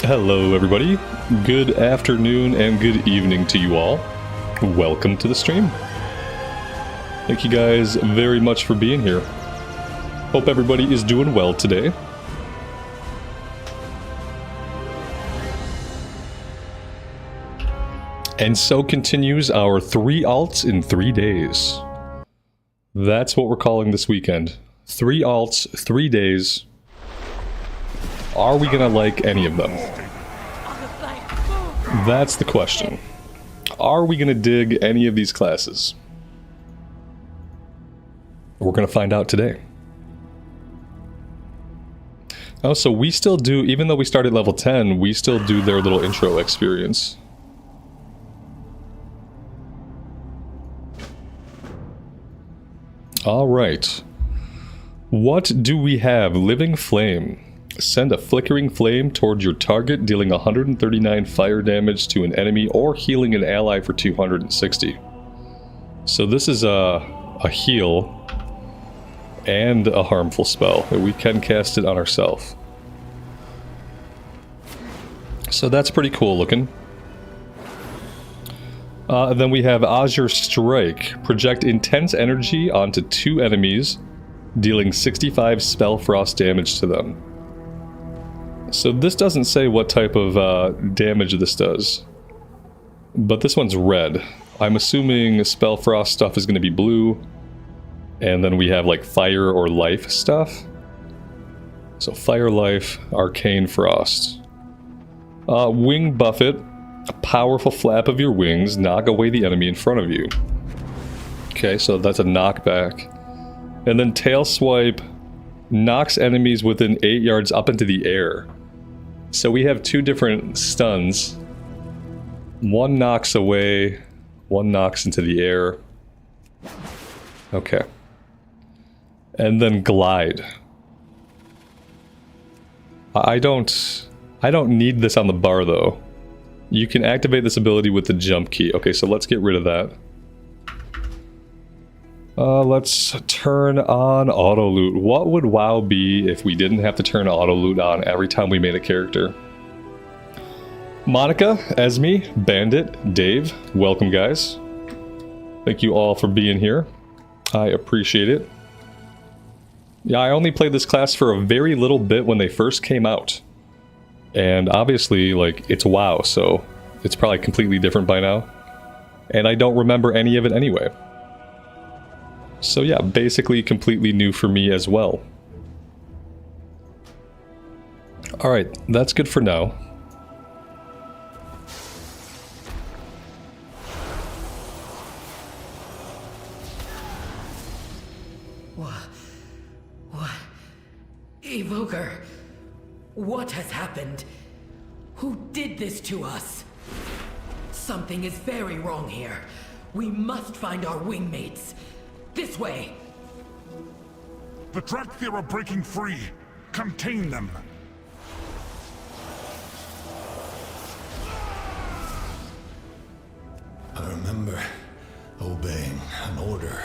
Hello everybody, good afternoon and good evening to you all. Welcome to the stream. Thank you guys very much for being here. Hope everybody is doing well today. And so continues our 3 alts in 3 days. That's what we're calling this weekend. 3 alts, 3 days. Are we gonna like any of them? That's the question. Are we gonna dig any of these classes? We're gonna find out today. Oh, so we still do, even though we started level 10, we still do their little intro experience. Alright. What do we have? Living Flame. Send a flickering flame towards your target, dealing 139 fire damage to an enemy or healing an ally for 260. So this is a heal and a harmful spell. We can cast it on ourselves. So that's pretty cool looking. Then we have Azure Strike. Project intense energy onto 2 enemies, dealing 65 spell frost damage to them. So this doesn't say what type of damage this does, but this one's red. I'm assuming spell frost stuff is going to be blue, and then we have like fire or life stuff. So fire, life, arcane frost. Wing buffet. A powerful flap of your wings, knock away the enemy in front of you. Okay, so that's a knockback. And then tail swipe knocks enemies within 8 yards up into the air. So we have 2 different stuns. One knocks away, one knocks into the air. Okay. And then glide. I don't need this on the bar though. You can activate this ability with the jump key. Okay, so let's get rid of that. Let's turn on auto loot. What would WoW be if we didn't have to turn auto loot on every time we made a character? Monica, Esme, Bandit, Dave, welcome guys. Thank you all for being here. I appreciate it. Yeah, I only played this class for a very little bit when they first came out. And obviously, like, it's WoW, so it's probably completely different by now. And I don't remember any of it anyway. So yeah, basically completely new for me as well. Alright, that's good for now. What? Evoker! What has happened? Who did this to us? Something is very wrong here. We must find our wingmates. This way! The Drakthir are breaking free. Contain them. I remember obeying an order.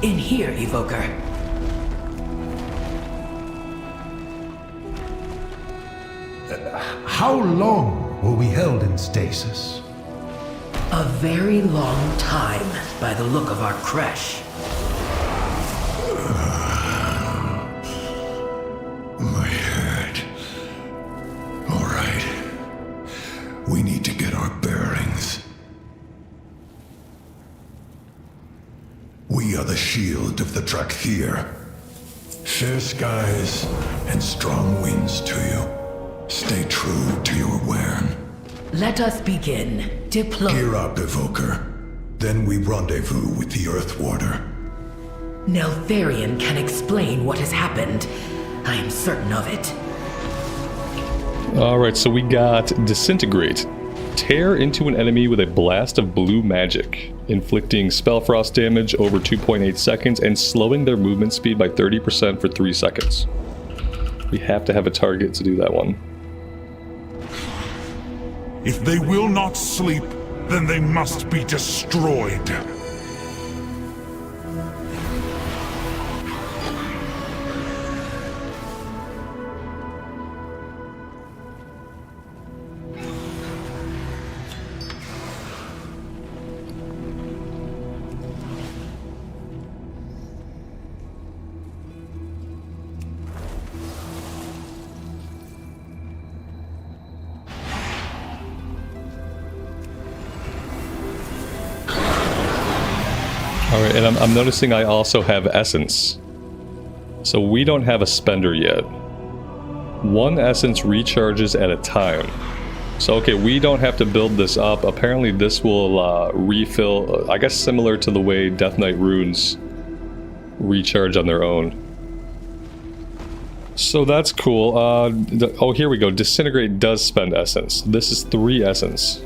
In here, Evoker. How long were we held in stasis? A very long time, by the look of our creche. My head. All right. We need to get our bearings. We are the shield of the Drakthir. Fair skies and strong winds to you. Stay true to your wern. Let us begin. Gear up, Evoker. Then we rendezvous with the Earth Warder. Neltharion can explain what has happened. I am certain of it. Alright, so we got Disintegrate. Tear into an enemy with a blast of blue magic, inflicting spell frost damage over 2.8 seconds and slowing their movement speed by 30% for 3 seconds. We have to have a target to do that one. If they will not sleep, then they must be destroyed. Alright, and I'm noticing I also have essence. So we don't have a spender yet. 1 essence recharges at a time. So okay, we don't have to build this up. Apparently this will refill, I guess similar to the way Death Knight runes recharge on their own. So that's cool. Oh, here we go. Disintegrate does spend essence. This is 3 essence.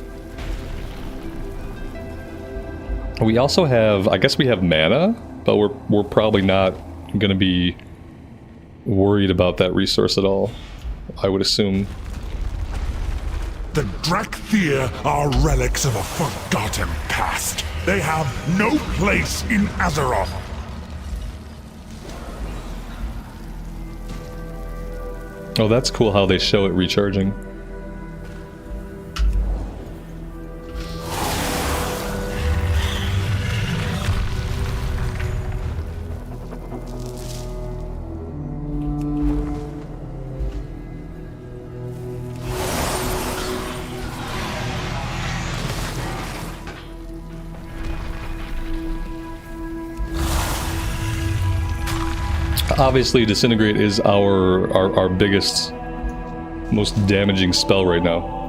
We also have, I guess we have mana, but we're probably not going to be worried about that resource at all, I would assume. The Drakthir are relics of a forgotten past. They have no place in Azeroth. Oh, that's cool how they show it recharging. Obviously, Disintegrate is our biggest, most damaging spell right now.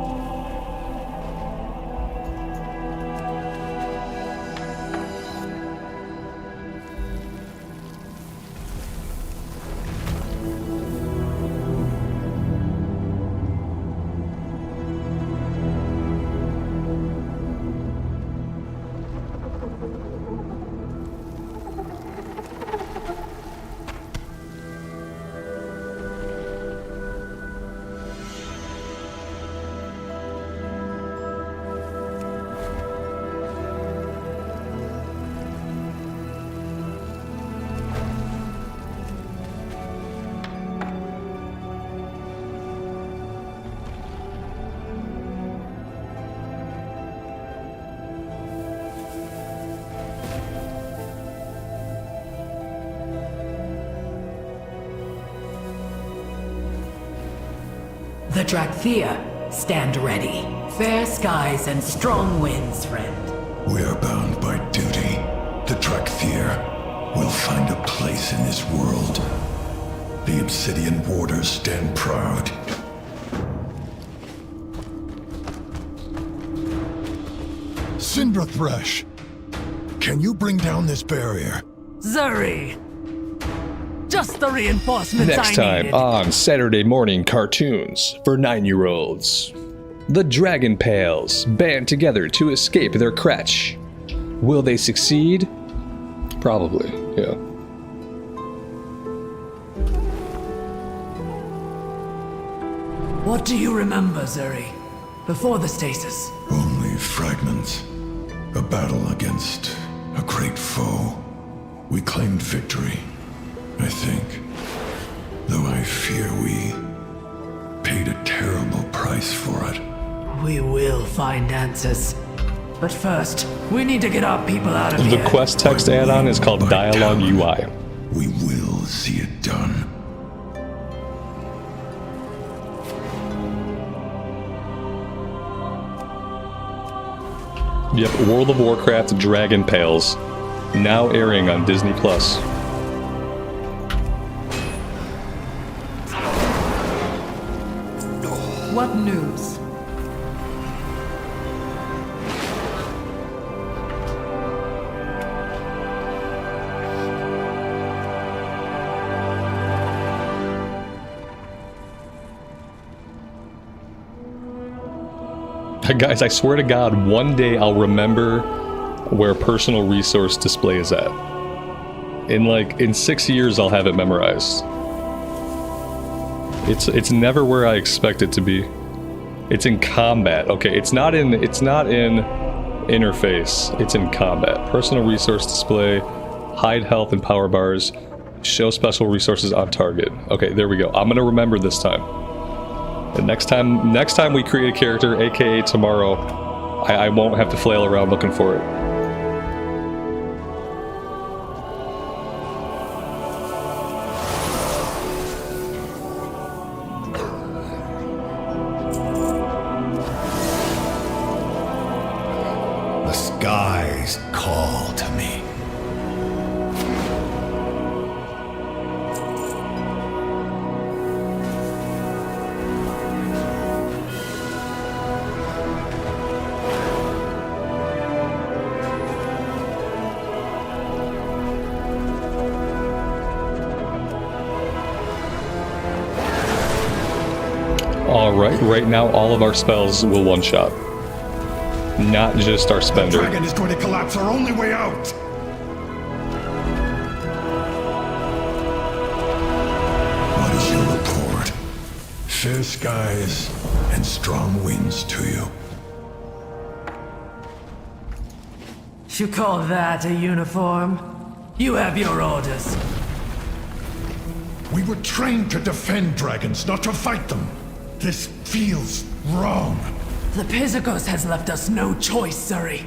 The Drakthir, stand ready. Fair skies and strong winds, friend. We are bound by duty. The Drakthir will find a place in this world. The Obsidian Warders stand proud. Cinderthresh, can you bring down this barrier? Zuri! Just the reinforcements Next I time needed. on Saturday morning cartoons for 9-year-olds. The Dragon Pales band together to escape their creche. Will they succeed? Probably, yeah. What do you remember, Zuri? Before the stasis? Only fragments. A battle against a great foe. We claimed victory, I think. Though I fear we paid a terrible price for it. We will find answers. But first, we need to get our people out of The here. quest text add-on is called By Dialogue talent, UI. We will see it done. Yep, World of Warcraft Dragon Pales. Now airing on Disney+. What news? Guys, I swear to God, one day I'll remember where personal resource display is at. In 6 years, I'll have it memorized. It's never where I expect it to be. It's in combat. Okay, it's not in interface. It's in combat. Personal resource display, hide health and power bars, show special resources on target. Okay, there we go. I'm gonna remember this time. And next time we create a character, aka tomorrow, I won't have to flail around looking for it. The skies call to me. Alright, right now all of our spells will one-shot. Not just our The spender. dragon is going to collapse our only way out! What is your report? Fair skies and strong winds to you. You call that a uniform? You have your orders. We were trained to defend dragons, not to fight them. This feels wrong. The Pizagos has left us no choice, Surrey.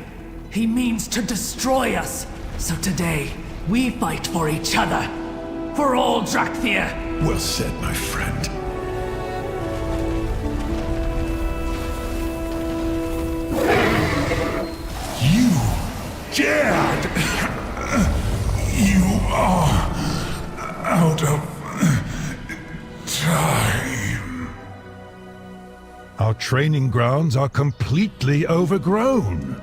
He means to destroy us. So today, we fight for each other. For all Drakthir. Well said, my friend. You dared! You are out of time. Our training grounds are completely overgrown.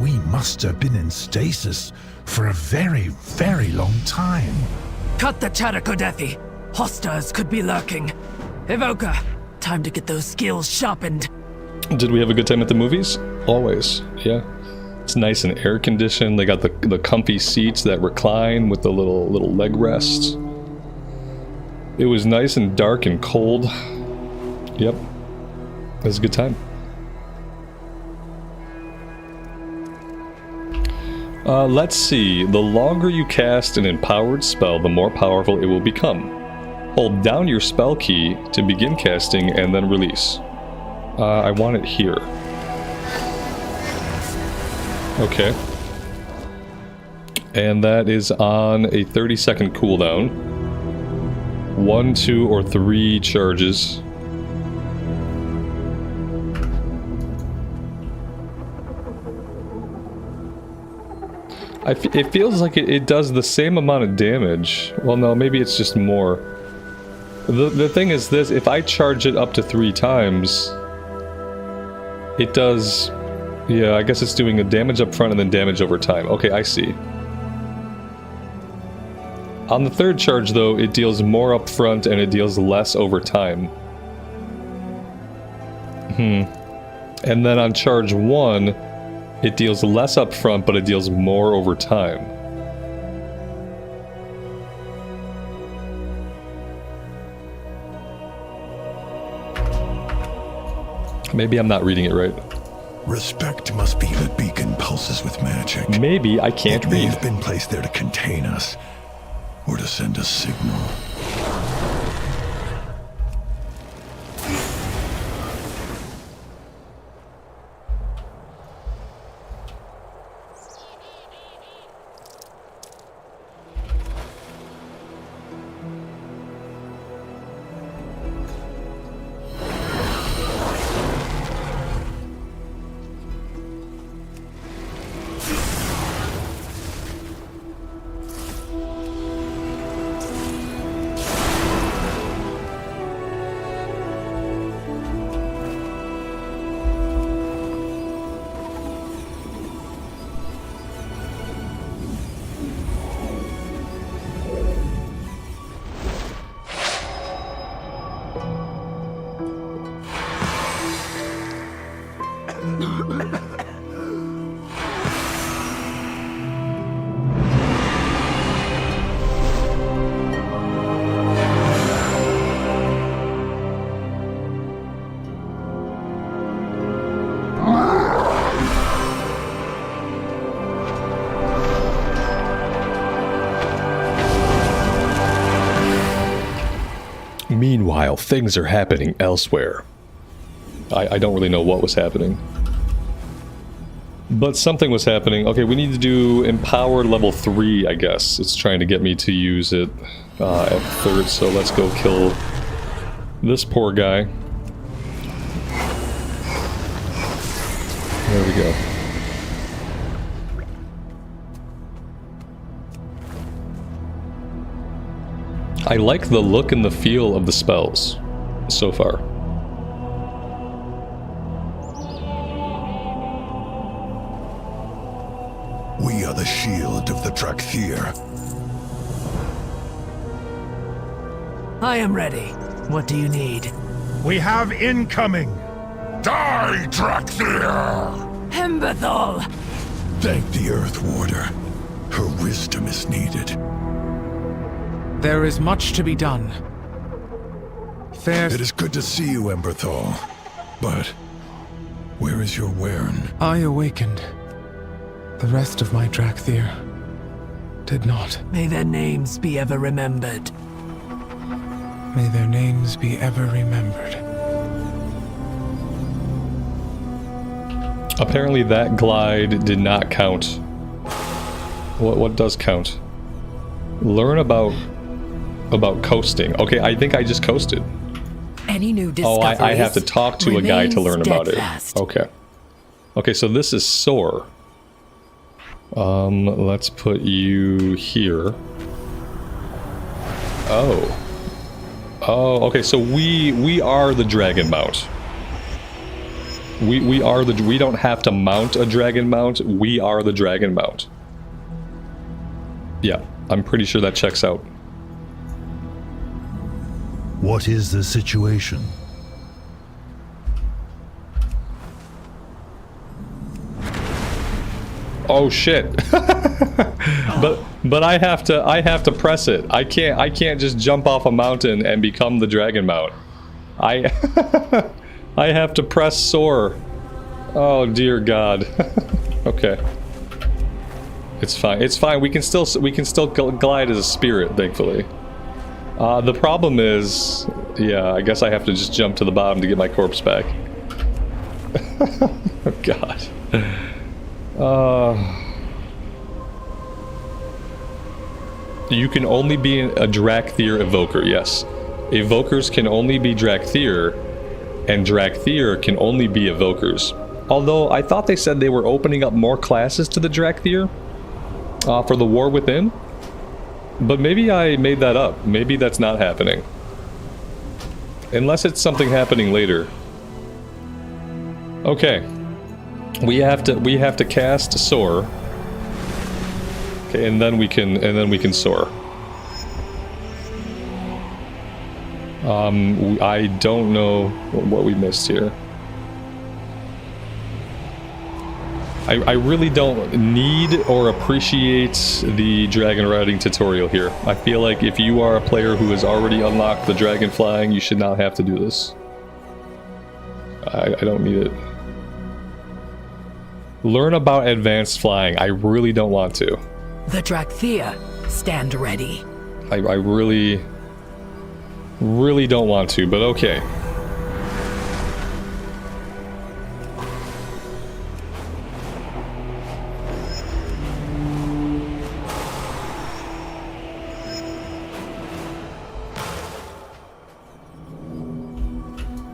We must have been in stasis for a very, very long time. Cut the chatter, Kodethi. Hostiles could be lurking. Evoker, time to get those skills sharpened. Did we have a good time at the movies? Always, yeah. It's nice and air conditioned. They got the comfy seats that recline with the little leg rests. It was nice and dark and cold. Yep. It was a good time. Let's see. The longer you cast an empowered spell, the more powerful it will become. Hold down your spell key to begin casting and then release. I want it here. Okay. And that is on a 30-second cooldown. 1, 2, or 3 charges. It feels like it does the same amount of damage. Well, no, maybe it's just more. The thing is this, if I charge it up to 3 times, it does... Yeah, I guess it's doing a damage up front and then damage over time. Okay, I see. On the 3rd charge, though, it deals more up front and it deals less over time. And then on charge 1, it deals less up front, but it deals more over time. Maybe I'm not reading it right. Respect must be the beacon pulses with magic. Maybe I can't It may read. have been placed there to contain us, or to send a signal. Meanwhile, things are happening elsewhere. I don't really know what was happening. But something was happening. Okay, we need to do Empower level 3, I guess. It's trying to get me to use it at 3rd, so let's go kill this poor guy. There we go. I like the look and the feel of the spells so far. We are the shield of the Drakthir. I am ready. What do you need? We have incoming! Die, Drakthir! Hemberthal! Thank the Earth Warder. Her wisdom is needed. There is much to be done. It is good to see you, Emberthal. But where is your Wern? I awakened. The rest of my Drakthir did not. May their names be ever remembered. May their names be ever remembered. Apparently that glide did not count. What does count? Learn about coasting. Okay, I think I just coasted. Any new Oh, discoveries? I have to talk to a guy to learn about it. Steadfast. Okay. Okay, so this is soar. Let's put you here. Oh. Oh, okay, so we are the dragon mount. We don't have to mount a dragon mount, we are the dragon mount. Yeah, I'm pretty sure that checks out. What is the situation? Oh shit. but I have to press it. I can't just jump off a mountain and become the dragon mount. I I have to press soar. Oh dear god. Okay. It's fine. It's fine. We can still glide as a spirit, thankfully. The problem is, yeah, I guess I have to just jump to the bottom to get my corpse back. Oh god. You can only be a Drakthir Evoker, yes. Evokers can only be Drakthir, and Drakthir can only be Evokers. Although, I thought they said they were opening up more classes to the Drakthir for the War Within. But maybe I made that up. Maybe that's not happening. Unless it's something happening later. Okay. We have to cast soar. Okay, and then we can soar. I don't know what we missed here. I really don't need or appreciate the dragon riding tutorial here. I feel like if you are a player who has already unlocked the dragon flying, you should not have to do this. I don't need it. Learn about advanced flying. I really don't want to. The Drakthir, stand ready. I really don't want to, but okay.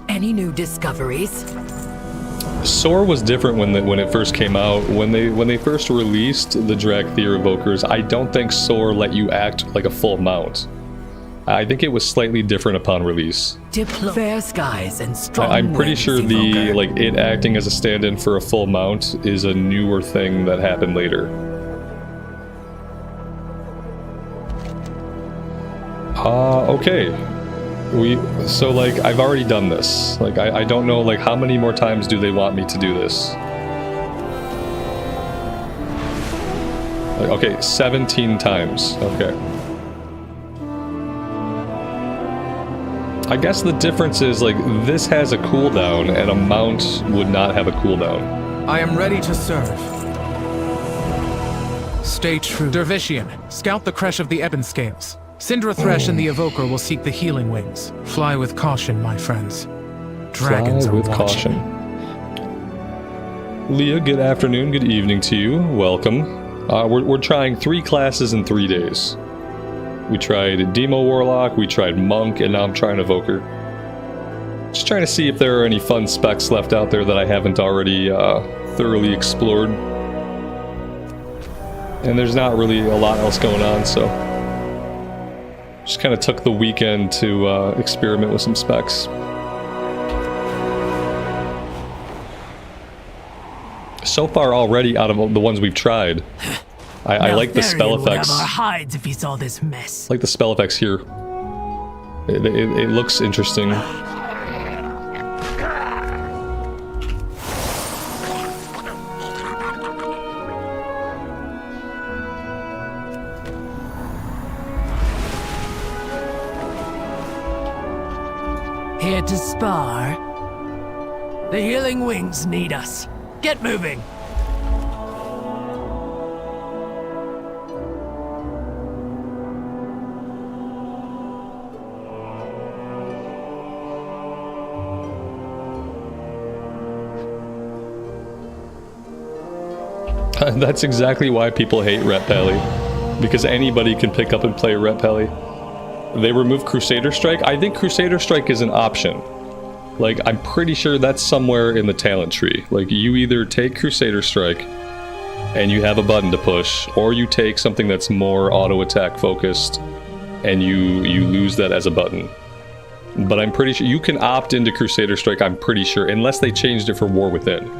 Any new discoveries? Soar was different when it first came out. When they first released the Drakthir Evokers, I don't think Soar let you act like a full mount. I think it was slightly different upon release. Fair skies and strong I'm pretty winds, sure Evoker. it acting as a stand-in for a full mount is a newer thing that happened later. Okay. So like, I've already done this. Like, I don't know, like, how many more times do they want me to do this? Like, okay, 17 times. Okay. I guess the difference is, like, this has a cooldown, and a mount would not have a cooldown. I am ready to serve. Stay true. Dervishian, scout the creche of the Ebon Scales. Syndra Thresh and the Evoker will seek the healing wings. Fly with caution, my friends. Dragons Fly with are watching. caution. Leah, good afternoon, good evening to you. Welcome. We're trying 3 classes in 3 days. We tried Demo Warlock, we tried Monk, and now I'm trying Evoker. Just trying to see if there are any fun specs left out there that I haven't already thoroughly explored. And there's not really a lot else going on, so just kind of took the weekend to experiment with some specs. So far already, out of the ones we've tried, I like the spell effects. Would have our hides if he saw this mess. I like the spell effects here. It looks interesting. Here to spar. The healing wings need us. Get moving. That's exactly why people hate Ret Pally. Because anybody can pick up and play Ret Pally. They remove Crusader Strike. I think Crusader Strike is an option. Like, I'm pretty sure that's somewhere in the talent tree. Like, you either take Crusader Strike and you have a button to push, or you take something that's more auto attack focused and you lose that as a button. But I'm pretty sure you can opt into Crusader Strike, I'm pretty sure, unless they changed it for War Within.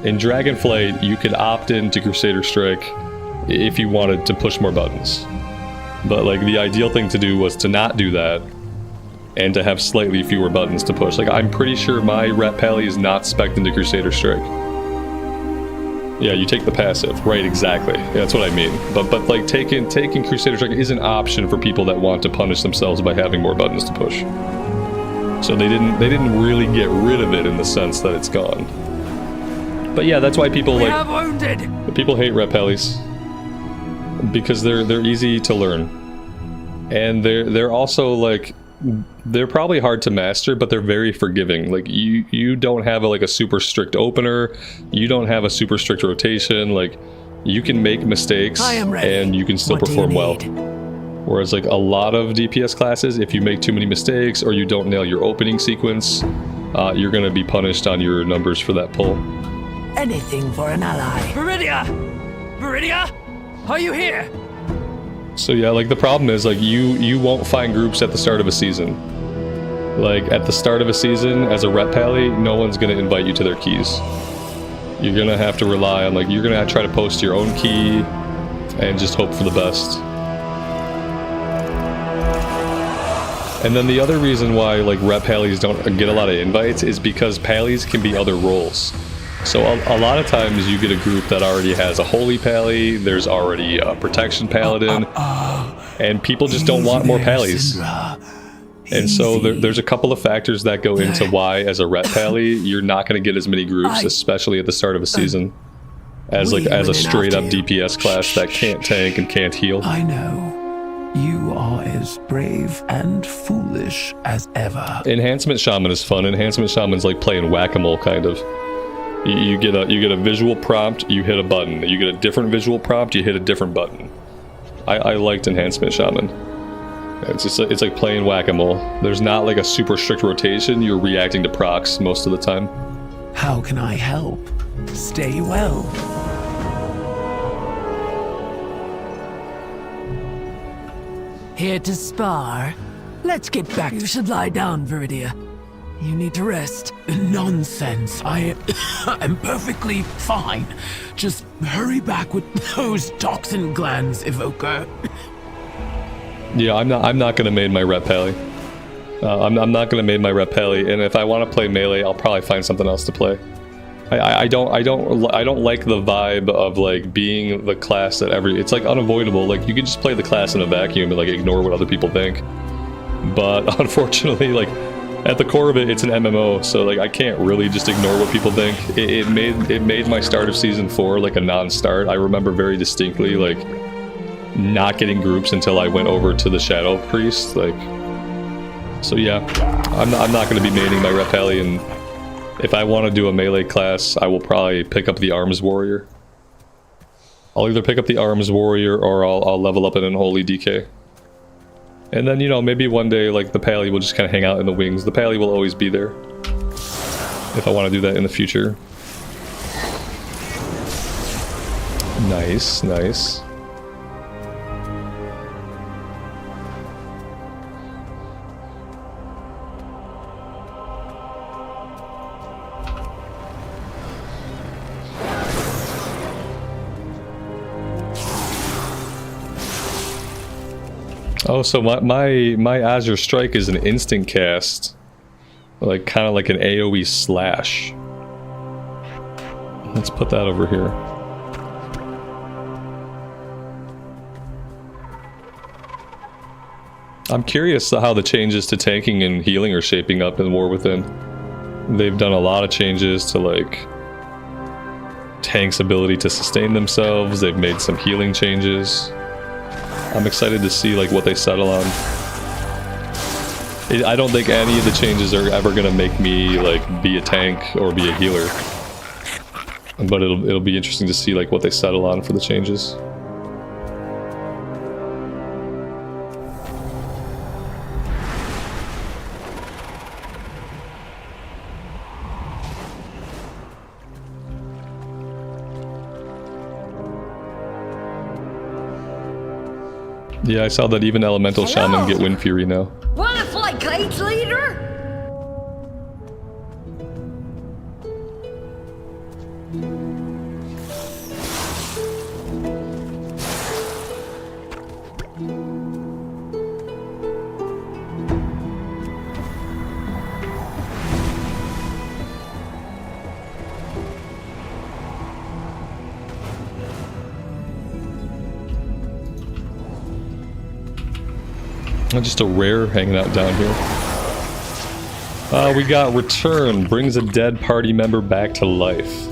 In Dragonflight, you could opt into Crusader Strike if you wanted to push more buttons. But like, the ideal thing to do was to not do that and to have slightly fewer buttons to push. Like, I'm pretty sure my Ret Pally is not spec'd into Crusader Strike. Yeah, you take the passive. Right, exactly. Yeah, that's what I mean. But like, taking Crusader Strike is an option for people that want to punish themselves by having more buttons to push. So they didn't really get rid of it in the sense that it's gone. But yeah, that's why people people hate Ret Pallies. Because they're easy to learn. And they're also like, they're probably hard to master, but they're very forgiving. Like, you don't have a super strict opener, you don't have a super strict rotation. Like, you can make mistakes and you can still perform well. Whereas like a lot of DPS classes, if you make too many mistakes or you don't nail your opening sequence, you're gonna be punished on your numbers for that pull. Anything for an ally. Viridia! Viridia? Are you here? So yeah, like, the problem is, like, you won't find groups at the start of a season. Like, at the start of a season, as a Ret Pally, no one's gonna invite you to their keys. You're gonna have to rely on, like, you're gonna try to post your own key and just hope for the best. And then the other reason why, like, Ret Pallies don't get a lot of invites is because Pallies can be other roles. So a lot of times you get a group that already has a Holy Pally, there's already a Protection Paladin, and people just don't want more Pallies. And so there's a couple of factors that go into why, as a Ret Pally, you're not going to get as many groups, especially at the start of a season, as a straight up DPS class that can't tank and can't heal. I know. You are as brave and foolish as ever. Enhancement Shaman is fun. Enhancement Shaman's like playing whack-a-mole, kind of. You get a visual prompt, you hit a button. You get a different visual prompt, you hit a different button. I liked Enhancement Shaman. It's like playing whack-a-mole. There's not like a super strict rotation, you're reacting to procs most of the time. How can I help? Stay well. Here to spar. Let's get back. You should lie down, Viridia. You need to rest. Nonsense. I am perfectly fine. Just hurry back with those toxin glands, Evoker. Yeah, I'm not gonna main my Ret Pally. I'm not going to main my Repelli, and if I want to play melee, I'll probably find something else to play. I don't like the vibe of like being the class that it's like unavoidable. Like you could just play the class in a vacuum and like ignore what other people think. But unfortunately, like at the core of it, it's an MMO, so like I can't really just ignore what people think. It made my start of season 4 like a non-start. I remember very distinctly like not getting groups until I went over to the Shadow Priest. Like, so yeah, I'm not going to be maining my Repelli, and if I want to do a melee class, I will probably pick up the Arms Warrior. I'll either pick up the Arms Warrior or I'll level up in Unholy DK. And then, you know, maybe one day, like, the Pally will just kind of hang out in the wings. The Pally will always be there. If I want to do that in the future. Nice, nice. Oh, so my Azure Strike is an instant cast, like kind of like an AoE slash. Let's put that over here. I'm curious how the changes to tanking and healing are shaping up in War Within. They've done a lot of changes to like tanks' ability to sustain themselves. They've made some healing changes. I'm excited to see like what they settle on. I don't think any of the changes are ever gonna make me like be a tank or be a healer, but it'll be interesting to see like what they settle on for the changes. Yeah, I saw that even Elemental Shaman get Wind Fury now. Wanna fly kites, leader? Just a rare hanging out down here. We got Return, brings a dead party member back to life.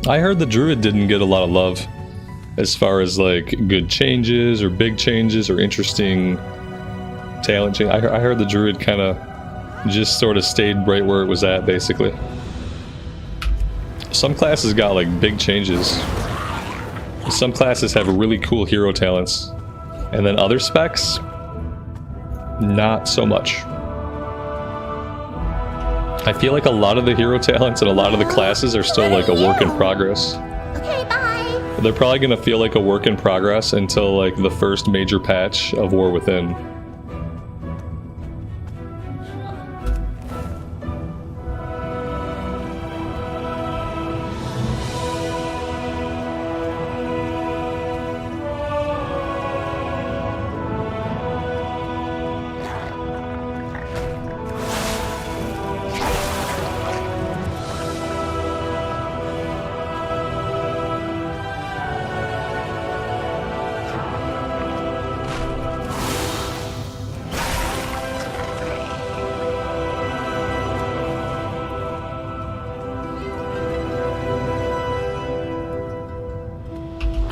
I heard the Druid didn't get a lot of love as far as like good changes or big changes or interesting talent change. I heard the Druid kind of just sort of stayed right where it was at, basically. Some classes got like big changes. Some classes have really cool hero talents, and then other specs, not so much. I feel like a lot of the hero talents and a lot of the classes are still like a work in progress. Okay, bye. They're probably gonna feel like a work in progress until like the first major patch of War Within.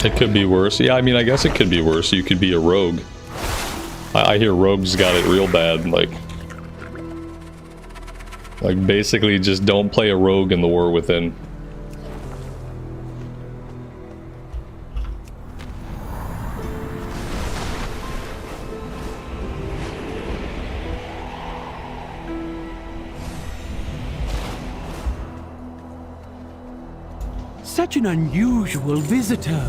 It could be worse. Yeah, I mean, I guess it could be worse. You could be a rogue. I hear rogues got it real bad. Like basically just don't play a rogue in the War Within. Such an unusual visitor.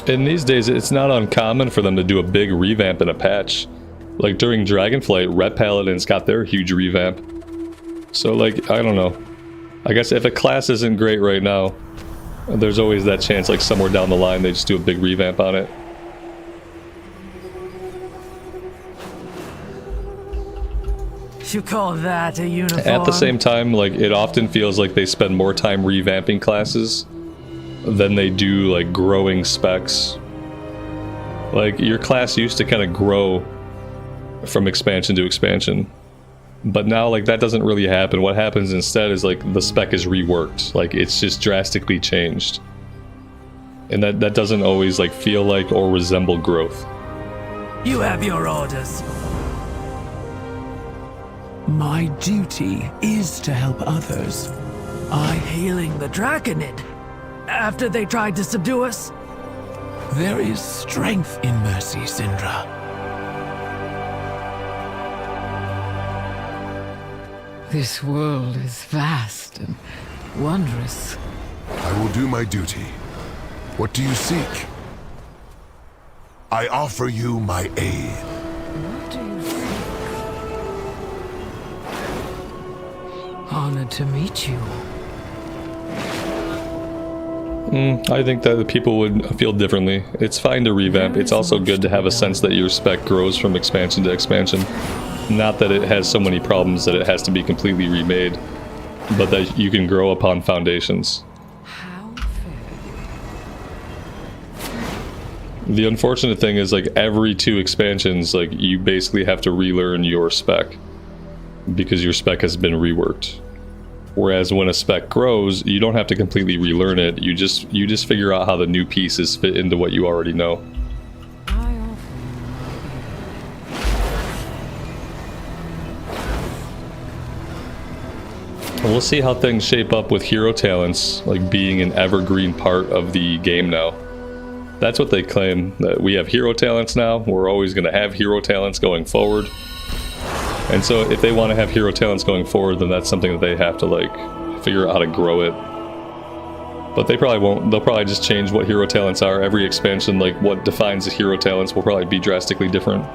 In these days, it's not uncommon for them to do a big revamp in a patch. Like during Dragonflight, Ret Paladins got their huge revamp. So like, I don't know. I guess if a class isn't great right now, there's always that chance like somewhere down the line they just do a big revamp on it. You call that a uniform? At the same time, like, it often feels like they spend more time revamping classes than they do like growing specs. Like, your class used to kind of grow from expansion to expansion, but now like that doesn't really happen. What happens instead is like the spec is reworked, like it's just drastically changed, and that doesn't always like feel like or resemble growth. You have your orders. My duty is to help others. Hailing the Draconid after they tried to subdue us. There is strength in mercy, Syndra. This world is vast and wondrous. I will do my duty. What do you seek? I offer you my aid. What do you think? Honored to meet you. I think that the people would feel differently. It's fine to revamp. It's also good to have a sense that your spec grows from expansion to expansion. Not that it has so many problems that it has to be completely remade, but that you can grow upon foundations. How fair. The unfortunate thing is like every 2 expansions, like you basically have to relearn your spec because your spec has been reworked. Whereas when a spec grows, you don't have to completely relearn it. You just figure out how the new pieces fit into what you already know. I offer And we'll see how things shape up with hero talents, like being an evergreen part of the game now. That's what they claim, that we have hero talents now. We're always going to have hero talents going forward. And so if they want to have hero talents going forward, then that's something that they have to like figure out how to grow it. But they probably won't. They'll probably just change what hero talents are. Every expansion, like what defines the hero talents will probably be drastically different.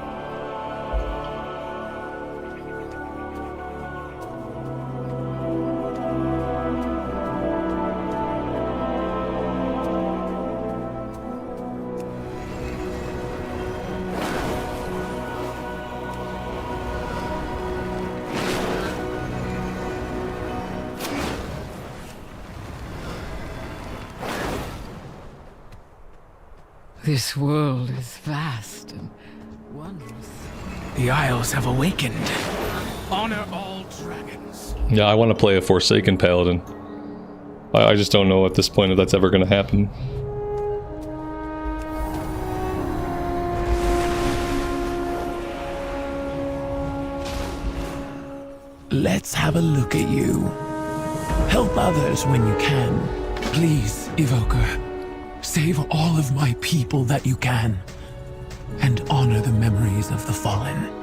This world is vast and wondrous. The Isles have awakened. Honor all dragons. Yeah, I want to play a Forsaken Paladin. I just don't know at this point if that's ever going to happen. Let's have a look at you. Help others when you can. Please, Evoker. Save all of my people that you can, and honor the memories of the fallen.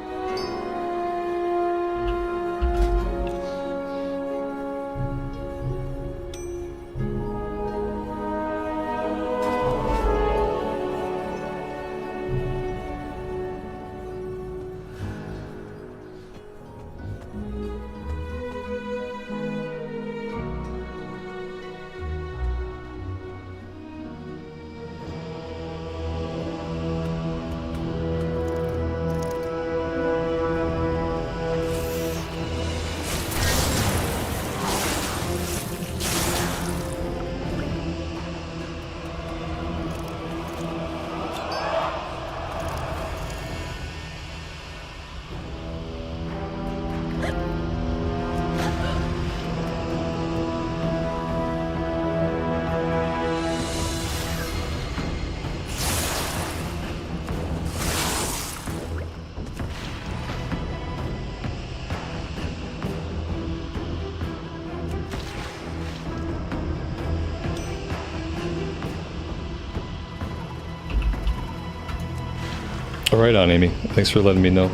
Right on, Amy. Thanks for letting me know.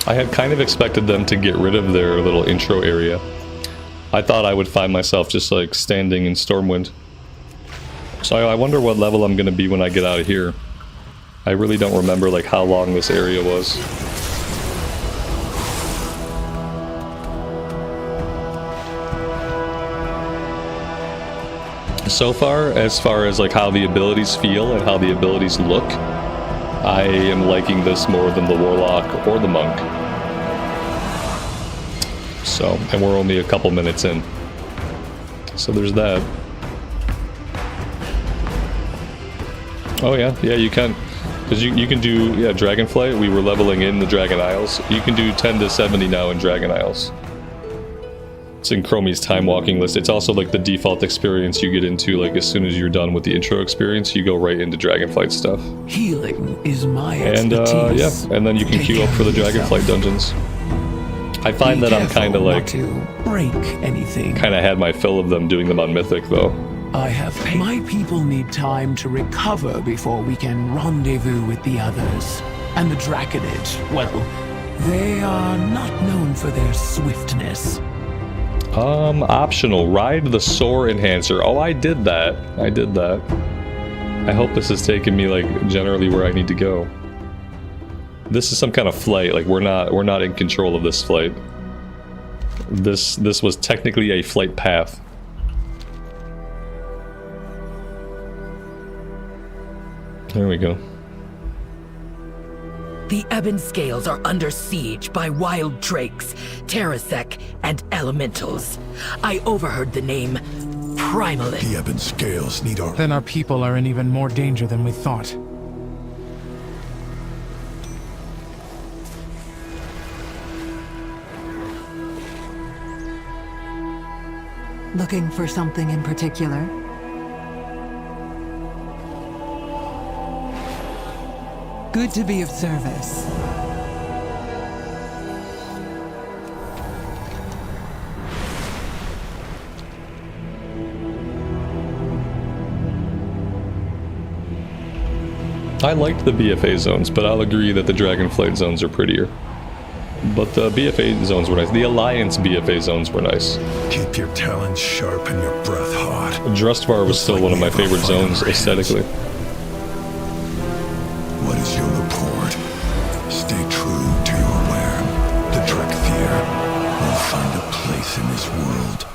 I had kind of expected them to get rid of their little intro area. I thought I would find myself just like standing in Stormwind. So I wonder what level I'm gonna be when I get out of here. I really don't remember like how long this area was. So far as like how the abilities feel and how the abilities look, I am liking this more than the Warlock or the Monk. So, and we're only a couple minutes in. So there's that. Oh yeah, you can. Because you can do, yeah, Dragonflight. We were leveling in the Dragon Isles. You can do 10 to 70 now in Dragon Isles. It's in Chromie's time walking list. It's also like the default experience you get into, like as soon as you're done with the intro experience, you go right into Dragonflight stuff. Healing is my and expertise. Yeah, and then you can queue up for the Dragonflight dungeons. I find that I'm kind of like to break anything. Kind of had my fill of them doing them on Mythic though. I have paid. My people need time to recover before we can rendezvous with the others. And the Draconage, well, they are not known for their swiftness. Optional. Ride the Soar Enhancer. Oh, I did that. I hope this is taking me, like, generally where I need to go. This is some kind of flight. Like, we're not in control of this flight. This was technically a flight path. There we go. The Ebon Scales are under siege by wild drakes, Terrasec, and elementals. I overheard the name Primalists. The Ebon Scales need our... Then our people are in even more danger than we thought. Looking for something in particular? Good to be of service. I liked the BFA zones, but I'll agree that the Dragonflight zones are prettier. But the BFA zones were nice. The Alliance BFA zones were nice. Keep your talons sharp and your breath hot. Drustvar was still one of my favorite zones aesthetically. What is your report? Stay true to your lair. The Drakthir will find a place in this world.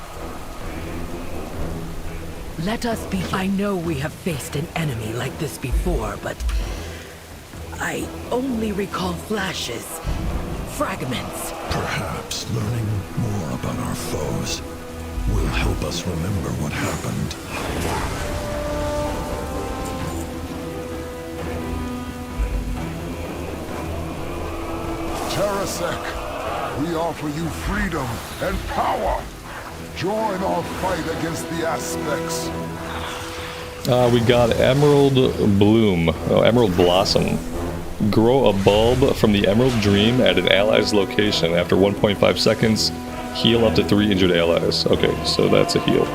Let us be. I know we have faced an enemy like this before, but I only recall flashes, fragments. Perhaps learning more about our foes will help us remember what happened. Terrasec, we offer you freedom and power. Join our fight against the aspects. We got Emerald Bloom, Emerald Blossom. Grow a bulb from the Emerald Dream at an ally's location. After 1.5 seconds, heal up to 3 injured allies. Okay, so that's a heal.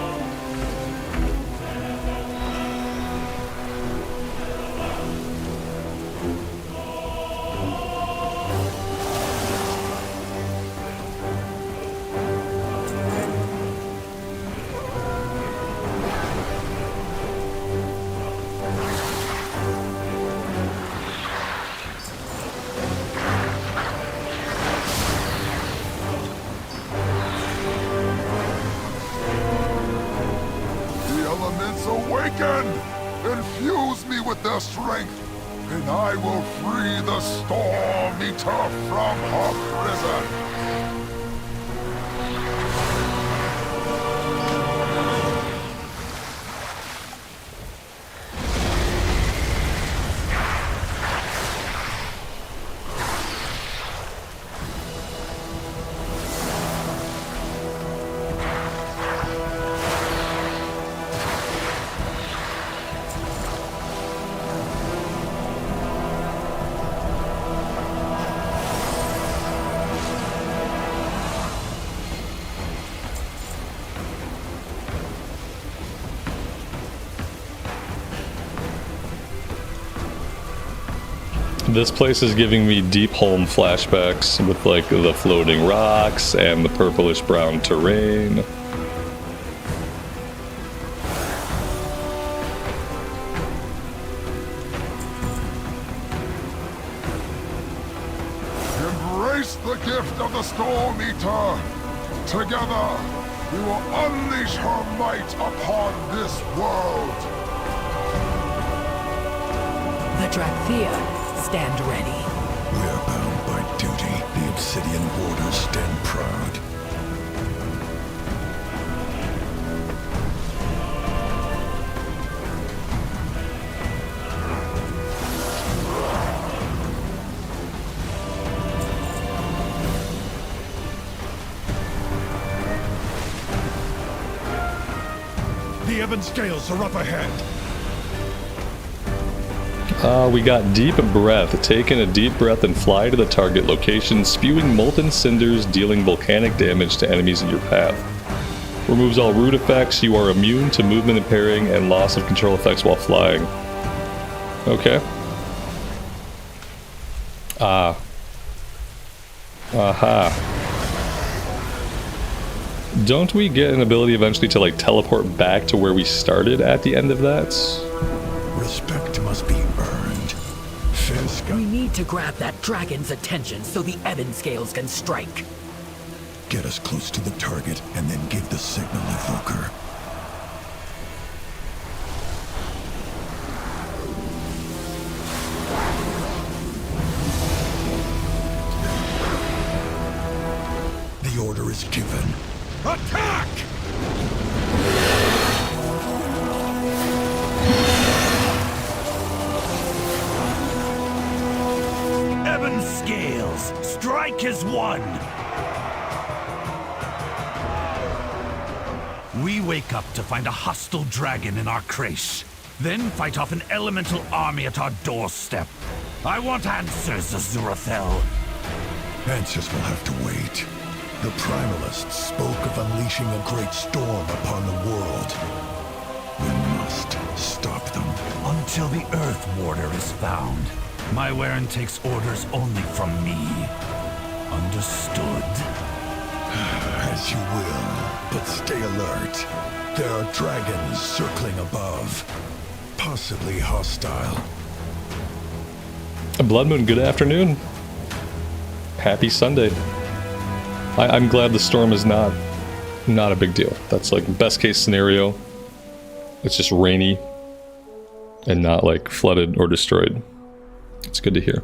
Infuse me with their strength, and I will free the Storm Eater from her prison. This place is giving me deep home flashbacks with like the floating rocks and the purplish brown terrain. Embrace the gift of the Storm Eater! Together, we will unleash her might upon this world! The Drakthea, stand ready. We are bound by duty. The Obsidian Warders stand proud. The Ebon Scales are up ahead. We got deep breath. Take in a deep breath and fly to the target location, spewing molten cinders, dealing volcanic damage to enemies in your path. Removes all root effects. You are immune to movement impairing and loss of control effects while flying. Okay. Aha. Don't we get an ability eventually to like teleport back to where we started at the end of that? Respect must be earned. Fisk, We need to grab that dragon's attention so the Ebon Scales can strike. get us close to the target and then give the signal, Evoker. The order is given. Attack! Ebon Scales, strike as one! We wake up to find a hostile dragon in our creche, then fight off an elemental army at our doorstep. I want answers, Azurathel. Answers will have to wait. The Primalists spoke of unleashing a great storm upon the world. We must stop them. Until the Earth Warder is found, my Warren takes orders only from me. Understood? As you will, but stay alert. There are dragons circling above, possibly hostile. Blood Moon, good afternoon. Happy Sunday. I'm glad the storm is not a big deal. That's like best case scenario. It's just rainy and not like flooded or destroyed. It's good to hear.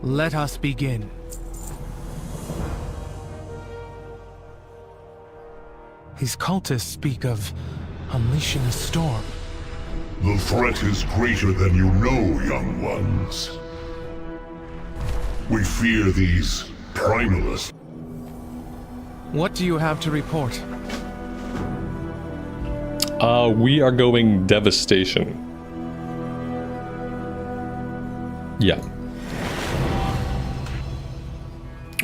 Let us begin. These cultists speak of unleashing a storm. The threat is greater than you know, young ones. We fear these Primalists. What do you have to report? We are going devastation. Yeah.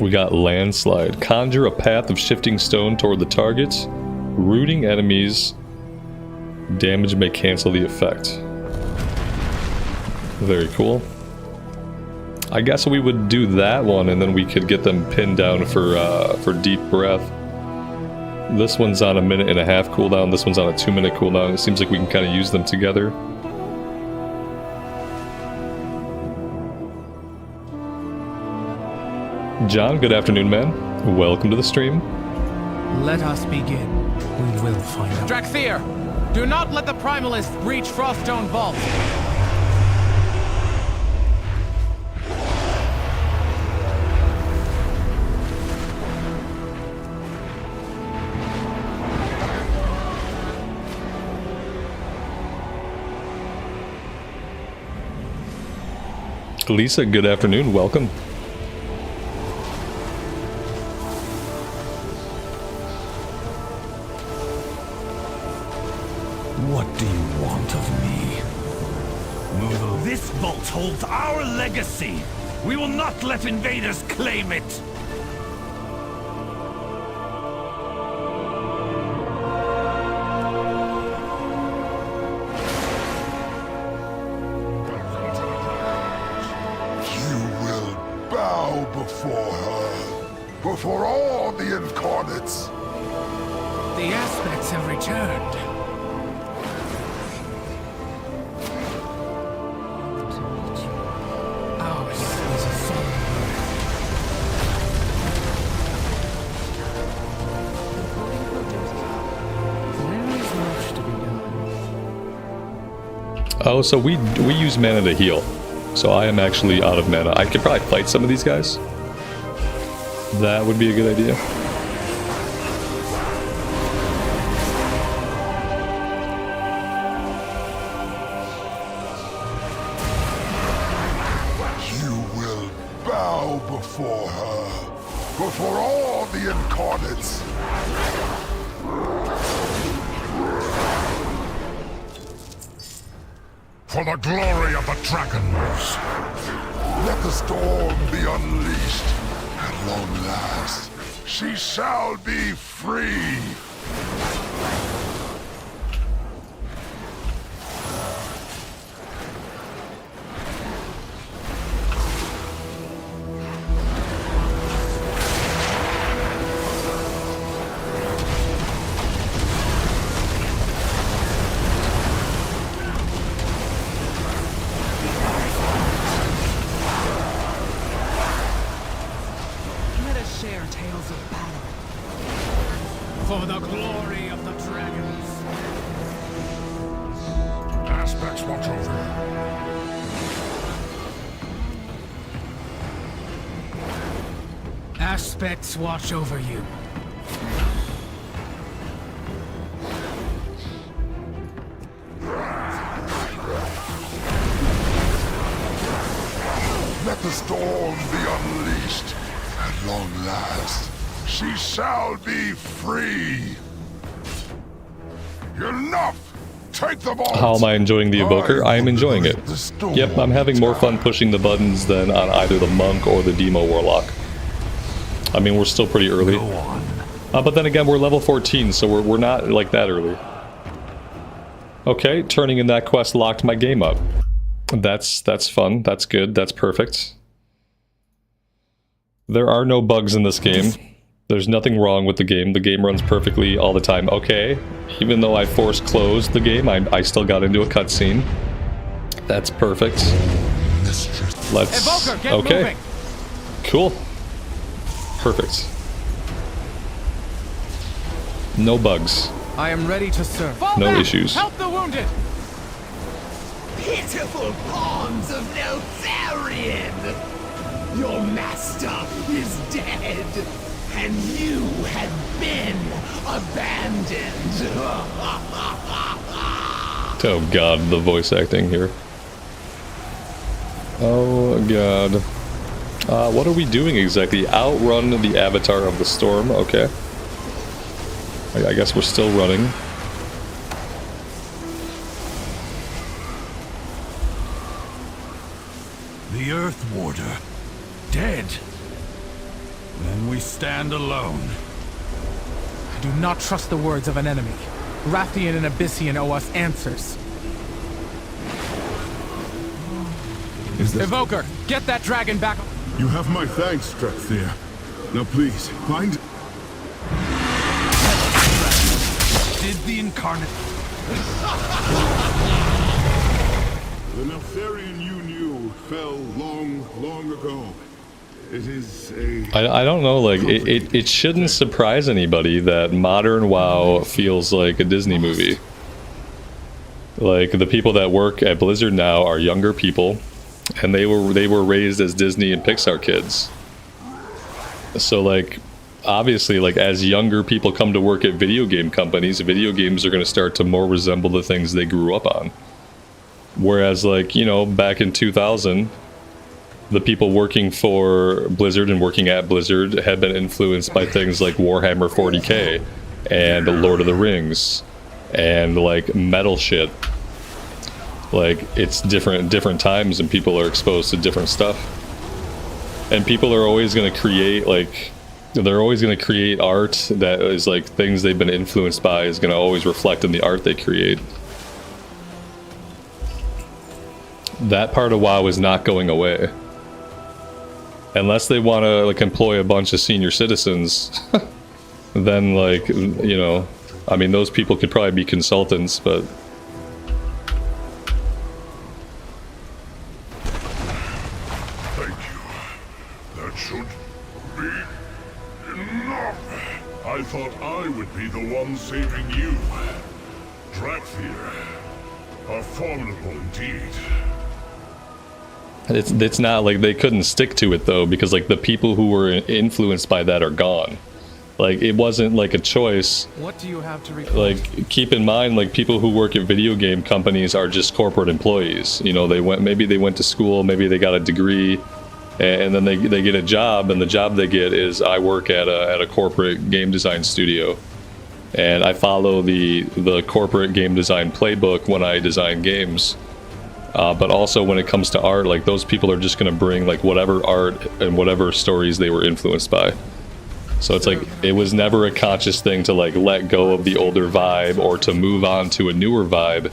We got landslide. Conjure a path of shifting stone toward the target. Rooting enemies. Damage may cancel the effect. Very cool. I guess we would do that one and then we could get them pinned down for deep breath. This one's on a 1.5-minute cooldown. This one's on a 2-minute cooldown. It seems like we can kind of use them together. John, good afternoon, man. Welcome to the stream. Let us begin. We will find out. Drakthea, do not let the Primalists breach Froststone Vault. Lisa, good afternoon. Welcome. What do you want of me? This vault holds our legacy. We will not let invaders claim it. Bow before her, before all the incarnates. The aspects have returned. Ours is a solemn word. There is much to be done. Oh, so we use mana to heal. So I am actually out of mana. I could probably fight some of these guys. That would be a good idea. You will bow before her, before all the incarnates. For the glory of the dragons, let the storm be unleashed. At long last, she shall be free. For the glory of the dragons. Aspects watch over you. Aspects watch over you. Let the storm be unleashed. At long last, she shall be free. Enough! Take them all! How am I enjoying the Evoker? I am enjoying it. Yep, I'm having more fun pushing the buttons than on either the Monk or the Demo Warlock. I mean, we're still pretty early. But then again, we're level 14, so we're not like that early. Okay, turning in that quest locked my game up. That's fun. That's good. That's perfect. There are no bugs in this game. There's nothing wrong with the game. The game runs perfectly all the time. Okay, even though I forced closed the game, I still got into a cutscene. That's perfect. Let's... Evoker, get okay. moving. Cool. Perfect. No bugs. I am ready to serve. No issues. Help the wounded. Pitiful pawns of Neltharion! Your master is dead, and you had been abandoned. Oh god, the voice acting here. Oh god. What are we doing exactly? Outrun the avatar of the storm. Okay. I guess we're still running. The Earth Warder. Dead. Then we stand alone. I do not trust the words of an enemy. Rathian and Abyssian owe us answers. Evoker, get that dragon back. You have my thanks, Dracthea. Now please, find... Did the Incarnate... The Neltharion you knew fell long, long ago. It is a... I don't know, like, it shouldn't surprise anybody that modern WoW feels like a Disney movie. Like, the people that work at Blizzard now are younger people, and they were raised as Disney and Pixar kids. So, like, obviously, like, as younger people come to work at video game companies, video games are going to start to more resemble the things they grew up on. Whereas, like, you know, back in 2000... the people working for Blizzard and working at Blizzard had been influenced by things like Warhammer 40k and Lord of the Rings and like metal shit. like it's different times and people are exposed to different stuff. And people are always going to create they're always going to create art that is like things they've been influenced by is going to always reflect in the art they create. That part of WoW is not going away. Unless they want to like employ a bunch of senior citizens, then like, you know, I mean, those people could probably be consultants, but Thank you. That should be enough. I thought I would be the one saving you. Drakthir are formidable indeed. it's not like they couldn't stick to it though, because like the people who were influenced by that are gone. Like it wasn't like a choice. What do you have to report? Like keep in mind, like people who work at video game companies are just corporate employees. You know, maybe they went to school, maybe they got a degree, and then they get a job, and the job they get is I work at a corporate game design studio, and I follow the corporate game design playbook when I design games. But also when it comes to art, like those people are just gonna bring like whatever art and whatever stories they were influenced by. So it's like, it was never a conscious thing to like let go of the older vibe or to move on to a newer vibe.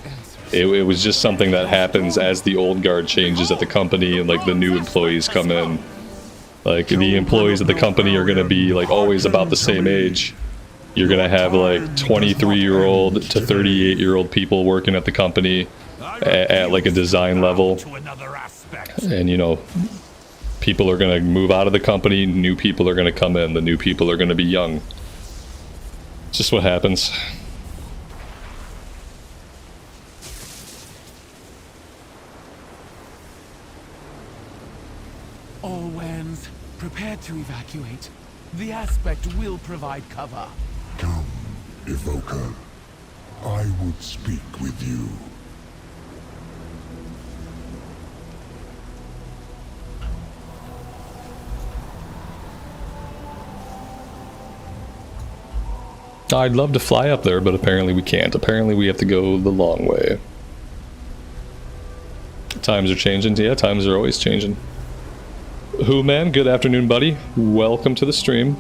It was just something that happens as the old guard changes at the company and like the new employees come in. Like the employees at the company are gonna be like always about the same age. You're gonna have like 23-year-old to 38-year-old people working at the company at like a design level. And you know, people are going to move out of the company, new people are going to come in, the new people are going to be young. It's just what happens. All WANs, prepare to evacuate. The aspect will provide cover. Come, Evoker. I would speak with you. I'd love to fly up there, but apparently we can't. Apparently we have to go the long way. Times are changing. Yeah, times are always changing. Who man, good afternoon, buddy. Welcome to the stream.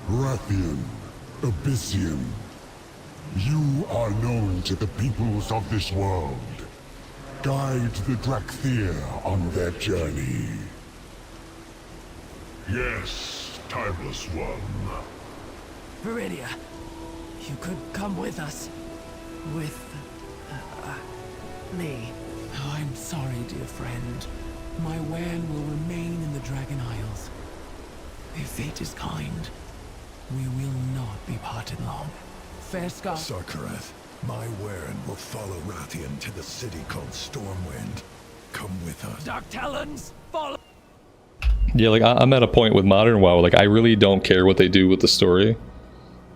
Rathian, Abyssian. You are known to the peoples of this world. Guide the Drakthir on their journey. Yes, timeless one. Viridia, you could come with us. With... me. Oh, I'm sorry, dear friend. My WAN will remain in the Dragon Isles. If fate is kind, we will not be parted long. Fair Scott. Sarkareth, my WAN will follow Rathian to the city called Stormwind. Come with us. Dark Talons, follow! Yeah, like I'm at a point with Modern WoW, like I really don't care what they do with the story.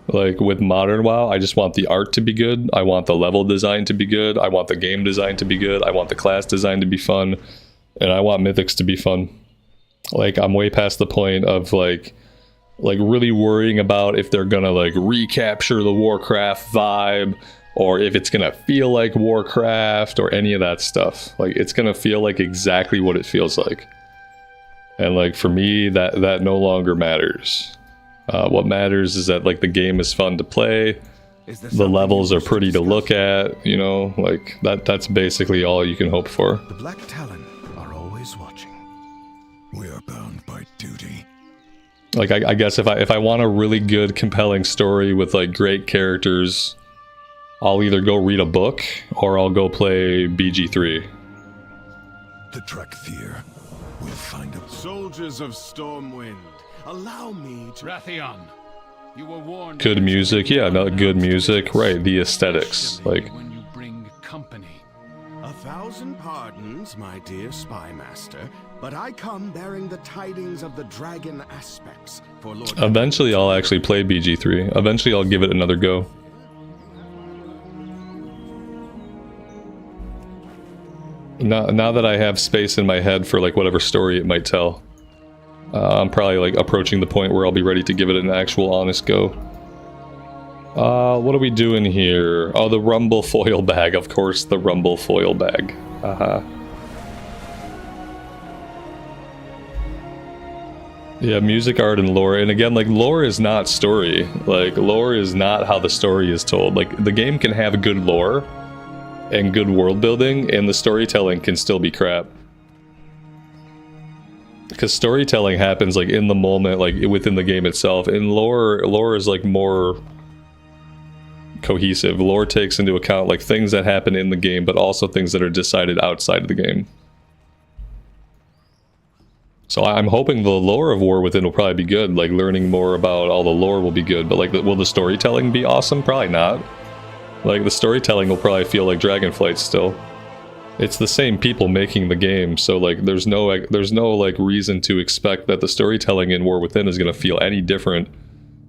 Like with Modern WoW, I just want the art to be good, I want the level design to be good, I want the game design to be good, I want the class design to be fun, and I want mythics to be fun. Like I'm way past the point of like really worrying about if they're gonna like recapture the Warcraft vibe, or if it's gonna feel like Warcraft, or any of that stuff. Like it's gonna feel like exactly what it feels like. And like for me, that no longer matters. What matters is that like the game is fun to play, the levels are pretty to look at, you know, like that's basically all you can hope for. The Black Talon are always watching. We are bound by duty. Like I guess if I want a really good, compelling story with like great characters, I'll either go read a book or I'll go play BG3. The Drakthir will find a... Soldiers of Stormwind, allow me to... Rathian, you were warned... Good music, yeah, no, good music, right, the aesthetics, like... When you bring company. 1,000 pardons, my dear spy master, but I come bearing the tidings of the dragon aspects for Lord... Eventually I'll actually play BG3. Eventually I'll give it another go. Now that I have space in my head for like whatever story it might tell, I'm probably like approaching the point where I'll be ready to give it an actual honest go. What are we doing here? Oh, the Rumble foil bag, of course, the Rumble foil bag. Yeah, music, art, and lore. And again, like, lore is not story. Like, lore is not how the story is told. Like, the game can have good lore and good world building, and the storytelling can still be crap. Because storytelling happens, like, in the moment, like, within the game itself. And lore is, like, more cohesive. Lore takes into account, like, things that happen in the game, but also things that are decided outside of the game. So I'm hoping the lore of War Within will probably be good. Like, learning more about all the lore will be good. But, like, will the storytelling be awesome? Probably not. Like, the storytelling will probably feel like Dragonflight still. It's the same people making the game, so, like, there's no like, reason to expect that the storytelling in War Within is going to feel any different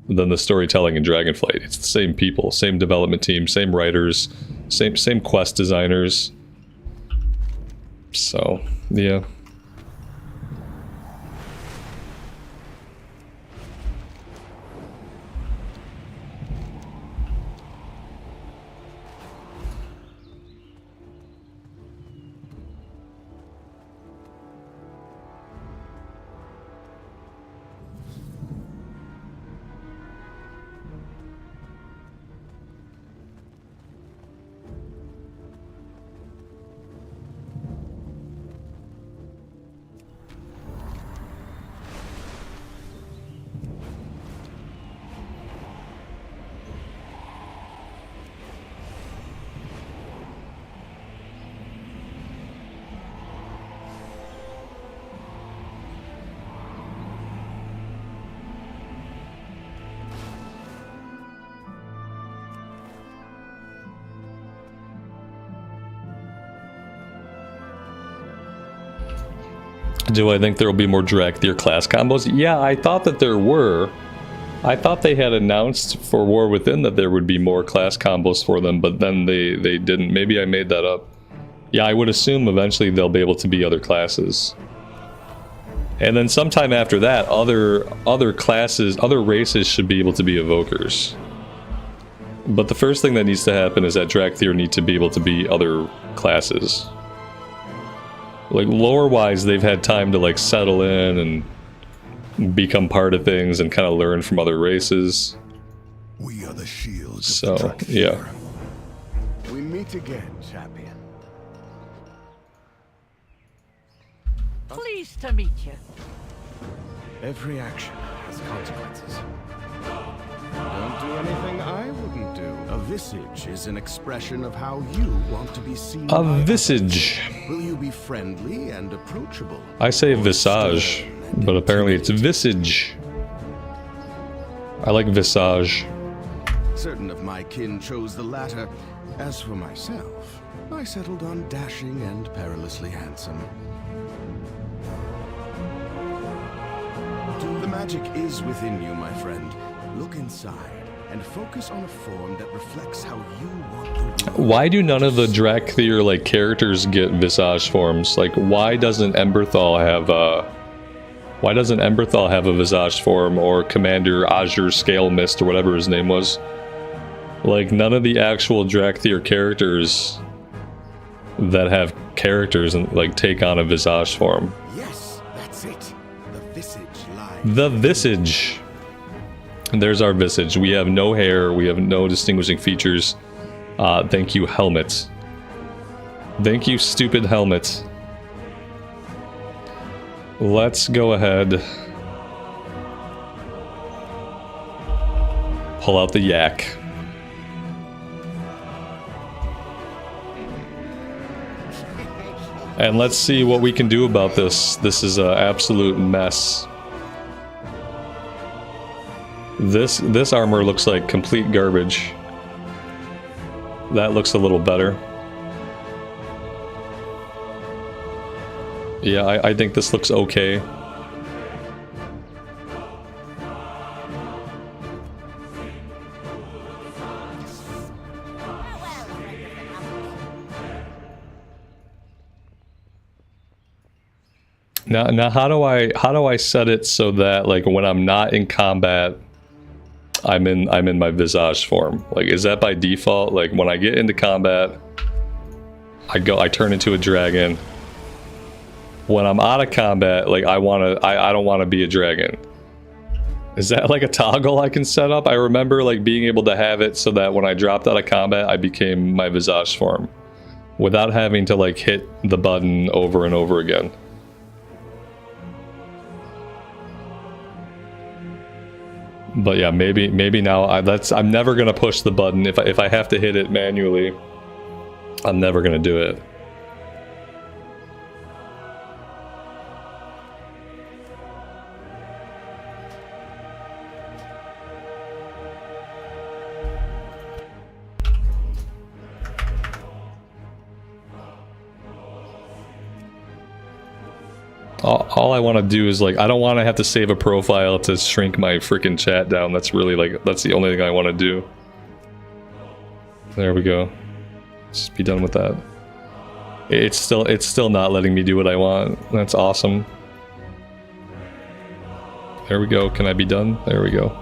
than the storytelling in Dragonflight. It's the same people, same development team, same writers, same quest designers. So, yeah. Do I think there will be more Drakthir class combos? Yeah, I thought that there were. I thought they had announced for War Within that there would be more class combos for them, but then they didn't. Maybe I made that up. Yeah, I would assume eventually they'll be able to be other classes. And then sometime after that, other classes, other races should be able to be Evokers. But the first thing that needs to happen is that Drakthir need to be able to be other classes. Like, lore-wise, they've had time to, like, settle in and become part of things and kind of learn from other races. We are the shields. So, yeah. We meet again, champion. Pleased to meet you. Every action has consequences. Don't do anything I wouldn't do. A visage is an expression of how you want to be seen. A visage. Will you be friendly and approachable? I say visage, but apparently it's visage. I like visage. Certain of my kin chose the latter. As for myself, I settled on dashing and perilously handsome. The magic is within you, my friend. Look inside and focus on a form that reflects how you want the world. Why do none of the Drakthir, like, characters get visage forms? Like, why doesn't Emberthal have a visage form, or Commander Azure Scale Mist, or whatever his name was? Like, none of the actual Drakthir characters that have characters and, like, take on a visage form. Yes, that's it. The visage lies. The visage. There's our visage. We have no hair. We have no distinguishing features. Thank you, helmet. Thank you, stupid helmet. Let's go ahead. Pull out the yak. And let's see what we can do about this. This is an absolute mess. This armor looks like complete garbage. That looks a little better. Yeah, I think this looks okay. Now how do I set it so that like when I'm not in combat, I'm in my visage form? Like, is that by default? Like when I get into combat, I turn into a dragon. When I'm out of combat, like I don't want to be a dragon. Is that like a toggle I can set up? I remember like being able to have it so that when I dropped out of combat, I became my visage form without having to like hit the button over and over again. But yeah, maybe now I'm never gonna push the button. If I have to hit it manually, I'm never gonna do it. All I want to do is like, I don't want to have to save a profile to shrink my freaking chat down. That's really like, that's the only thing I want to do. There we go. Just be done with that. It's still not letting me do what I want. That's awesome. There we go. Can I be done? There we go.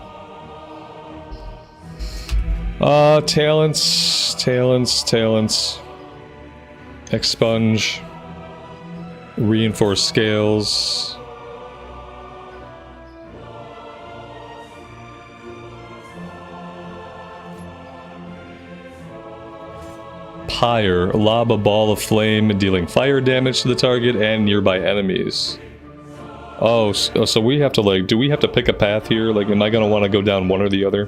Talents. Expunge. Reinforce scales. Pyre. Lob a ball of flame, dealing fire damage to the target and nearby enemies. Oh, so we have to like, do we have to pick a path here? Like, am I gonna want to go down one or the other?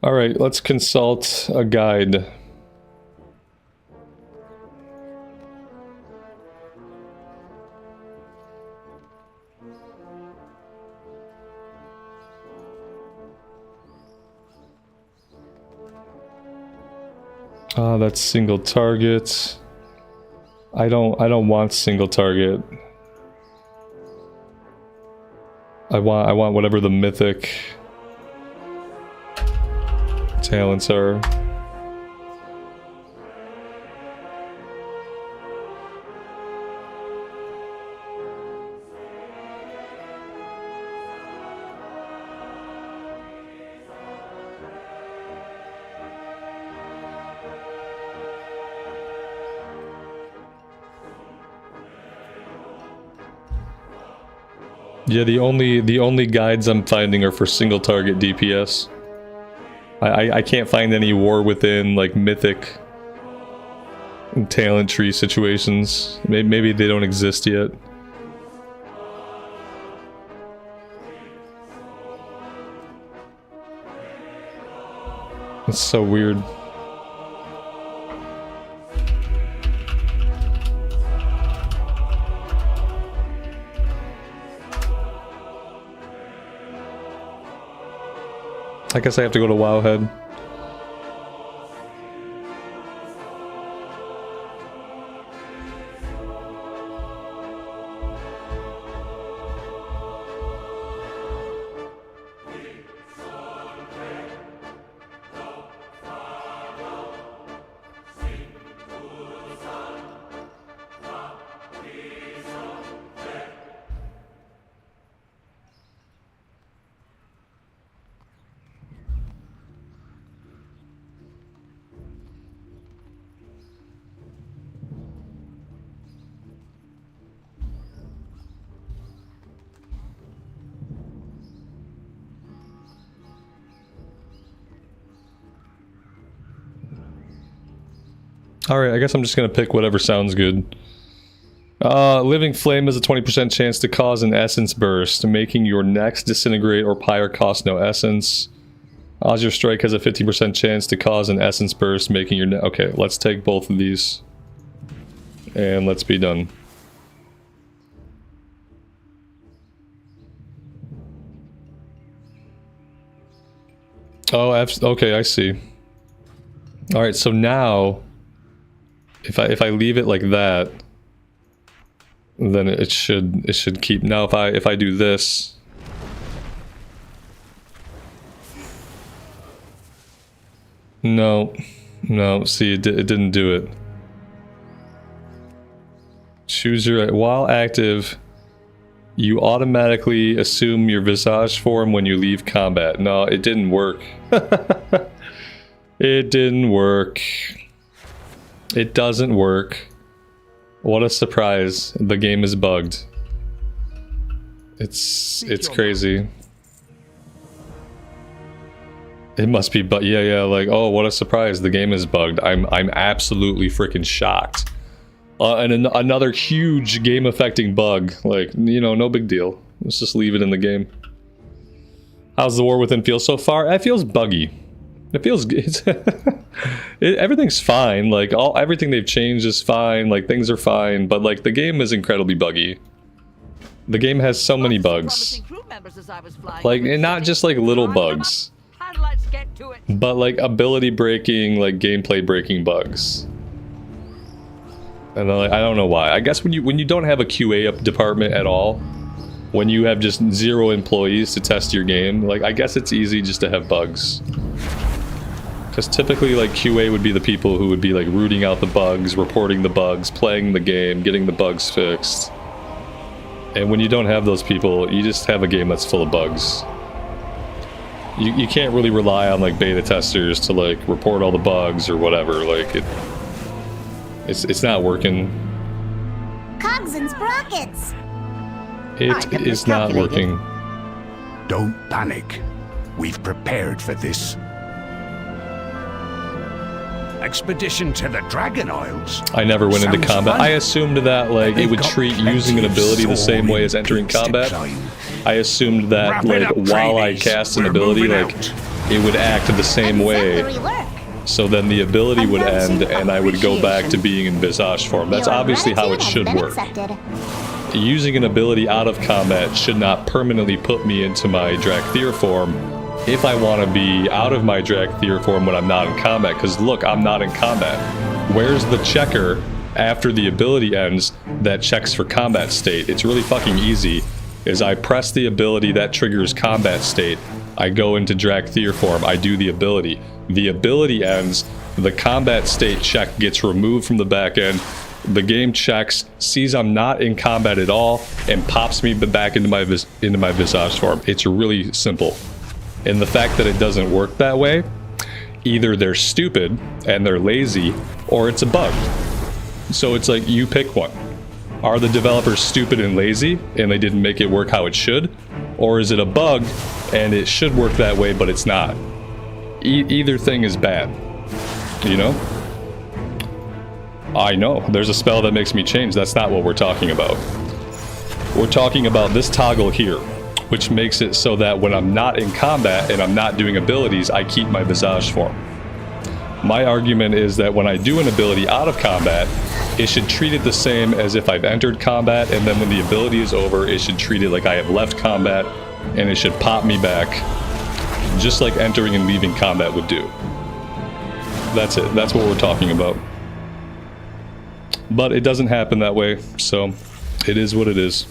Alright, let's consult a guide. Ah, that's single target. I don't want single target. I want whatever the mythic talents are. Yeah, the only guides I'm finding are for single target DPS. I can't find any war within like mythic talent tree situations. Maybe they don't exist yet. It's so weird. I guess I have to go to Wowhead. Alright, I guess I'm just gonna pick whatever sounds good. Living Flame has a 20% chance to cause an essence burst, making your next disintegrate or pyre cost no essence. Azure Strike has a 50% chance to cause an essence burst, making your okay, let's take both of these. And let's be done. Oh, okay, I see. Alright, so now if I leave it like that, then it should keep. Now if I do this, No. No, see, it didn't do it. Choose your... While active, you automatically assume your visage form when you leave combat. No, it didn't work. It didn't work. It doesn't work. What a surprise. The game is bugged. It's crazy. It must be, but yeah, like, oh, what a surprise, the game is bugged. I'm absolutely freaking shocked. And another huge game affecting bug, like, you know, no big deal. Let's just leave it in the game. How's the War Within feel so far? It feels buggy. It feels everything's fine, like everything they've changed is fine, like things are fine, but like the game is incredibly buggy. The game has so many bugs. Like, and not just like little bugs, but like ability breaking, like gameplay breaking bugs. And like, I don't know why. I guess when you don't have a QA department at all, when you have just 0 employees to test your game, like I guess it's easy just to have bugs. Because typically, like, QA would be the people who would be, like, rooting out the bugs, reporting the bugs, playing the game, getting the bugs fixed. And when you don't have those people, you just have a game that's full of bugs. You can't really rely on, like, beta testers to, like, report all the bugs or whatever. Like, it's not working. Cogs and sprockets. It is not working. Don't panic. We've prepared for this. Expedition to the Dragon Isles. I never went into combat. I assumed that like it would treat using an ability the same way as entering combat. I assumed that like while I cast an ability, like it would act the same way. So then the ability would end and I would go back to being in visage form. That's obviously how it should work. Using an ability out of combat should not permanently put me into my Drakthir form if I want to be out of my Drakthir form when I'm not in combat, because look, I'm not in combat. Where's the checker after the ability ends that checks for combat state? It's really fucking easy. Is I press the ability that triggers combat state, I go into Drakthir form, I do the ability. The ability ends, the combat state check gets removed from the back end, the game checks, sees I'm not in combat at all, and pops me back into my visage form. It's really simple. And the fact that it doesn't work that way, either they're stupid and they're lazy, or it's a bug. So it's like, you pick one. Are the developers stupid and lazy, and they didn't make it work how it should? Or is it a bug, and it should work that way, but it's not? Either thing is bad. You know? I know, there's a spell that makes me change. That's not what we're talking about. We're talking about this toggle here, which makes it so that when I'm not in combat and I'm not doing abilities, I keep my visage form. My argument is that when I do an ability out of combat, it should treat it the same as if I've entered combat, and then when the ability is over, it should treat it like I have left combat, and it should pop me back, just like entering and leaving combat would do. That's it. That's what we're talking about. But it doesn't happen that way, so it is what it is.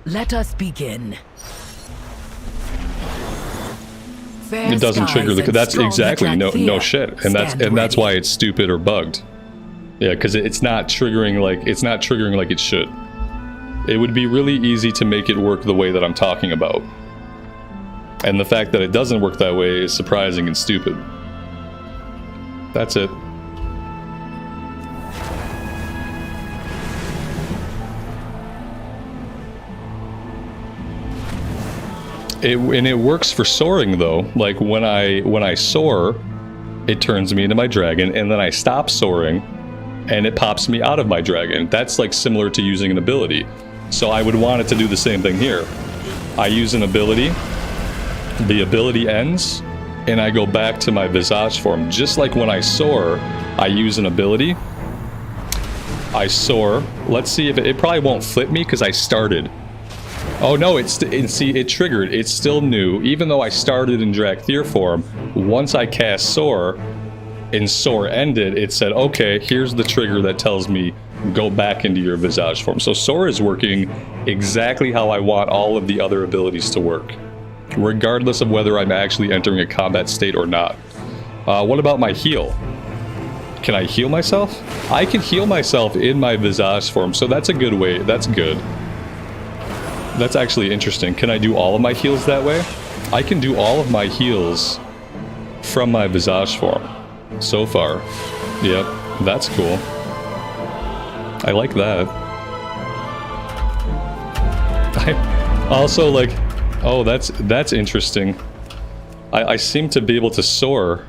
Let us begin. It doesn't trigger the. That's exactly no shit, and that's why it's stupid or bugged. Yeah, because it's not triggering like it should. It would be really easy to make it work the way that I'm talking about, and the fact that it doesn't work that way is surprising and stupid. That's it. And it works for soaring though. Like when I soar, it turns me into my dragon, and then I stop soaring, and it pops me out of my dragon. That's like similar to using an ability. So I would want it to do the same thing here. I use an ability, the ability ends, and I go back to my visage form. Just like when I soar, I use an ability, I soar. Let's see if it probably won't flip me because I started. Oh no, see, it triggered. It's still new. Even though I started in Drakthir form, once I cast Soar, and Soar ended, it said, okay, here's the trigger that tells me go back into your Visage form. So Soar is working exactly how I want all of the other abilities to work, regardless of whether I'm actually entering a combat state or not. What about my heal? Can I heal myself? I can heal myself in my Visage form, so that's a good way. That's good. That's actually interesting. Can I do all of my heals that way? I can do all of my heals from my Visage form. So far. Yep, that's cool. I like that. I also like... Oh, that's interesting. I seem to be able to soar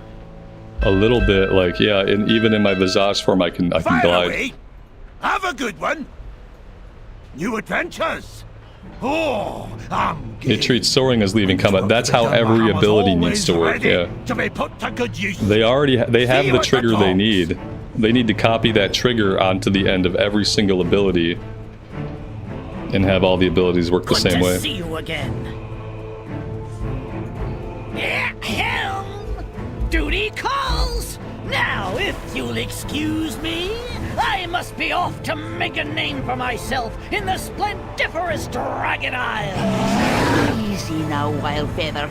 a little bit, like, yeah, and even in my Visage form I can glide. Away. Have a good one. New adventures. Oh, It treats soaring as leaving combat. That's how every ability needs to work, yeah. To be put to good use. They have the trigger they need. They need to copy that trigger onto the end of every single ability and have all the abilities work the same way. Good to see you again. Helm! Duty calls! Now, if you'll excuse me, I must be off to make a name for myself in the splendiferous Dragon Isle. Easy now, Wildfeather.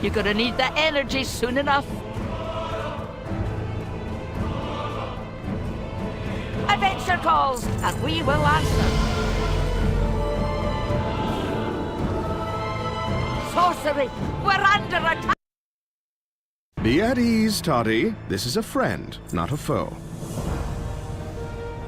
You're gonna need the energy soon enough. Adventure calls, and we will answer. Sorcery, we're under attack. Be at ease, Toddy. This is a friend, not a foe.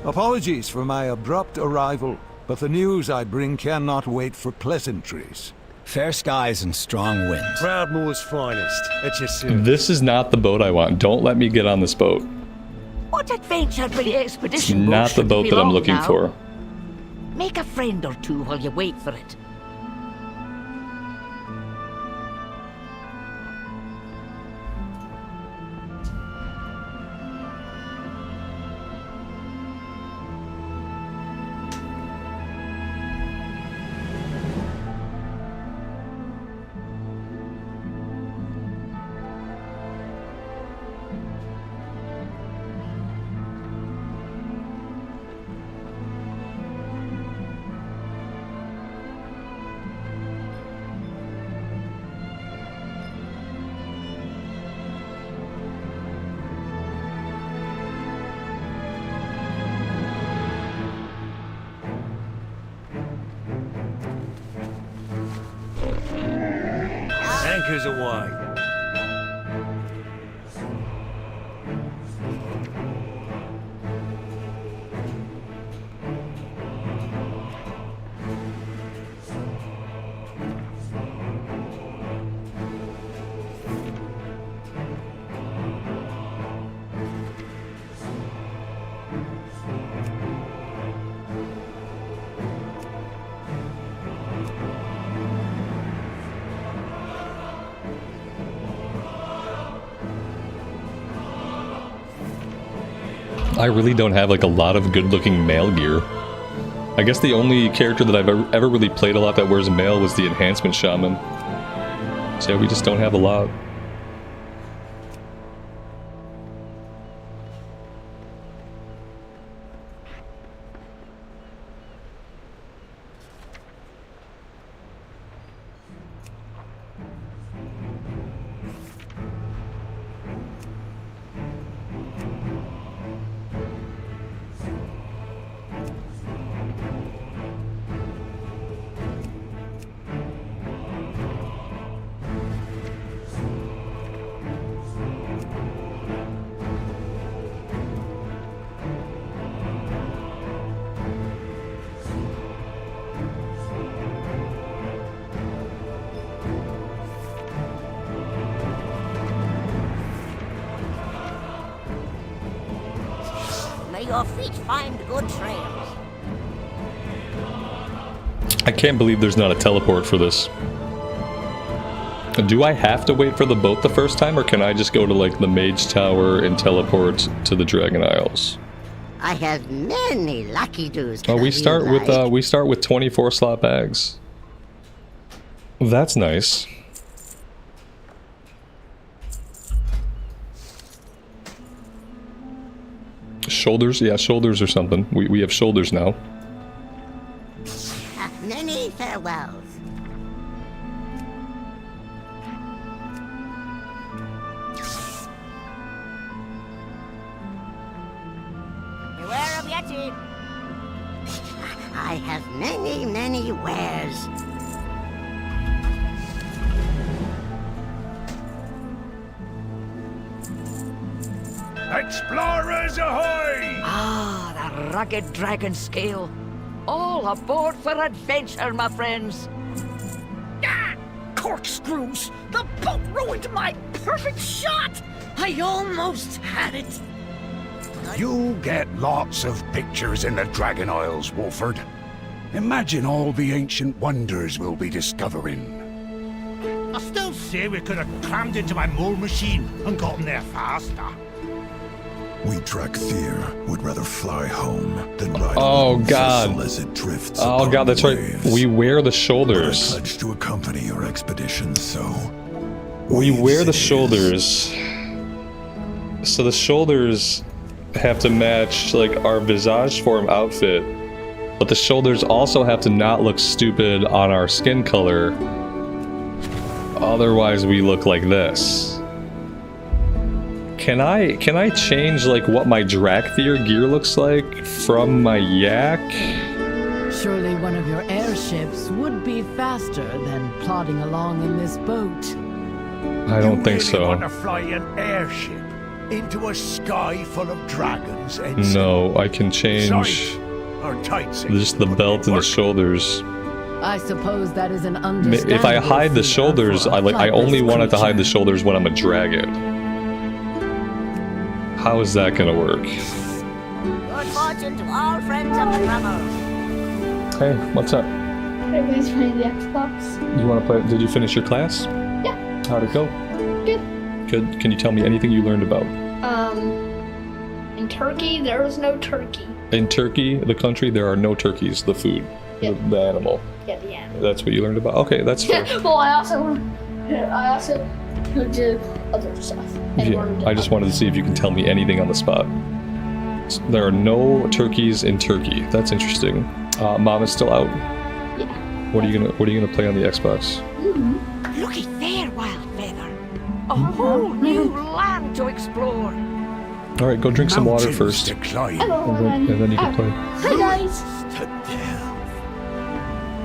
Apologies for my abrupt arrival, but the news I bring cannot wait for pleasantries. Fair skies and strong winds. Proudmoore's finest. At your soon. This is not the boat I want. Don't let me get on this boat. What adventure for the It's expedition? not the boat that I'm looking for. Make a friend or two while you wait for it. Anchors away. I really don't have like a lot of good-looking mail gear. I guess the only character that I've ever really played a lot that wears mail was the Enhancement Shaman. So yeah, we just don't have a lot. May your feet find good trails. I can't believe there's not a teleport for this. Do I have to wait for the boat the first time, or can I just go to like the Mage Tower and teleport to the Dragon Isles? I have many lucky doos. Oh, we start with 24 slot bags. That's nice. shoulders? Yeah, shoulders or something. We have shoulders now. Many farewells. Beware of Yeti. I have many, many wares. Explorers ahoy! Ah, the rugged dragon scale. All aboard for adventure, my friends. Ah! Corkscrews! The boat ruined my perfect shot! I almost had it. You'll get lots of pictures in the Dragon Isles, Wolford. Imagine all the ancient wonders we'll be discovering. I still say we could have crammed into my mole machine and gotten there faster. We Drakthir would rather fly home than ride Oh along the God! vessel as it drifts Oh upon God, that's the right. waves. We wear the But I shoulders. pledge to accompany your expedition, so We wear the shoulders. So the shoulders have to match like our visage form outfit, but the shoulders also have to not look stupid on our skin color. Otherwise, we look like this. Can I change like what my Drakthir gear looks like from my yak? Surely one of your airships would be faster than plodding along in this boat. I don't think You want so. to fly an airship into a sky full of dragons and No, I can change or tights. just the belt and the shoulders. I suppose that is an If understandable I hide the feat shoulders, for a I only flightless wanted to hide the creature. shoulders when I'm a dragon. How is that gonna work? Good fortune to all friends of the trouble. Hey, what's up? Everybody's playing the Xbox. You wanna play? Did you finish your class? Yeah. How'd it go? Good. Good. Can you tell me anything you learned about? In Turkey, there was no turkey. In Turkey, the country, there are no turkeys, the food, the animal. Yeah, the animal. That's what you learned about? Okay, that's fair. Well, I also did other stuff. Yeah, I just wanted to see if you can tell me anything on the spot. There are no turkeys in Turkey. That's interesting. Mom is still out. Yeah. What are you gonna play on the Xbox? Looky there, Wild Feather. A whole new land to explore. All right, go drink some water first, Hello, and then you can play. Hi, guys.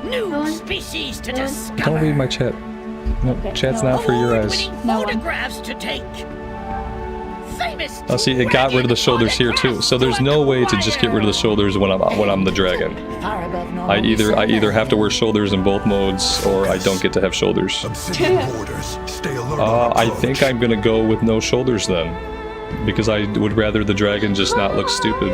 New species to discover. Don't read my chat. No, chat's not for your eyes. Photographs to take. Famous. Oh, see, it got rid of the shoulders here too. So there's no way to just get rid of the shoulders when I'm the dragon. Far above normal. I either have to wear shoulders in both modes, or I don't get to have shoulders. I think I'm gonna go with no shoulders then, because I would rather the dragon just not look stupid.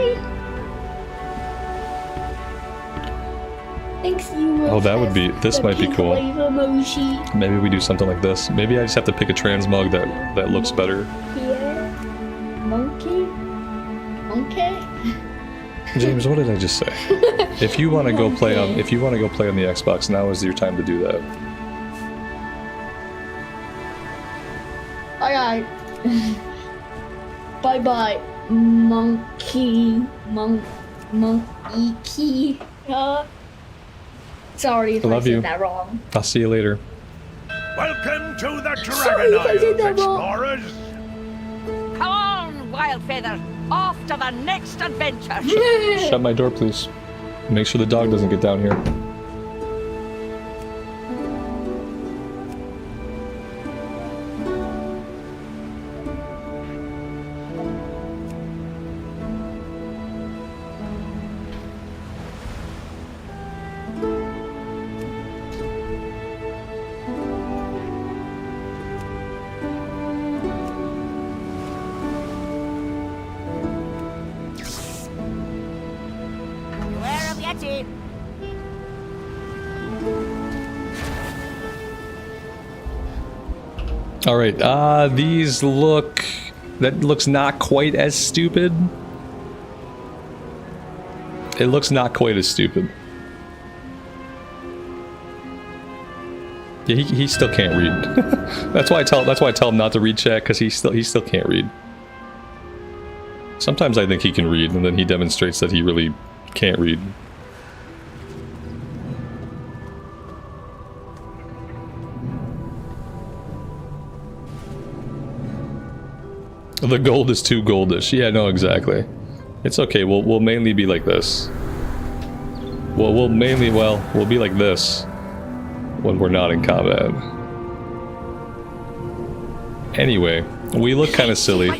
Thanks, you. Oh, that would be. This the might be pink cool. wave emoji. Maybe we do something like this. Maybe I just have to pick a transmog that looks better. Here. Monkey. James, what did I just say? If you want to go play on, the Xbox, now is your time to do that. Alright. Bye bye, monkey. Monkey. Sorry if I Love you. said that wrong. I'll see you later. Welcome to the Sorry Dragon if I said Isles, that wrong. explorers. Come on, Wild Feather. Off to the next adventure. Shut my door, please. Make sure the dog doesn't get down here. Beware of Yeti. All right. These look. That looks not quite as stupid. It looks not quite as stupid. Yeah, he still can't read. That's why I tell him not to read chat, because he still can't read. Sometimes I think he can read, and then he demonstrates that he really can't read. The gold is too goldish. Yeah, no, exactly. It's okay. We'll mainly be like this. Well, we'll be like this when we're not in combat. Anyway, we look kind of silly.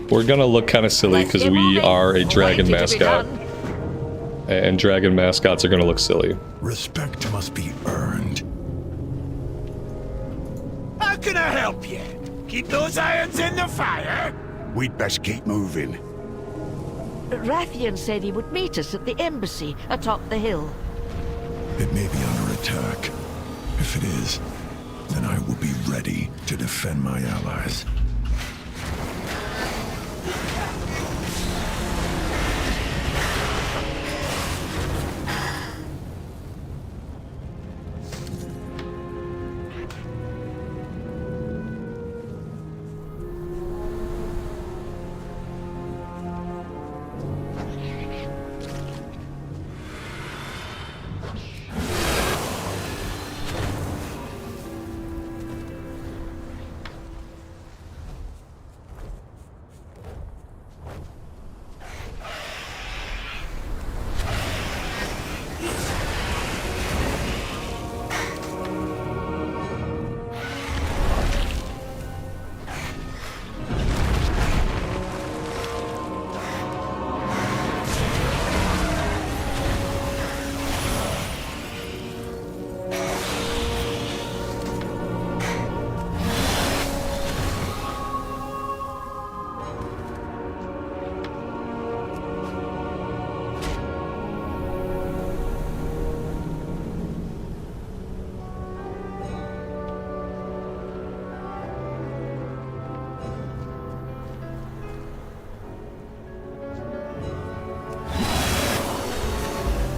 We're gonna look kind of silly because we are a dragon mascot. And dragon mascots are gonna look silly. Respect must be earned. How can I help you? Keep those irons in the fire? We'd best keep moving. Rathian said he would meet us at the embassy atop the hill. It may be under attack. If it is, then I will be ready to defend my allies.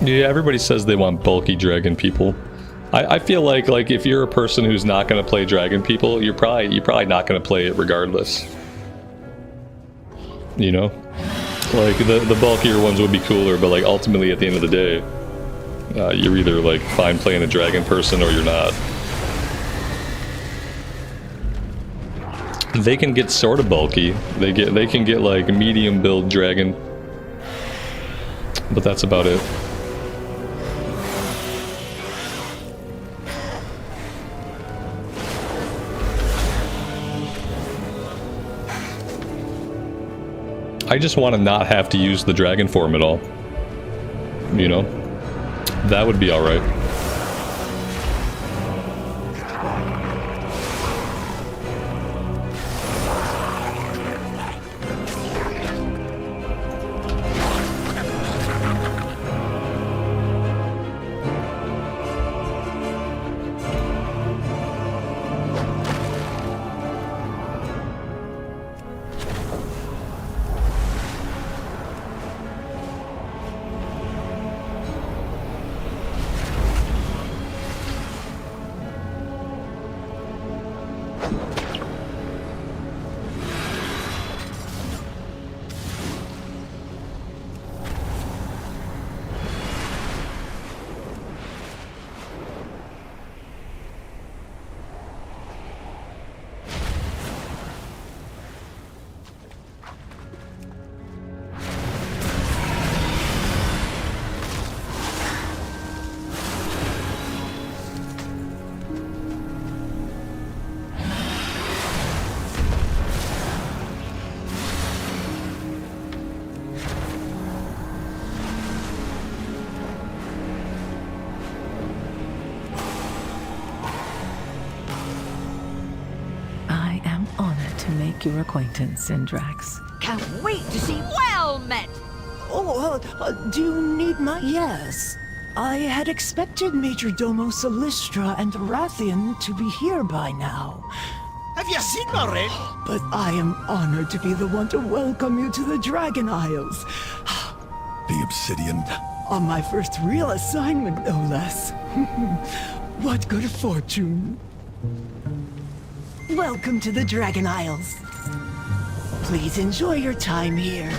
Yeah, everybody says they want bulky dragon people. I feel like if you're a person who's not going to play dragon people, you're probably not going to play it regardless. You know? Like, the bulkier ones would be cooler, but like ultimately at the end of the day, you're either like fine playing a dragon person or you're not. They can get sort of bulky. They can get like medium build dragon. But that's about it. I just want to not have to use the dragon form at all. You know? That would be alright. Your acquaintance, Syndrax. Can't wait to see well met. Oh, do you need my... Yes. I had expected Major Domo Solistra and Rathian to be here by now. Have you seen my ring? But I am honored to be the one to welcome you to the Dragon Isles. The Obsidian. On my first real assignment, no less. What good fortune. Welcome to the Dragon Isles. Please enjoy your time here.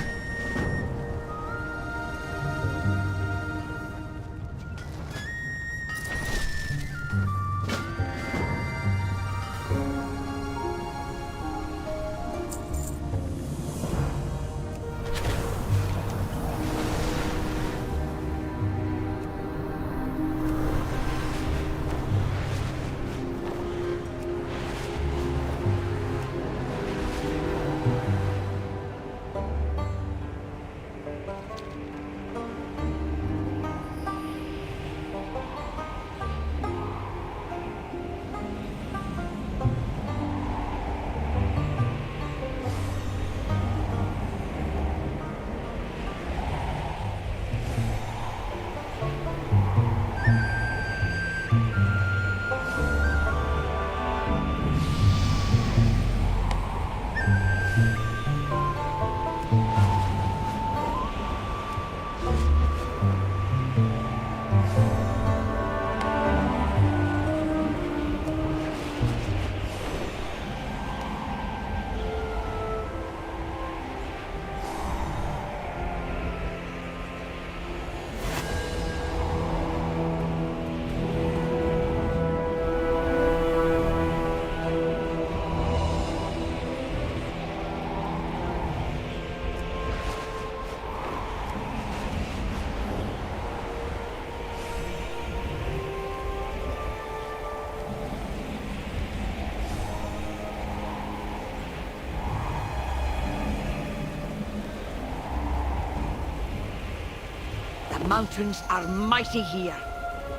The mountains are mighty here.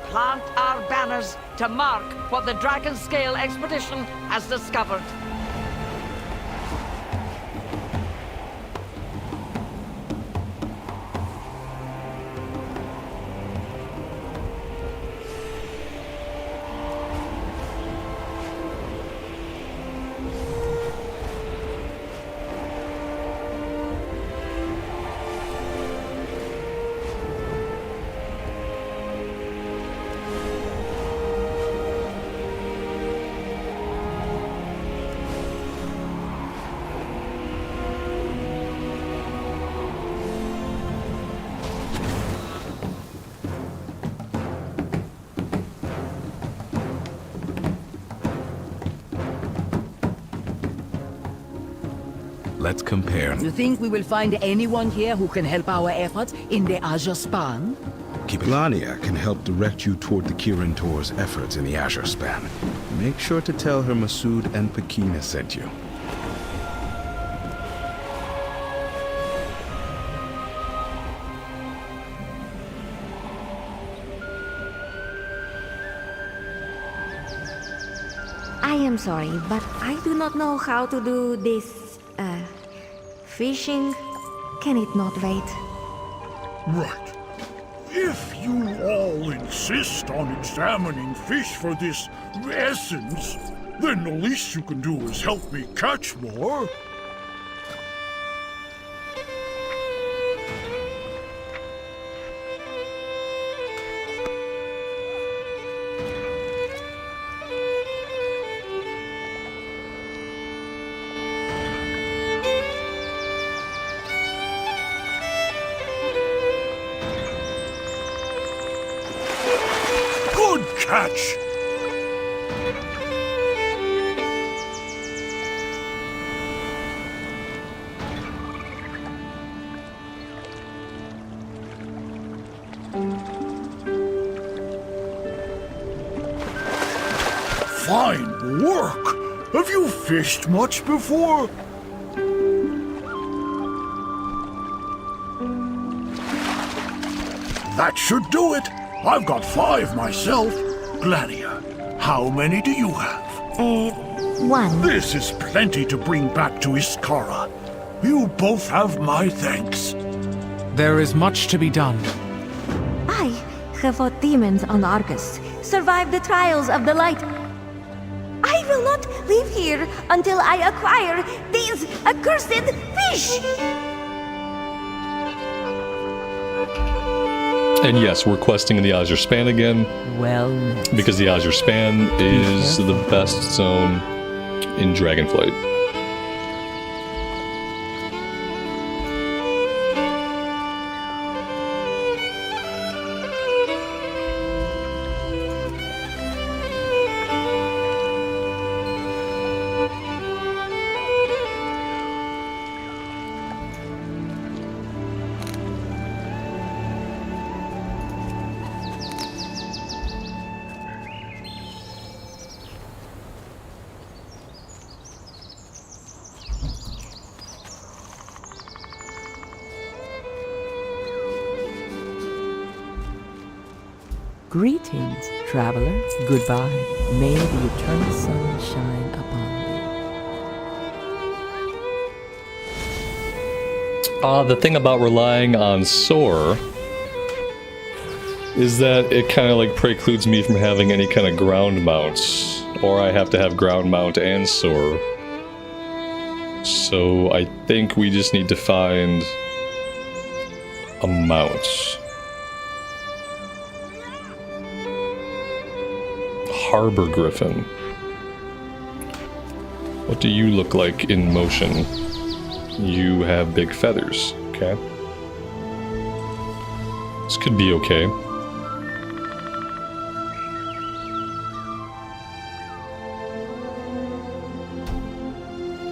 Plant our banners to mark what the Dragon Scale expedition has discovered. Let's compare. You think we will find anyone here who can help our efforts in the Azure Span? Lania can help direct you toward the Kirin Tor's efforts in the Azure Span. Make sure to tell her Masood and Pakina sent you. I am sorry, but I do not know how to do this, fishing. Can it not wait? Right. If you all insist on examining fish for this essence, then the least you can do is help me catch more. Catch! Fine work! Have you fished much before? That should do it. I've got 5 myself. Glania, how many do you have? 1. This is plenty to bring back to Iskara. You both have my thanks. There is much to be done. I have fought demons on Argus, survived the trials of the light. I will not leave here until I acquire these accursed fish! And yes, we're questing in the Azure Span again. Well, because the Azure Span is the best zone in Dragonflight. Greetings, traveler. Goodbye. May the eternal sun shine upon you. The thing about relying on Soar is that it kind of like precludes me from having any kind of ground mounts, or I have to have ground mount and Soar. So I think we just need to find a mount. Harbor Griffin. What do you look like in motion? You have big feathers, okay. This could be okay.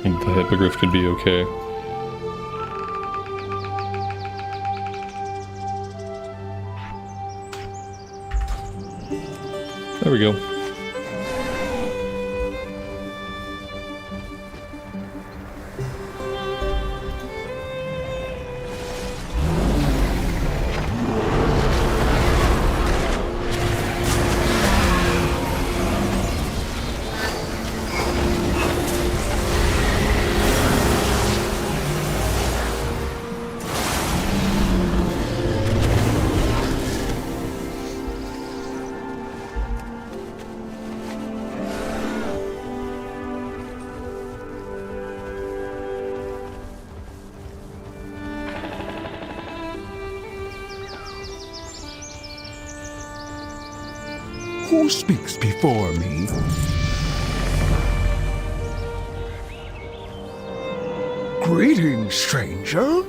The hippogriff could be okay. There we go. Who speaks before me? Greetings, stranger.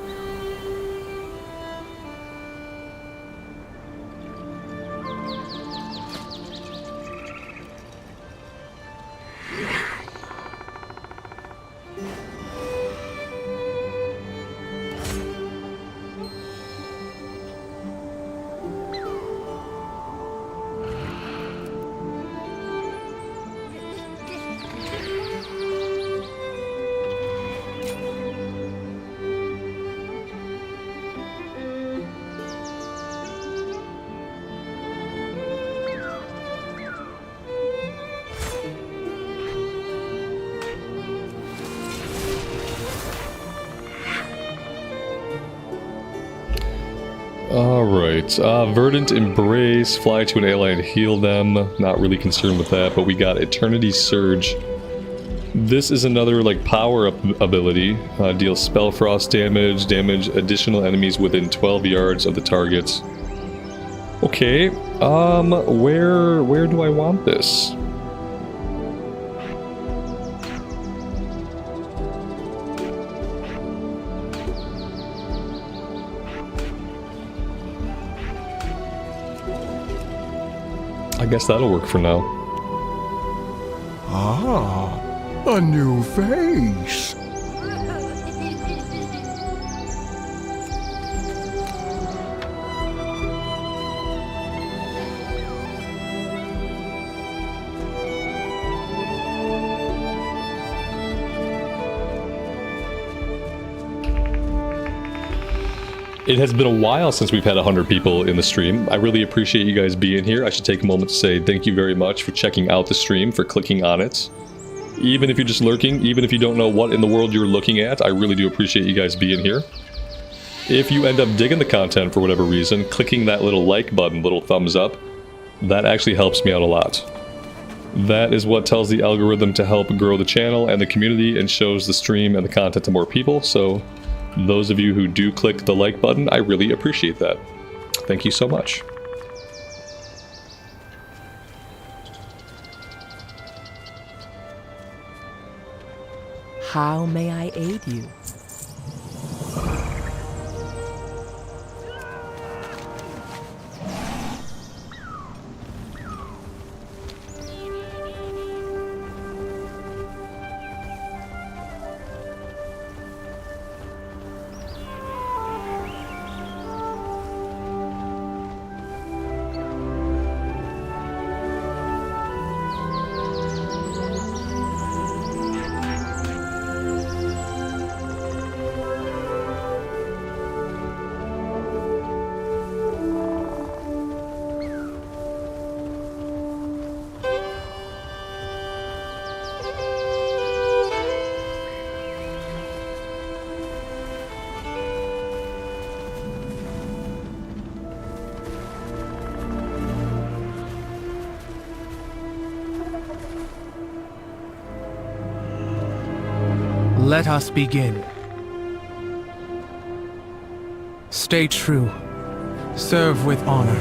Alright, Verdant Embrace, fly to an ally and heal them. Not really concerned with that, but we got Eternity Surge. This is another, like, power-up ability. Deals spell frost damage, damage additional enemies within 12 yards of the target. Okay, where do I want this? I guess that'll work for now. Ah, a new face. It has been a while since we've had 100 people in the stream. I really appreciate you guys being here. I should take a moment to say thank you very much for checking out the stream, for clicking on it. Even if you're just lurking, even if you don't know what in the world you're looking at, I really do appreciate you guys being here. If you end up digging the content for whatever reason, clicking that little like button, little thumbs up, that actually helps me out a lot. That is what tells the algorithm to help grow the channel and the community and shows the stream and the content to more people, so those of you who do click the like button, I really appreciate that. Thank you so much. How may I aid you? Let us begin. Stay true. Serve with honor.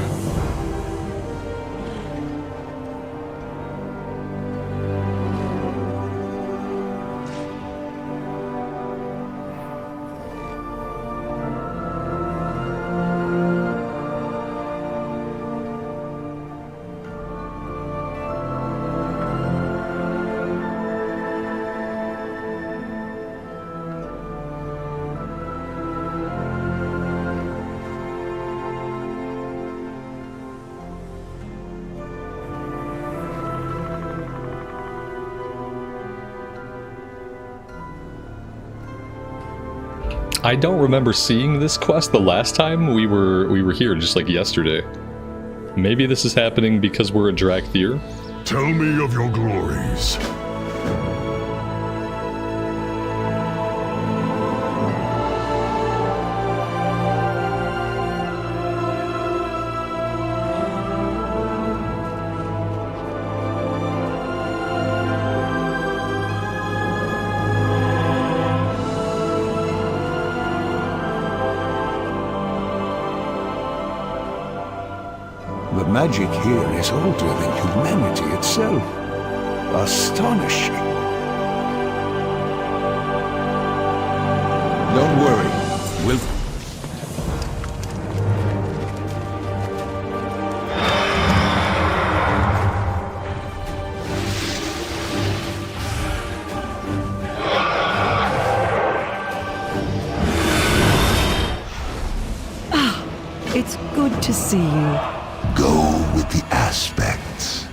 I don't remember seeing this quest the last time we were here, just like yesterday. Maybe this is happening because we're a Drakthir? Tell me of your glories. The magic here is older than humanity itself. Astonishing. Don't worry. We'll... It's good to see you. Go with the aspects.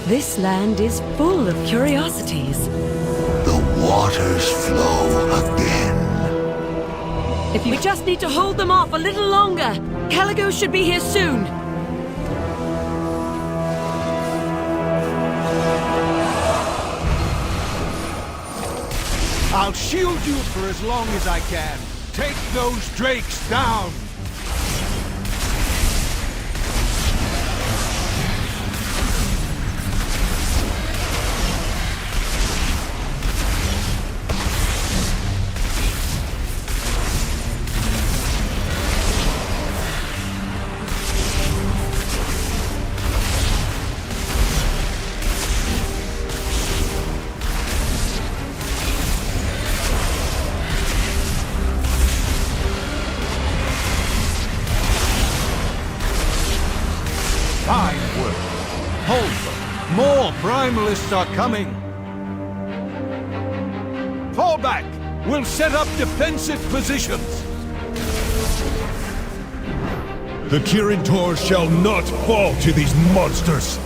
This land is full of curiosities. The waters flow again. If we just need to hold them off a little longer, Caligo should be here soon. I'll shield you for as long as I can. Take those drakes down! Fine work. Hold them. More Primalists are coming. Fall back. We'll set up defensive positions. The Kirin shall not fall to these monsters.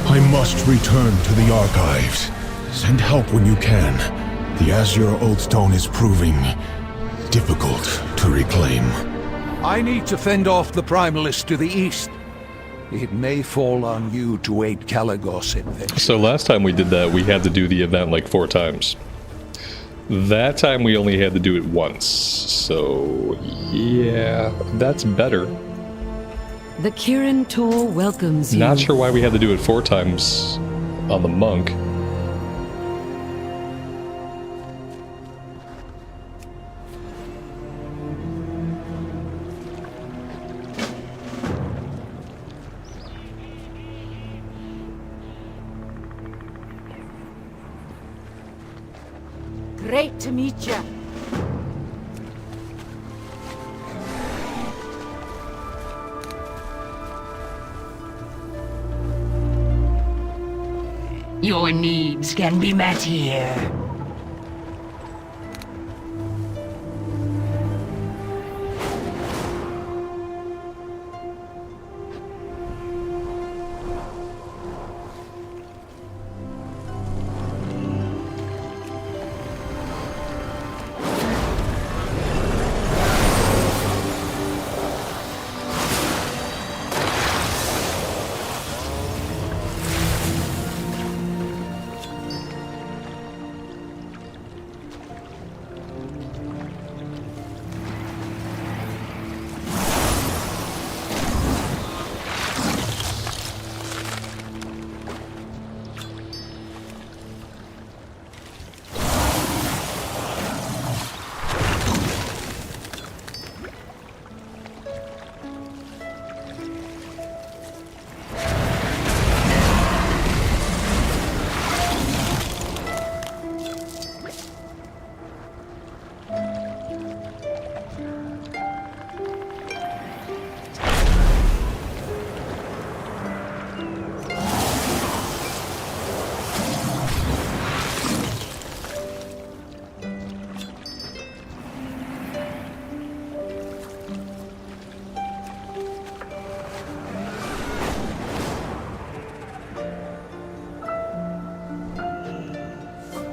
I must return to the archives. Send help when you can. The Azure Oathstone is proving difficult to reclaim. I need to fend off the Primalists to the east. It may fall on you to aid Caligos in this. So last time we did that, we had to do the event like 4 times. That time we only had to do it once. So, yeah, that's better. The Kirin Tor welcomes you. Not sure why we had to do it 4 times on the monk. Great to meet you. Your needs can be met here.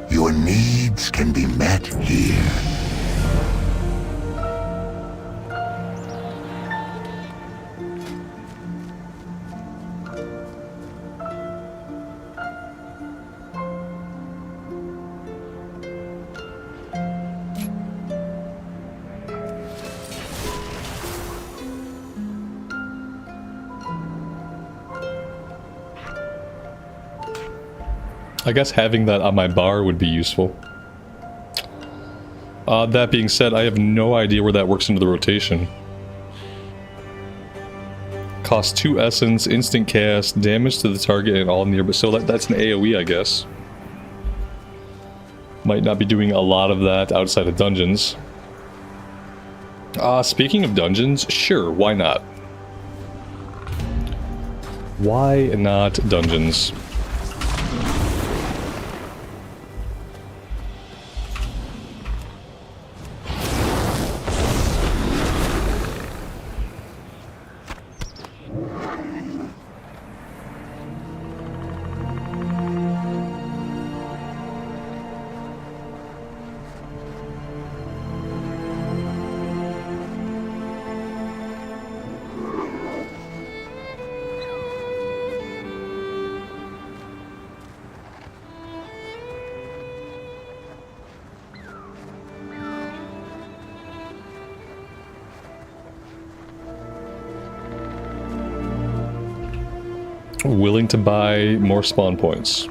Your needs can be met here. I guess having that on my bar would be useful. That being said, I have no idea where that works into the rotation. Cost 2 essence, instant cast, damage to the target and all nearby. So that's an AoE, I guess. Might not be doing a lot of that outside of dungeons. Speaking of dungeons, sure, why not? Why not dungeons? Willing to buy more spawn points.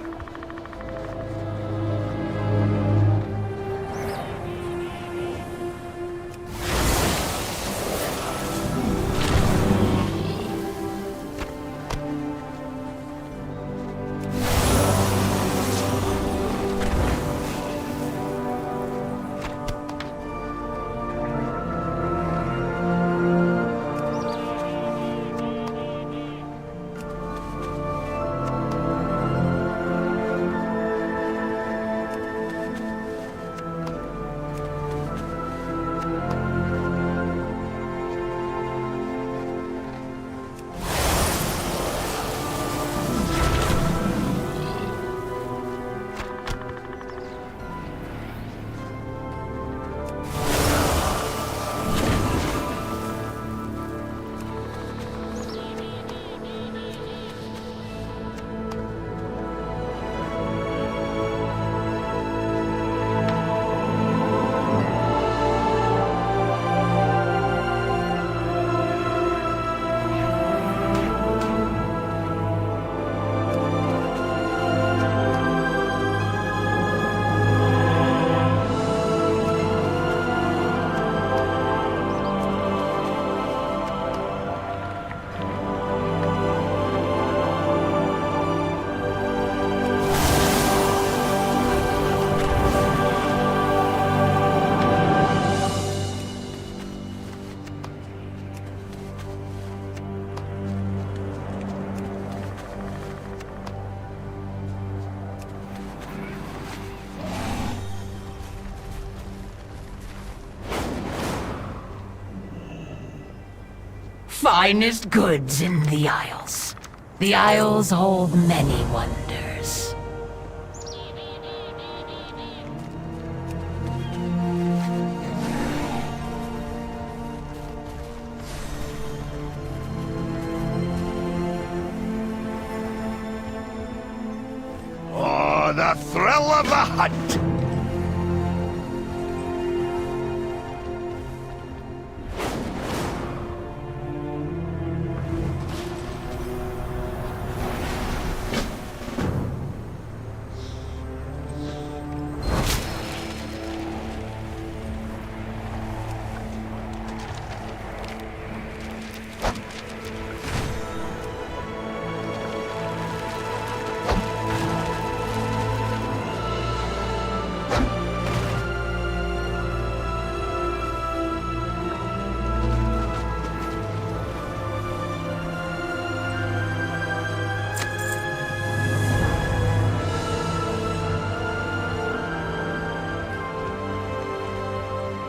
finest goods in the Isles. The Isles hold many wonders. Oh, the thrill of the hunt!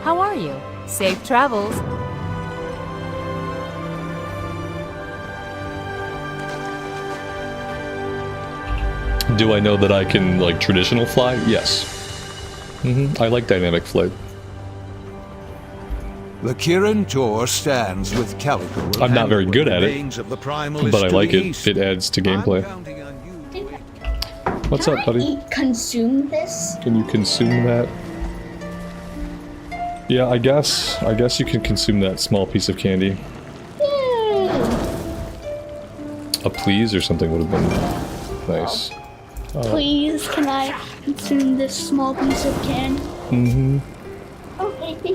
How are you? Safe travels. Do I know that I can, like, traditional fly? Yes. I like dynamic flight. The Kirin Tor stands with Calico. I'm not very good at it, Of the Primalists but I to like the it. east. It adds to gameplay. What's up, buddy? Consume this? Can you consume that? Yeah, I guess you can consume that small piece of candy. Yay! A please or something would have been nice. Please, can I consume this small piece of candy? Okay, thank you.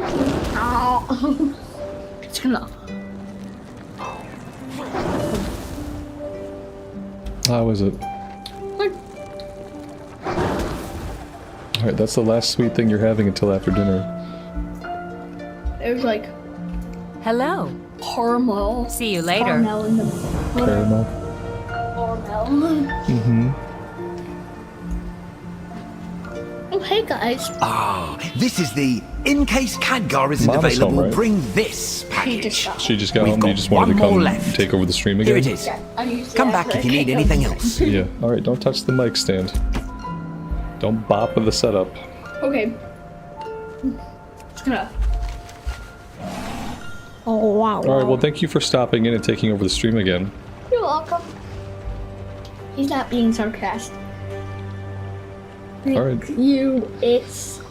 Oh. It's gonna. How is it? Alright, that's the last sweet thing you're having until after dinner. There's like. Hello. Caramel. See you later. Caramel in the. Caramel. Caramel. Oh, hey guys. Ah, this is the in case Khadgar isn't Mama's available, home, right? bring this package. She just got We've home. got You just wanted to one more come left. take over the stream Here again? it is. Come back if you need anything else. Yeah. Alright, don't touch the mic stand. Don't bop with the setup. Okay. Just gonna. Oh wow. Alright, well thank you for stopping in and taking over the stream again. You're welcome. He's not being sarcastic. Alright. It's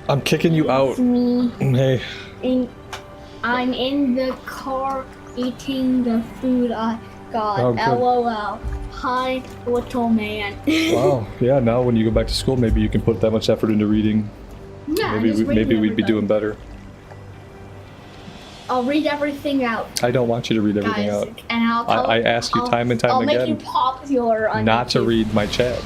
I'm kicking you out. me. Hey. I'm in the car eating the food I got. Oh, good. LOL. Hi, little man. Wow. Yeah, now when you go back to school, maybe you can put that much effort into reading. Yeah, Maybe just maybe reading we'd be everybody. doing better. I'll read everything out. I don't want you to read everything Guys, out. and I'll tell I ask you time and time I'll again make you popular on not to YouTube. read my chat.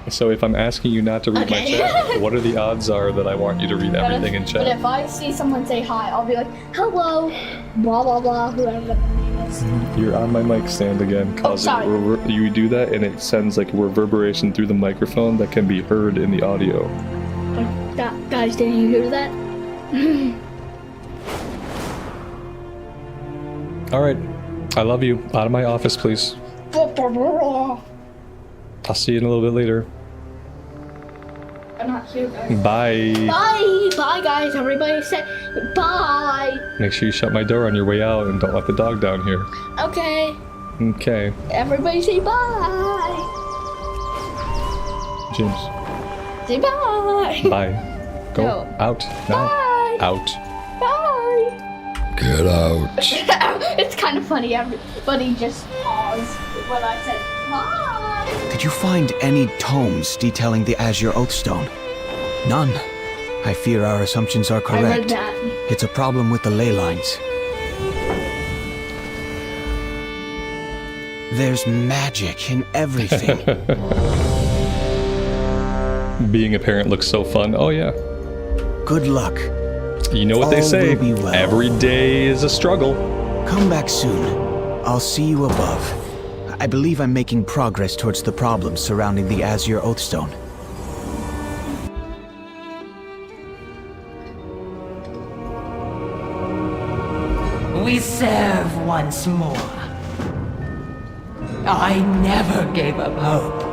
So if I'm asking you not to read my Okay. chat, what are the odds are that I want you to read everything in But chat? if I see someone say hi, I'll be like, hello, blah blah blah, whoever the name is. You're on my mic stand again, cause sorry. you do that and it sends like reverberation through the microphone that can be heard in the audio. Guys, did you hear that? All right, I love you. Out of my office, please. I'll see you in a little bit later. I'm not here, guys. Bye. Bye, bye, guys. Everybody say bye. Make sure you shut my door on your way out and don't let the dog down here. Okay. Okay, Everybody say bye. James. Say bye. Bye. Go No. out now. Bye. Out. Bye. Get out. It's kind of funny. Everybody just paused when I said bye. Did you find any tomes detailing the Azure Oathstone? None. I fear our assumptions are I read correct. that. It's a problem with the ley lines. There's magic in everything. Being a parent looks so fun. Oh yeah. Good luck. You know what they All say. will be well. Every day is a struggle. Come back soon. I'll see you above. I believe I'm making progress towards the problems surrounding the Azure Oathstone. We serve once more. I never gave up hope.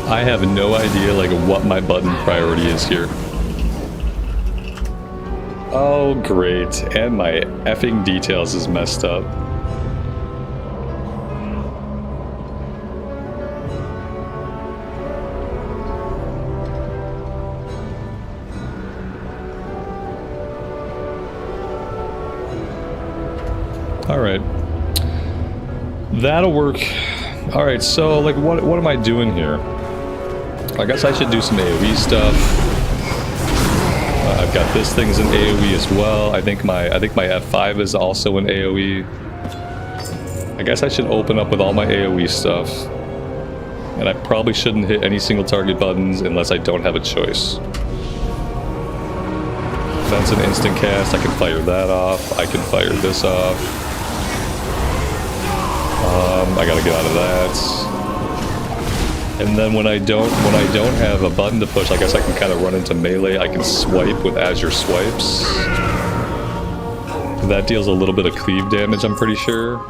I have no idea like what my button priority is here. Oh great, and my effing details is messed up. Alright. That'll work. Alright, so like what am I doing here? I guess I should do some AoE stuff. I've got this thing's an AoE as well. I think my F5 is also an AoE. I guess I should open up with all my AoE stuff. And I probably shouldn't hit any single target buttons unless I don't have a choice. That's an instant cast. I can fire that off. I can fire this off. I gotta get out of that. And then when I don't have a button to push, I guess I can kind of run into melee. I can swipe with Azure swipes. That deals a little bit of cleave damage, I'm pretty sure.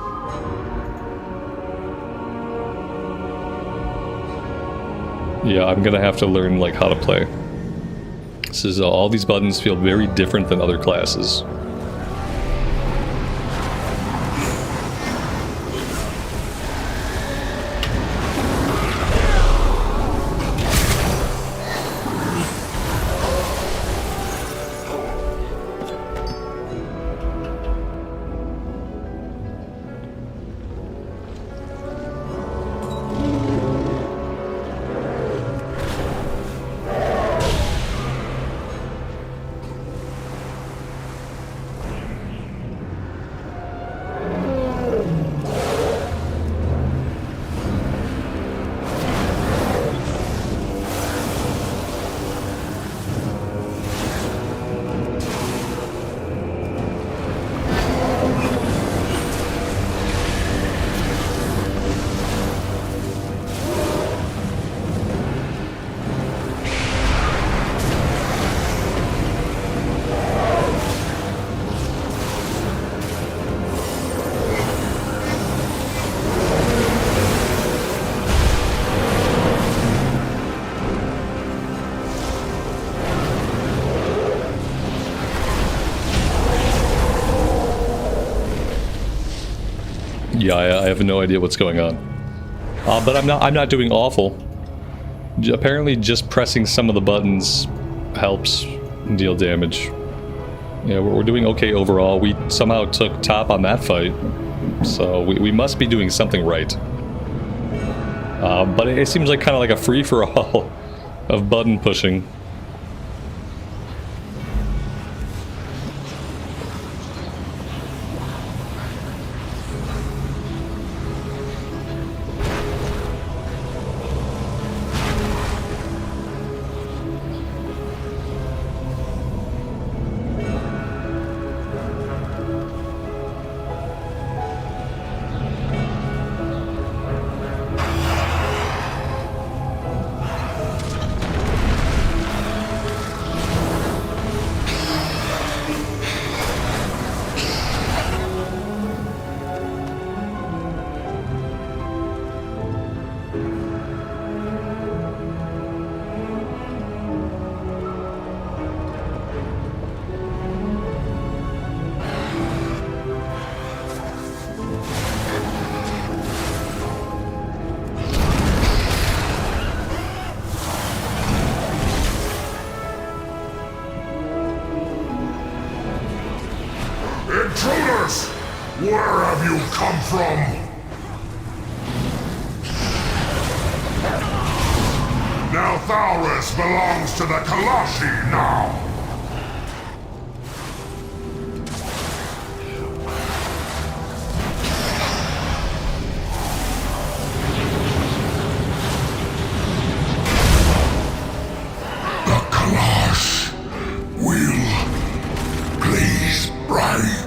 Yeah, I'm gonna have to learn like how to play. This is all these buttons feel very different than other classes. Yeah, I have no idea what's going on. But I'm not doing awful. Apparently just pressing some of the buttons helps deal damage. Yeah, we're doing okay overall. We somehow took top on that fight. So we must be doing something right. But it seems like kind of like a free-for-all of button pushing. Intruders! Where have you come from? Now Thalris belongs to the Kalashi now! The Kalash will please Right.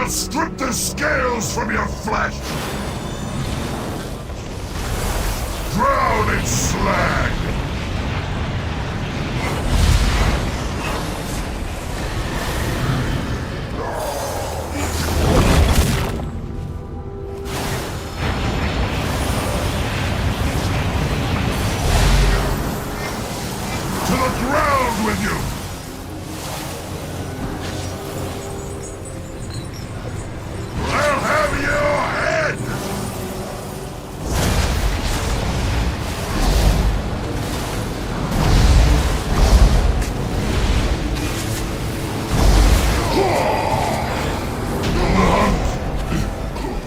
I'll strip the scales from your flesh! Drown in slag! To the ground with you! I'll have your head!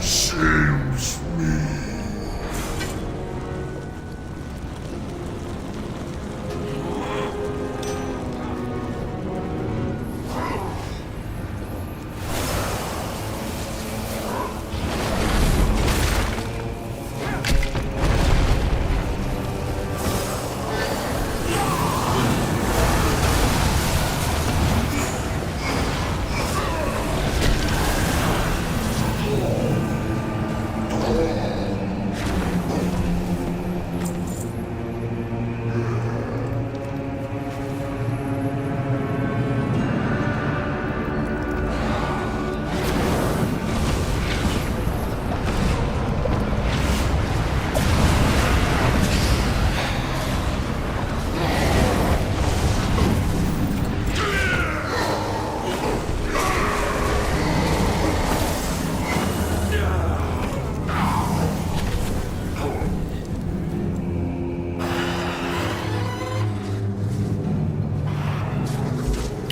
Shames me.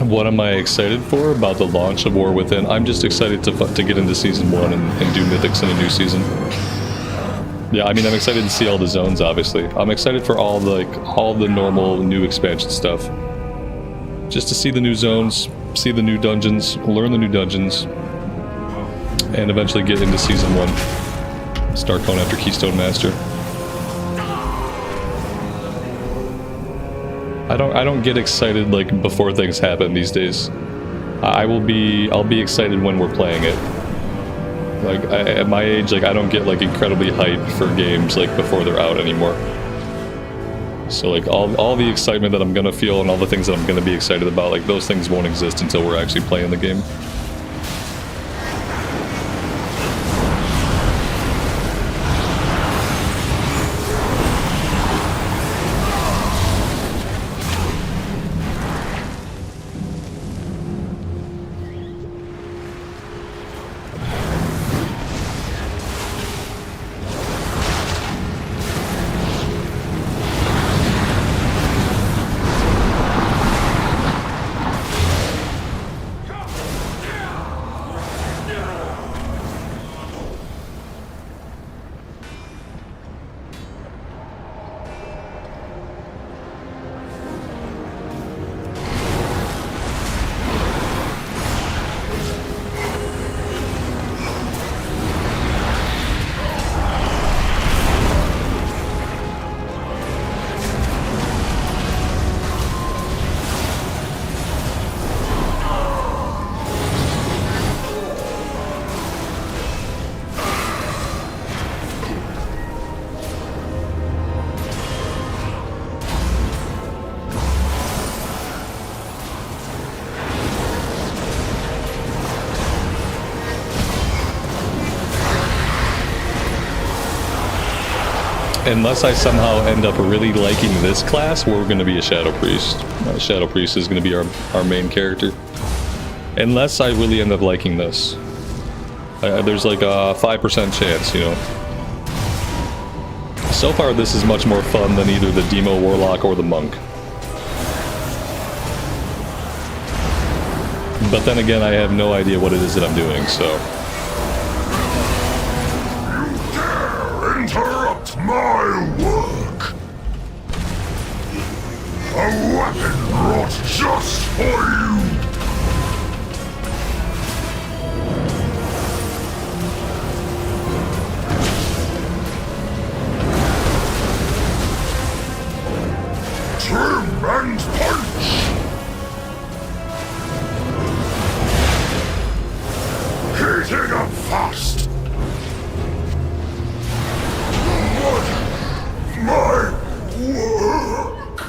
What am I excited for about the launch of War Within? I'm just excited to get into Season 1 and do Mythics in a new season. Yeah, I mean, I'm excited to see all the zones, obviously. I'm excited for all the normal new expansion stuff. Just to see the new zones, see the new dungeons, learn the new dungeons, and eventually get into Season 1. Start going after Keystone Master. I don't get excited like before things happen these days. I'll be excited when we're playing it. Like at my age, like I don't get like incredibly hyped for games like before they're out anymore. So like all the excitement that I'm gonna feel and all the things that I'm gonna be excited about, like those things won't exist until we're actually playing the game. Unless I somehow end up really liking this class, we're going to be a Shadow Priest. Shadow Priest is going to be our main character. Unless I really end up liking this. There's like a 5% chance, you know. So far, this is much more fun than either the Demo Warlock or the Monk. But then again, I have no idea what it is that I'm doing, so... Interrupt my work! A weapon brought just for you! Trim and punch! Heating up fast! My work!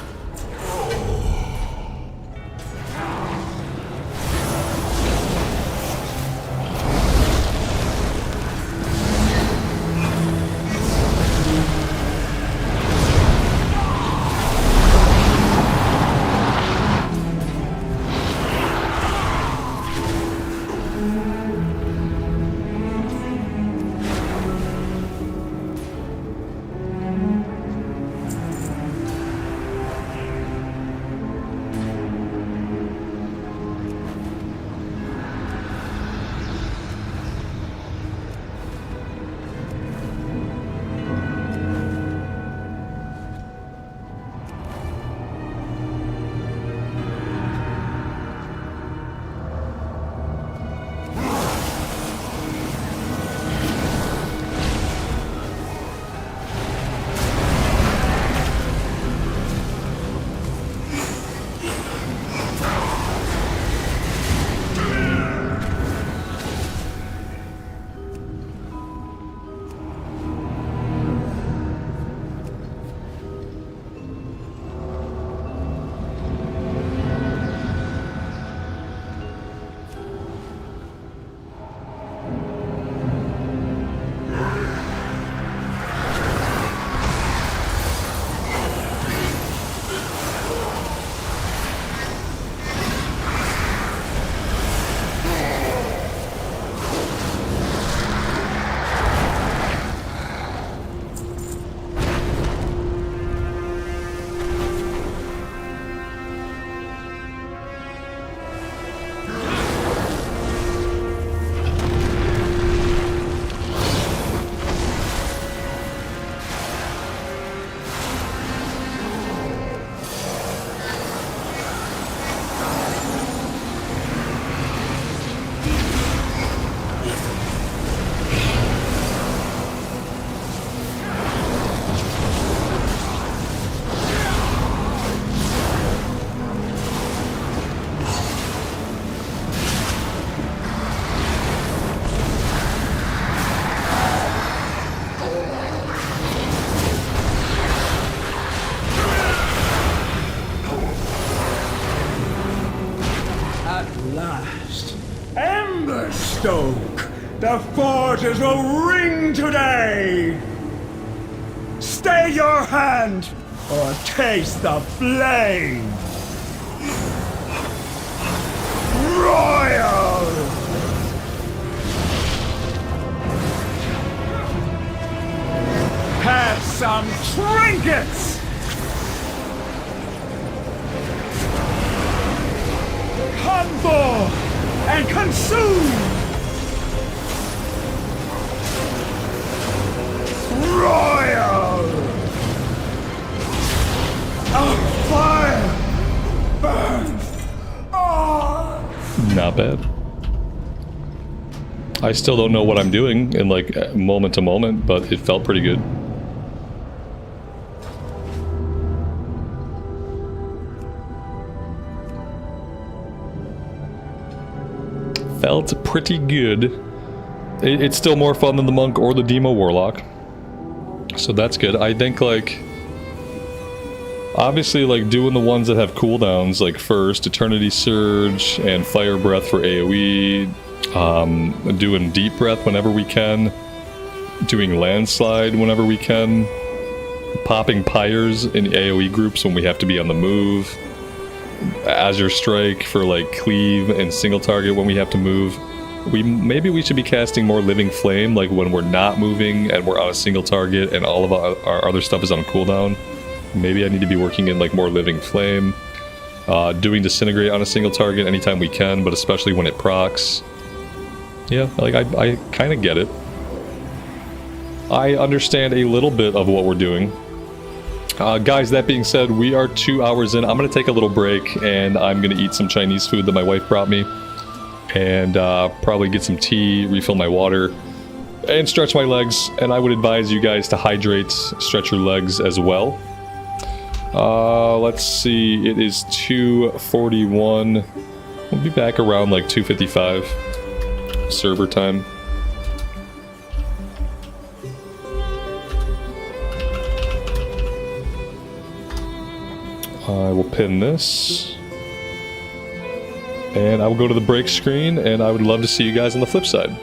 The forges will ring today! Stay your hand, or taste the flame! Royal! Have some trinkets! Come forth and consume! Royal! A fire burns on! Not bad. I still don't know what I'm doing in like moment to moment, but it felt pretty good. Felt pretty good. It's still more fun than the Monk or the Demo Warlock. So that's good. I think like obviously like doing the ones that have cooldowns like first Eternity Surge and Fire Breath for AoE, doing Deep Breath whenever we can, doing Landslide whenever we can, popping pyres in AoE groups when we have to be on the move. Azure Strike for like cleave and single target when we have to move. Maybe we should be casting more Living Flame like when we're not moving and we're on a single target and all of our other stuff is on cooldown. Maybe I need to be working in like more Living Flame. Doing Disintegrate on a single target anytime we can, but especially when it procs. Yeah, like I kind of get it. I understand a little bit of what we're doing. Guys, that being said, we are 2 hours in. I'm going to take a little break, and I'm going to eat some Chinese food that my wife brought me. And probably get some tea, refill my water, and stretch my legs. And I would advise you guys to hydrate, stretch your legs as well. Let's see, it is 2:41. We'll be back around like 2:55 server time. I will pin this. And I will go to the break screen, and I would love to see you guys on the flip side.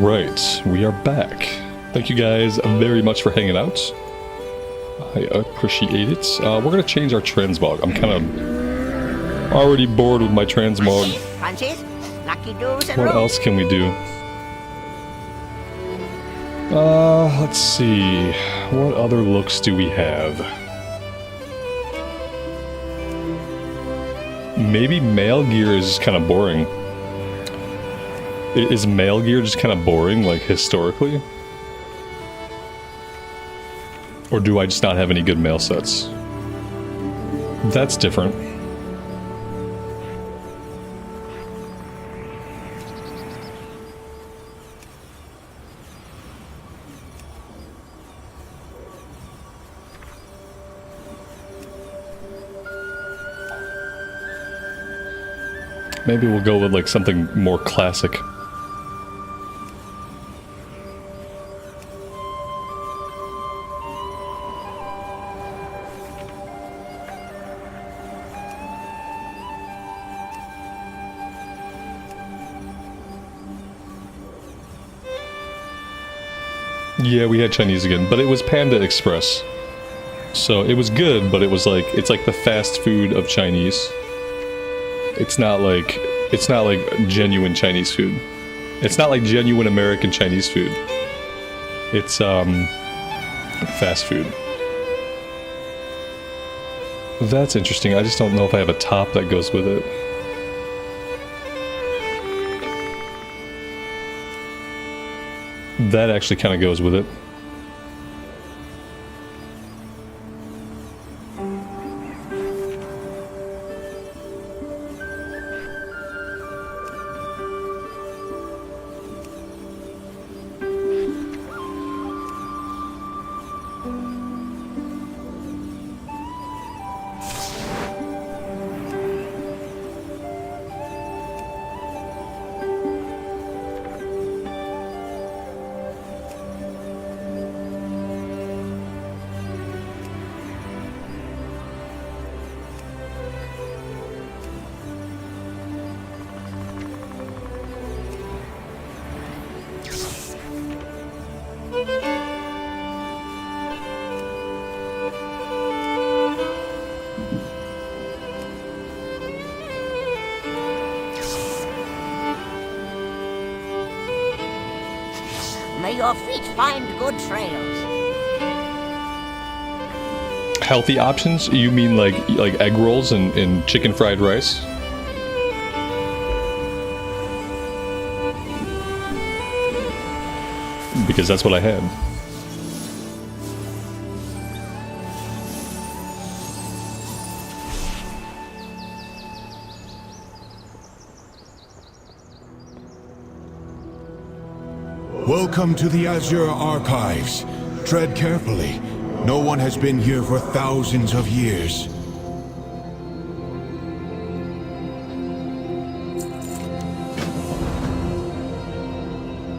Alright, we are back. Thank you guys very much for hanging out. I appreciate it. We're gonna change our transmog. I'm kind of already bored with my transmog. What else can we do? Let's see. What other looks do we have? Maybe male gear is just kind of boring. Is male gear just kind of boring, like, historically? Or do I just not have any good male sets? That's different. Maybe we'll go with, like, something more classic. Yeah, we had Chinese again, but it was Panda Express. So it was good, but it was like, it's like the fast food of Chinese. It's not like genuine Chinese food. It's not like genuine American Chinese food. It's fast food. That's interesting. I just don't know if I have a top that goes with it. That actually kind of goes with it. May your feet find good trails. Healthy options? You mean like egg rolls and chicken fried rice? Because that's what I had. Welcome to the Azure Archives. Tread carefully. No one has been here for thousands of years.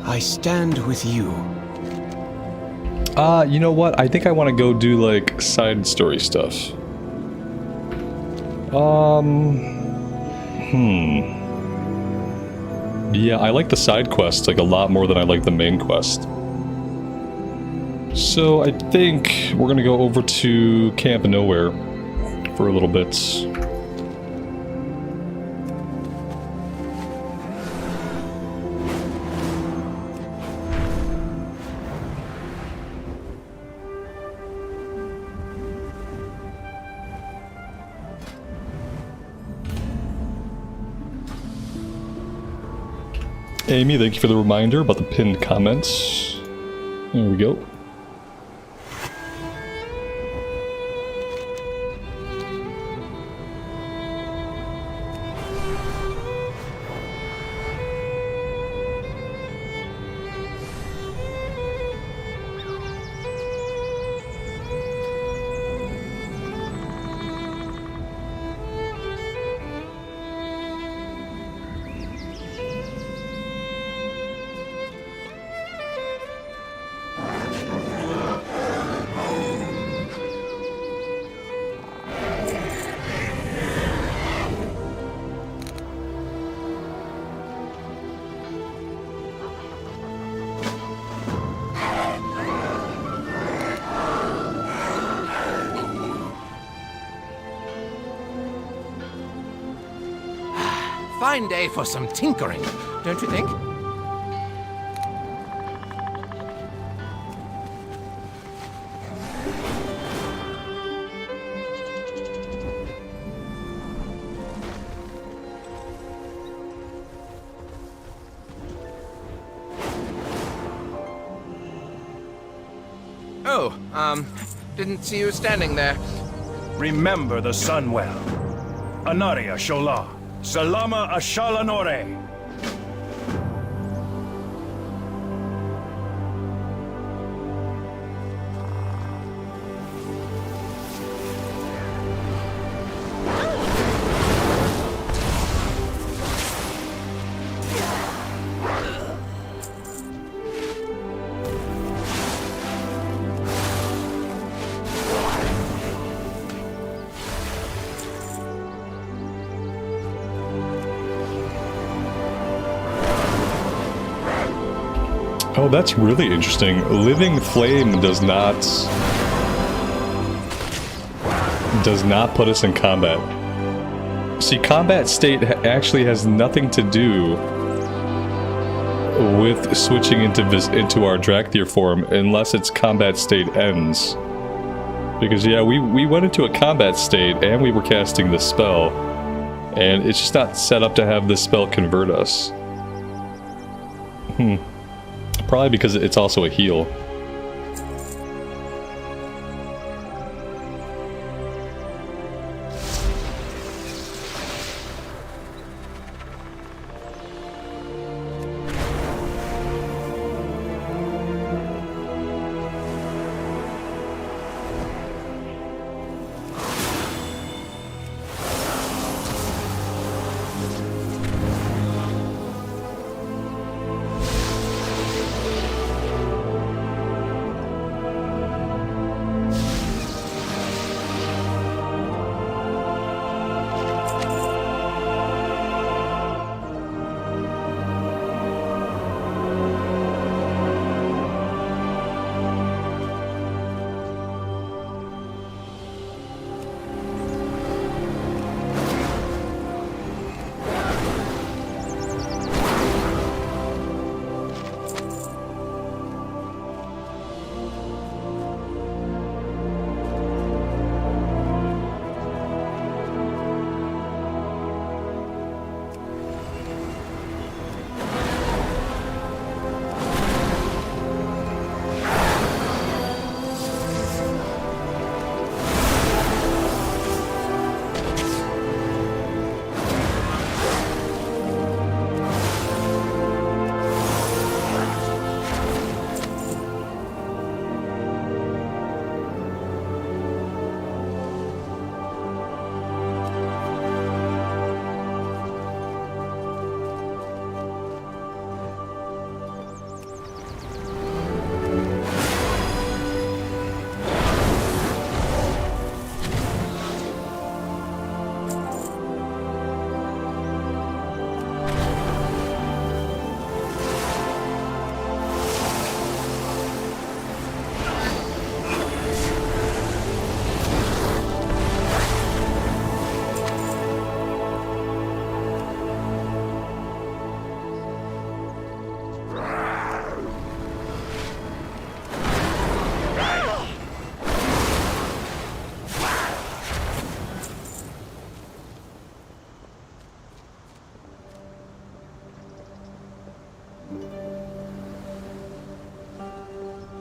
I stand with you. You know what? I think I want to go do, like, side story stuff. Yeah, I like the side quests, like, a lot more than I like the main quest. So, I think we're gonna go over to Camp Nowhere for a little bit. Amy, thank you for the reminder about the pinned comments. There we go. fine day for some tinkering, don't you think? Oh, didn't see you standing there. Remember the Sunwell. Anaria Shola. Salama Ashalanore. Oh, that's really interesting. Living Flame does not put us in combat. See, combat state actually has nothing to do with switching into our Drakthir form unless its combat state ends. Because yeah, we went into a combat state and we were casting the spell, and it's just not set up to have the spell convert us. Probably because it's also a heal.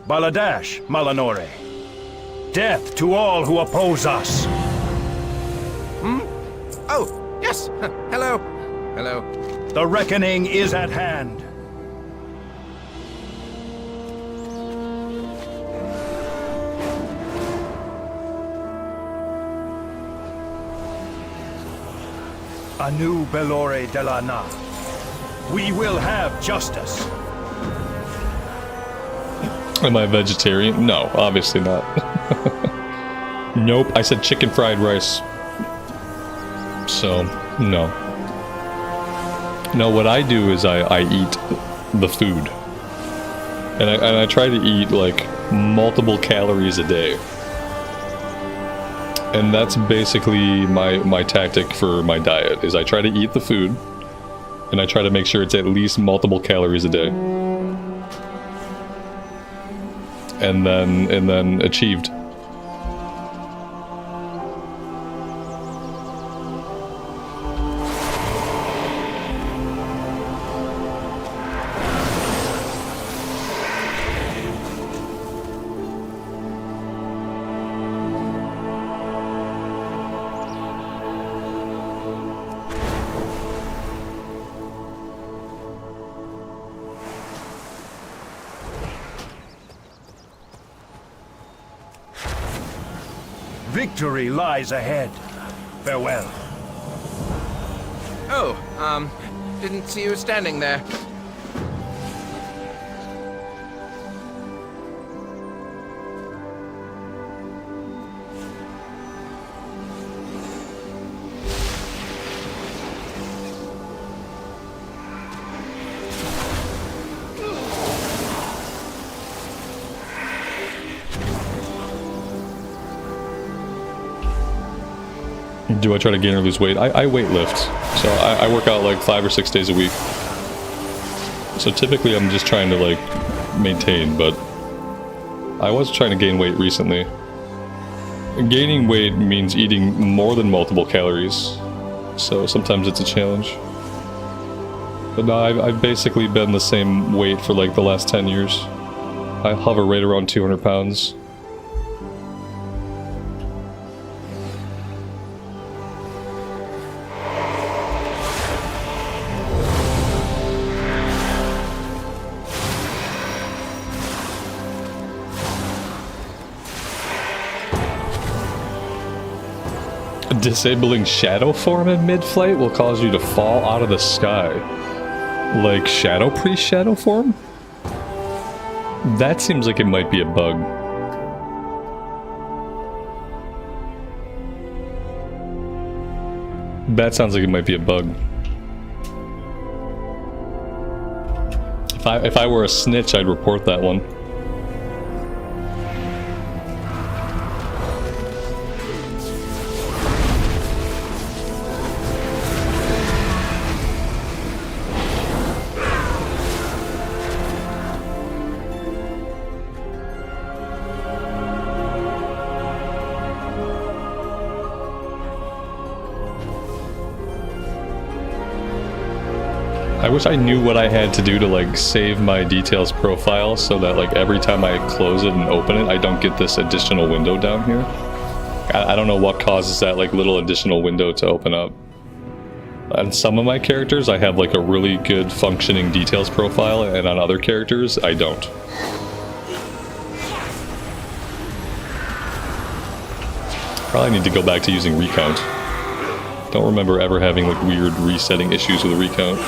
Baladash, Malanore. Death to all who oppose us. Oh, yes. Hello. Hello. The reckoning is at hand. Anu Belore de la Na. We will have justice. Am I a vegetarian? No, obviously not. Nope, I said chicken fried rice. So, no. No, what I do is I eat the food. And I try to eat, like, multiple calories a day. And that's basically my tactic for my diet, is I try to eat the food, And I try to make sure it's at least multiple calories a day. And then achieved. Victory lies ahead. Farewell. Oh, didn't see you standing there. Do I try to gain or lose weight? I weight lift. So I work out like 5 or 6 days a week. So typically I'm just trying to like maintain, but I was trying to gain weight recently. Gaining weight means eating more than multiple calories. So sometimes it's a challenge. But no, I've basically been the same weight for like the last 10 years. I hover right around 200 pounds. Disabling shadow form in mid-flight will cause you to fall out of the sky. Like shadow priest shadow form? That seems like it might be a bug. That sounds like it might be a bug. If I were a snitch, I'd report that one. I wish I knew what I had to do to like save my details profile so that like every time I close it and open it, I don't get this additional window down here. I don't know what causes that like little additional window to open up. On some of my characters, I have like a really good functioning details profile, and on other characters, I don't. Probably need to go back to using recount. Don't remember ever having like weird resetting issues with recount.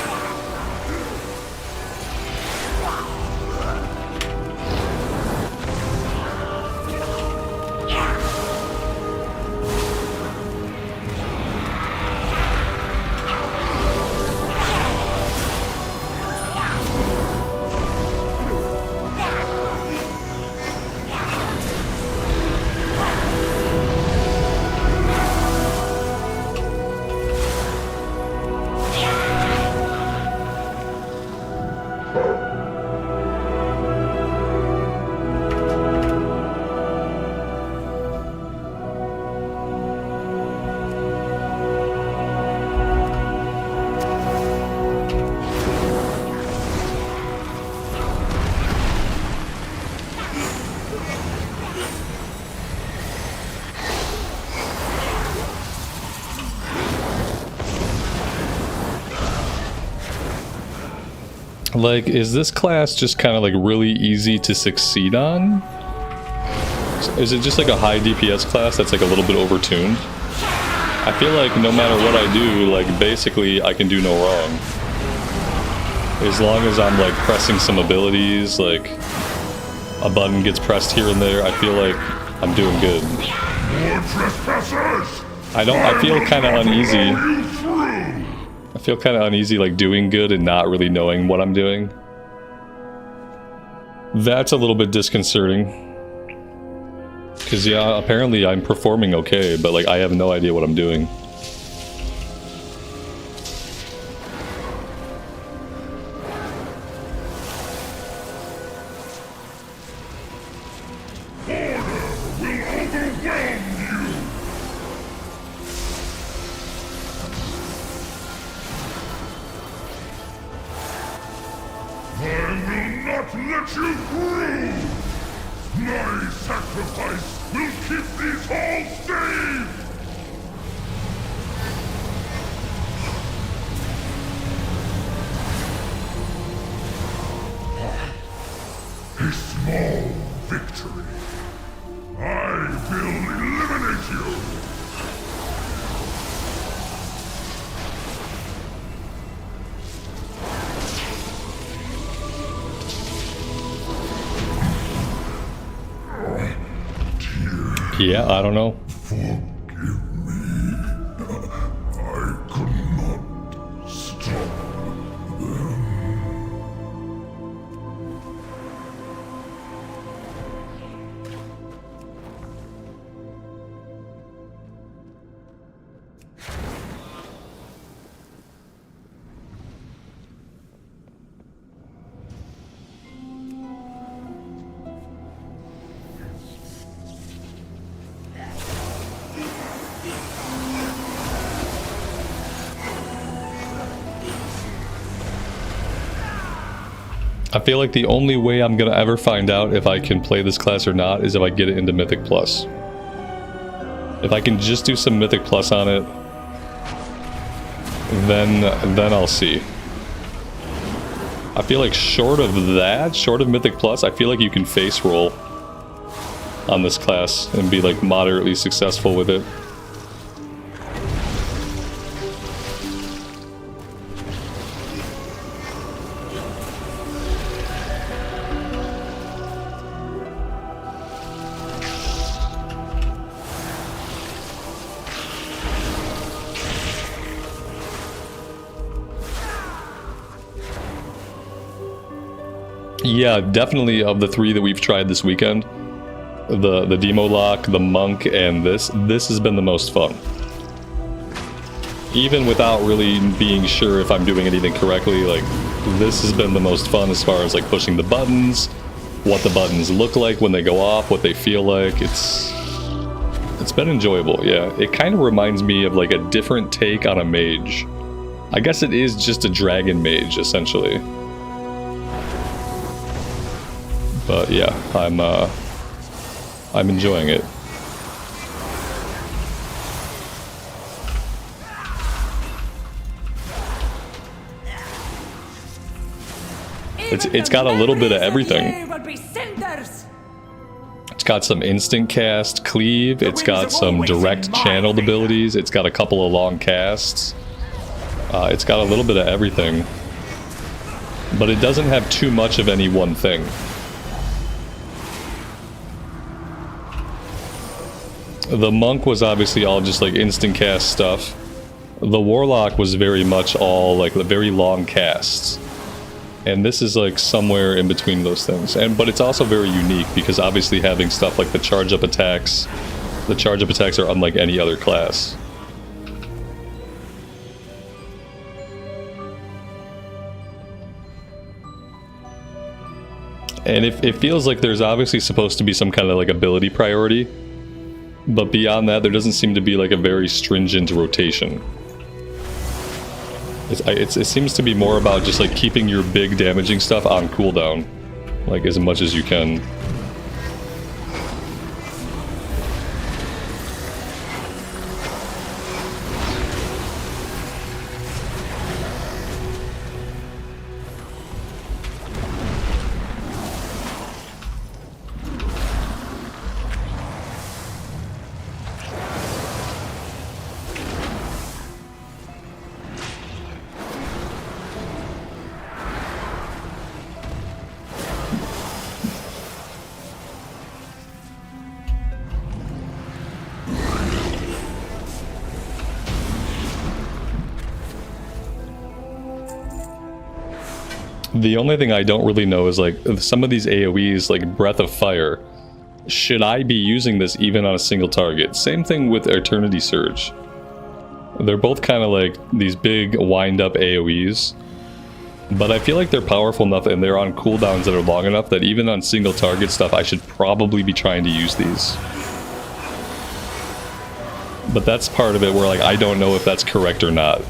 Like, is this class just kind of like really easy to succeed on? Is it just like a high DPS class that's like a little bit overtuned? I feel like no matter what I do, like basically I can do no wrong. As long as I'm like pressing some abilities, like a button gets pressed here and there, I feel like I'm doing good. I feel kind of uneasy. I feel kind of uneasy like doing good and not really knowing what I'm doing. That's a little bit disconcerting. Because yeah, apparently I'm performing okay, but like I have no idea what I'm doing. let you through! My sacrifice will keep these halls safe! A small victory. I will eliminate you! Yeah, I don't know. Forgive me. I could not stop them. I feel like the only way I'm gonna ever find out if I can play this class or not is if I get it into Mythic Plus. If I can just do some Mythic Plus on it, then I'll see. I feel like short of that, short of Mythic Plus, I feel like you can face roll on this class and be like moderately successful with it. Yeah, definitely of the three that we've tried this weekend, the Demo Lock, the Monk, and this has been the most fun. Even without really being sure if I'm doing anything correctly, like, this has been the most fun as far as like pushing the buttons, what the buttons look like when they go off, what they feel like. It's been enjoyable, yeah. It kind of reminds me of like a different take on a mage. I guess it is just a dragon mage, essentially. But yeah, I'm enjoying it. It's got a little bit of everything. It's got some instant cast, cleave, it's got some direct channeled abilities, it's got a couple of long casts. It's got a little bit of everything. But it doesn't have too much of any one thing. The Monk was obviously all just like instant cast stuff. The Warlock was very much all like the very long casts. And this is like somewhere in between those things. But it's also very unique because obviously having stuff like the charge up attacks are unlike any other class. And it feels like there's obviously supposed to be some kind of like ability priority. But beyond that, there doesn't seem to be like a very stringent rotation. It seems to be more about just like keeping your big damaging stuff on cooldown, like as much as you can. The only thing I don't really know is like some of these AoEs, like Breath of Fire. Should I be using this even on a single target? Same thing with Eternity Surge. They're both kind of like these big wind-up AoEs. But I feel like they're powerful enough and they're on cooldowns that are long enough that even on single target stuff, I should probably be trying to use these. But that's part of it where like I don't know if that's correct or not.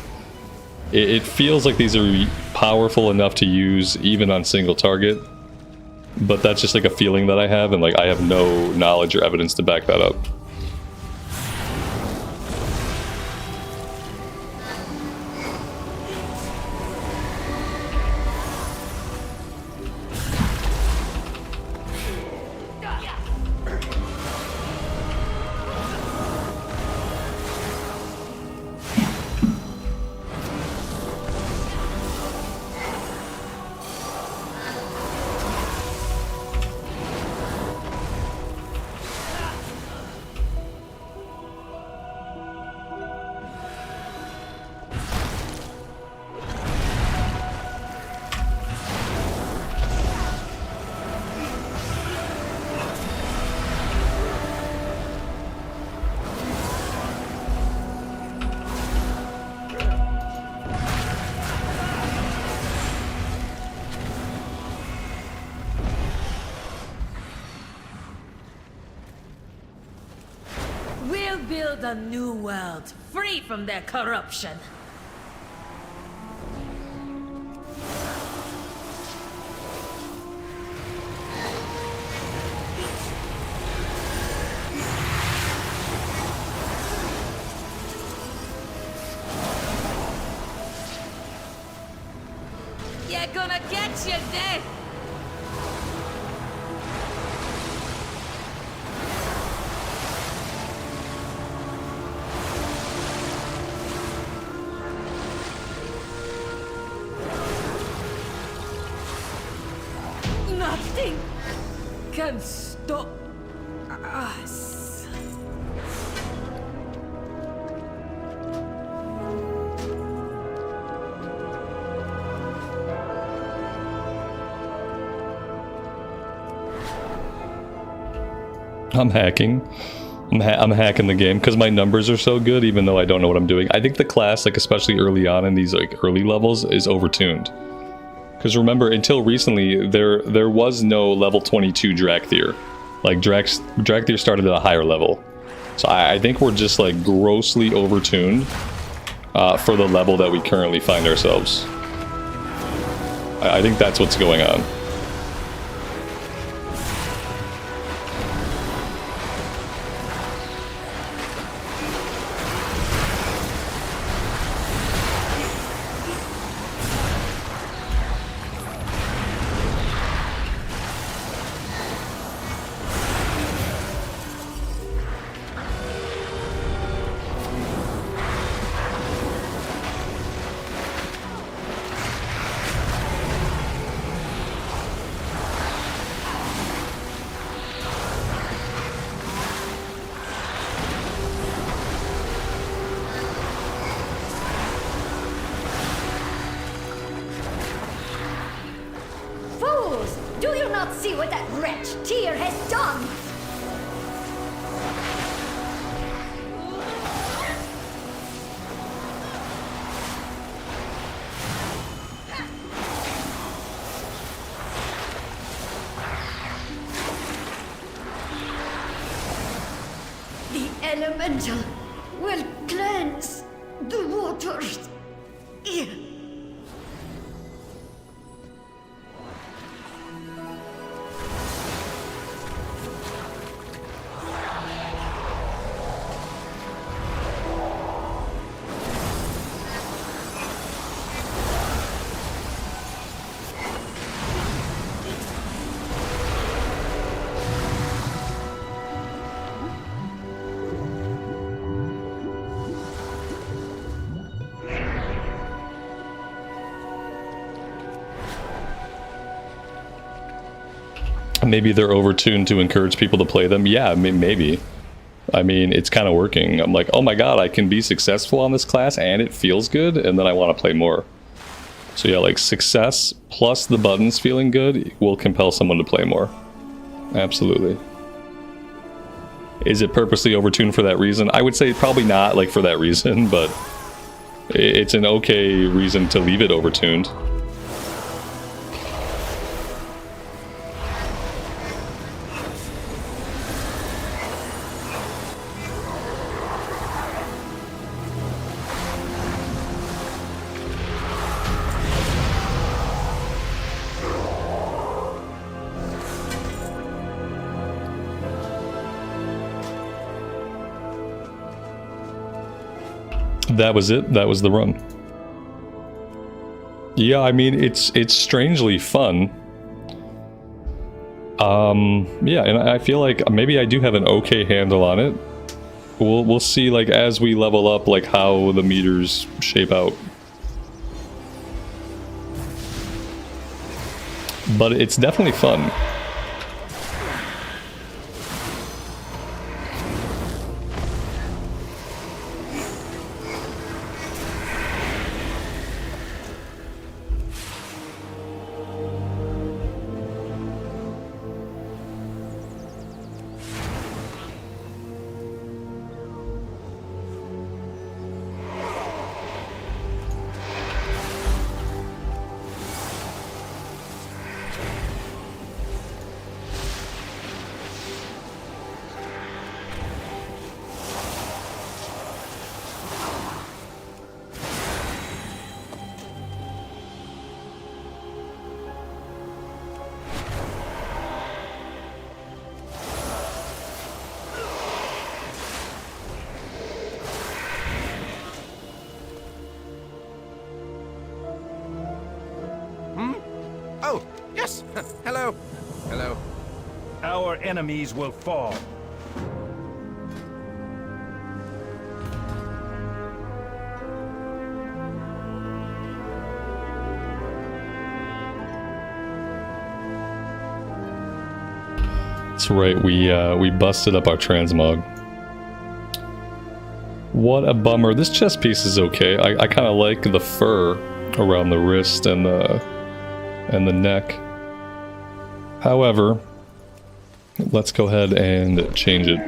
It feels like these are powerful enough to use even on single target, but that's just like a feeling that I have, and like I have no knowledge or evidence to back that up. We'll build a new world, free from their corruption. You're gonna get your death! Nothing can stop us. I'm hacking. I'm hacking the game because my numbers are so good, even though I don't know what I'm doing. I think the class, like especially early on in these like early levels, is overtuned. Because remember, until recently, there was no level 22 Drakthir. Like Drakthir started at a higher level. So I think we're just like grossly overtuned for the level that we currently find ourselves. I think that's what's going on. Fools! Do you not see what that wretch Tyr has done? The elemental will cleanse the waters. Maybe they're overtuned to encourage people to play them. Yeah, maybe. I mean, it's kind of working. I'm like, oh my god, I can be successful on this class and it feels good, and then I want to play more. So yeah, like success plus the buttons feeling good will compel someone to play more. Absolutely. Is it purposely overtuned for that reason? I would say probably not like for that reason, but it's an okay reason to leave it overtuned. That was it. That was the run. Yeah, I mean, it's strangely fun. Yeah, and I feel like maybe I do have an okay handle on it. We'll see, like, as we level up, like, how the meters shape out. But it's definitely fun. Hello. Hello. Our enemies will fall. That's right, we busted up our transmog. What a bummer. This chest piece is okay. I kind of like the fur around the wrist and the neck. However, let's go ahead and change it.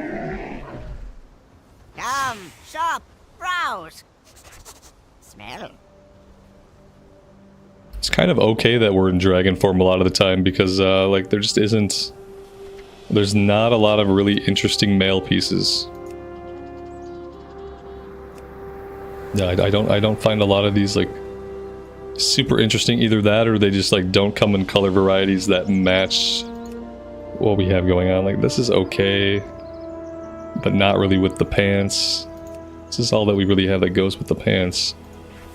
Come, shop, browse, smell. It's kind of okay that we're in dragon form a lot of the time because like there just isn't. There's not a lot of really interesting male pieces. Yeah, I don't find a lot of these like super interesting. Either that or they just like don't come in color varieties that match what we have going on. Like this is okay, but not really with the pants. This is all that we really have that goes with the pants.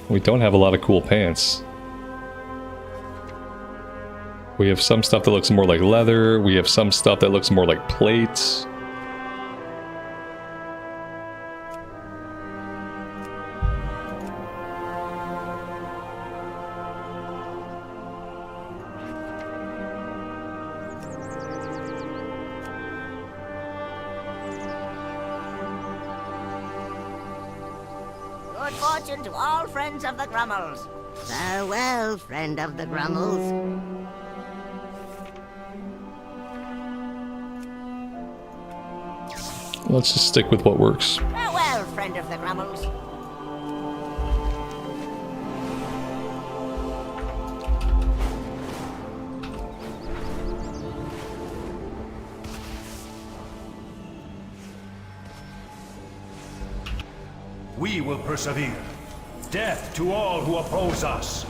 We don't have a lot of cool pants. We have some stuff that looks more like leather. We have some stuff that looks more like plates. Good fortune to all friends of the Grummels. Farewell, friend of the Grummels. Let's just stick with what works. Farewell, friend of the Grummels. We will persevere. Death to all who oppose us.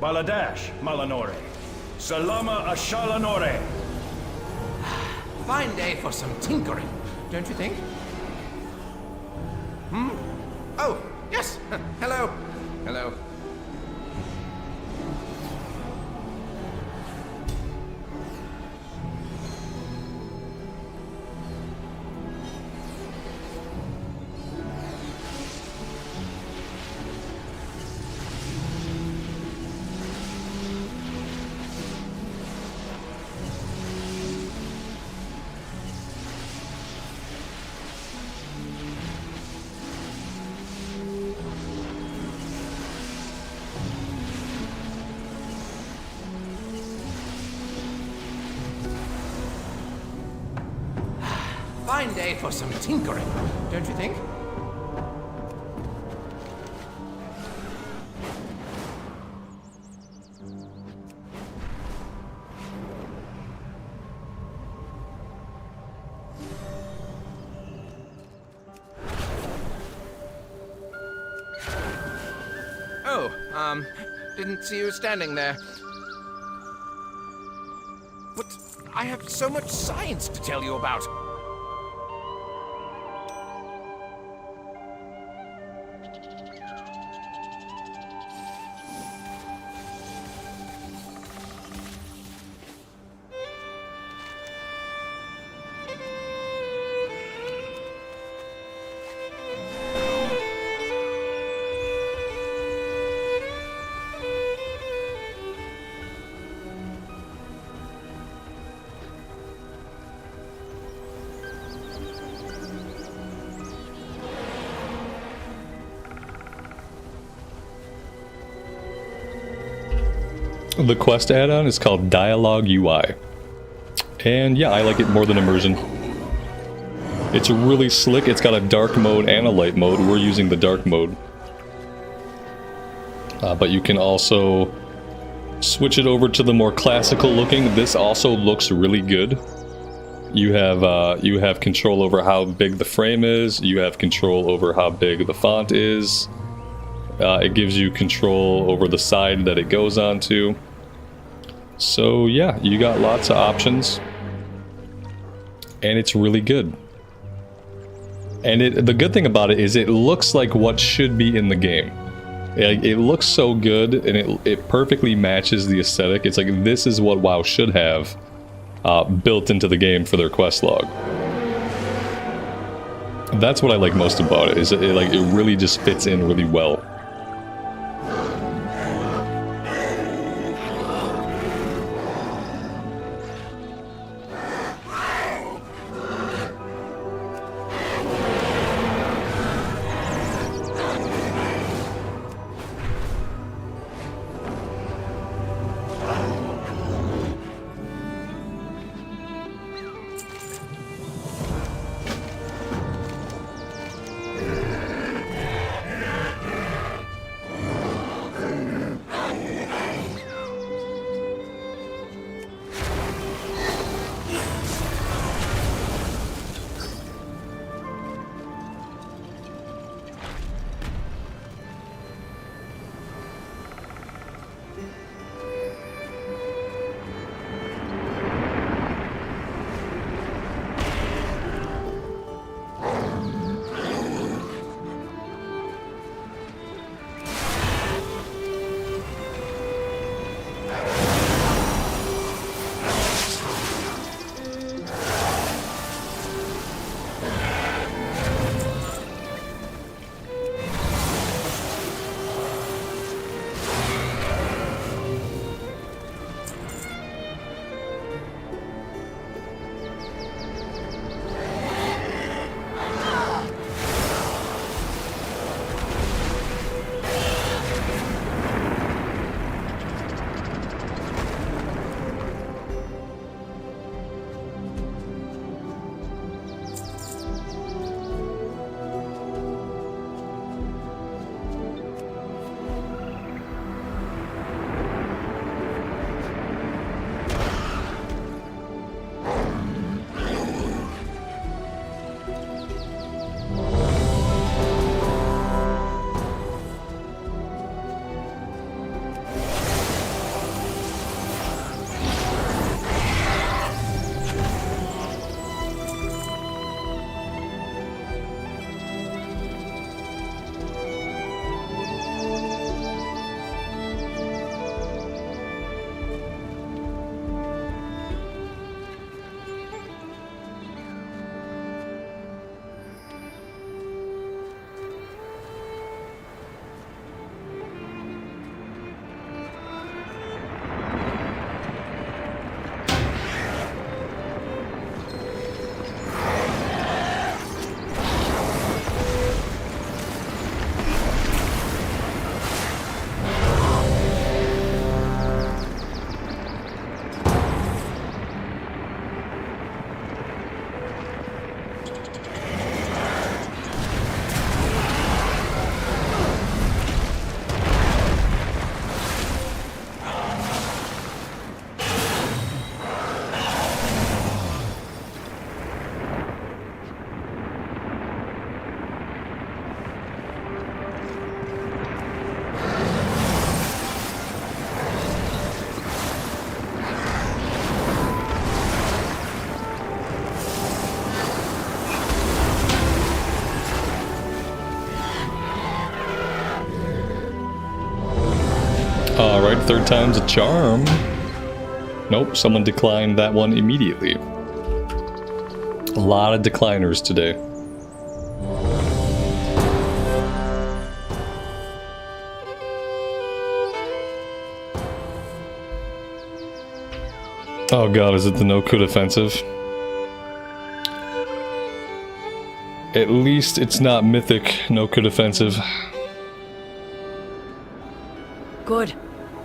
Baladash, Malanore. Salama Ashalanore. Fine day for some tinkering, don't you think? Hmm? Oh, yes. Hello. Hello. fine day for some tinkering, don't you think? Oh, didn't see you standing there. But I have so much science to tell you about. The quest add-on is called Dialogue UI. And yeah, I like it more than Immersion. It's really slick. It's got a dark mode and a light mode. We're using the dark mode. But you can also switch it over to the more classical looking. This also looks really good. You have control over how big the frame is. You have control over how big the font is. It gives you control over the side that it goes onto. So yeah, you got lots of options. And it's really good. And the good thing about it is it looks like what should be in the game. It looks so good, and it perfectly matches the aesthetic. It's like, this is what WoW should have built into the game for their quest log. That's what I like most about it, is it really just fits in really well. Alright, third time's a charm. Nope, someone declined that one immediately. A lot of decliners today. Oh god, is it the no-code offensive? At least it's not mythic no-code offensive. Good.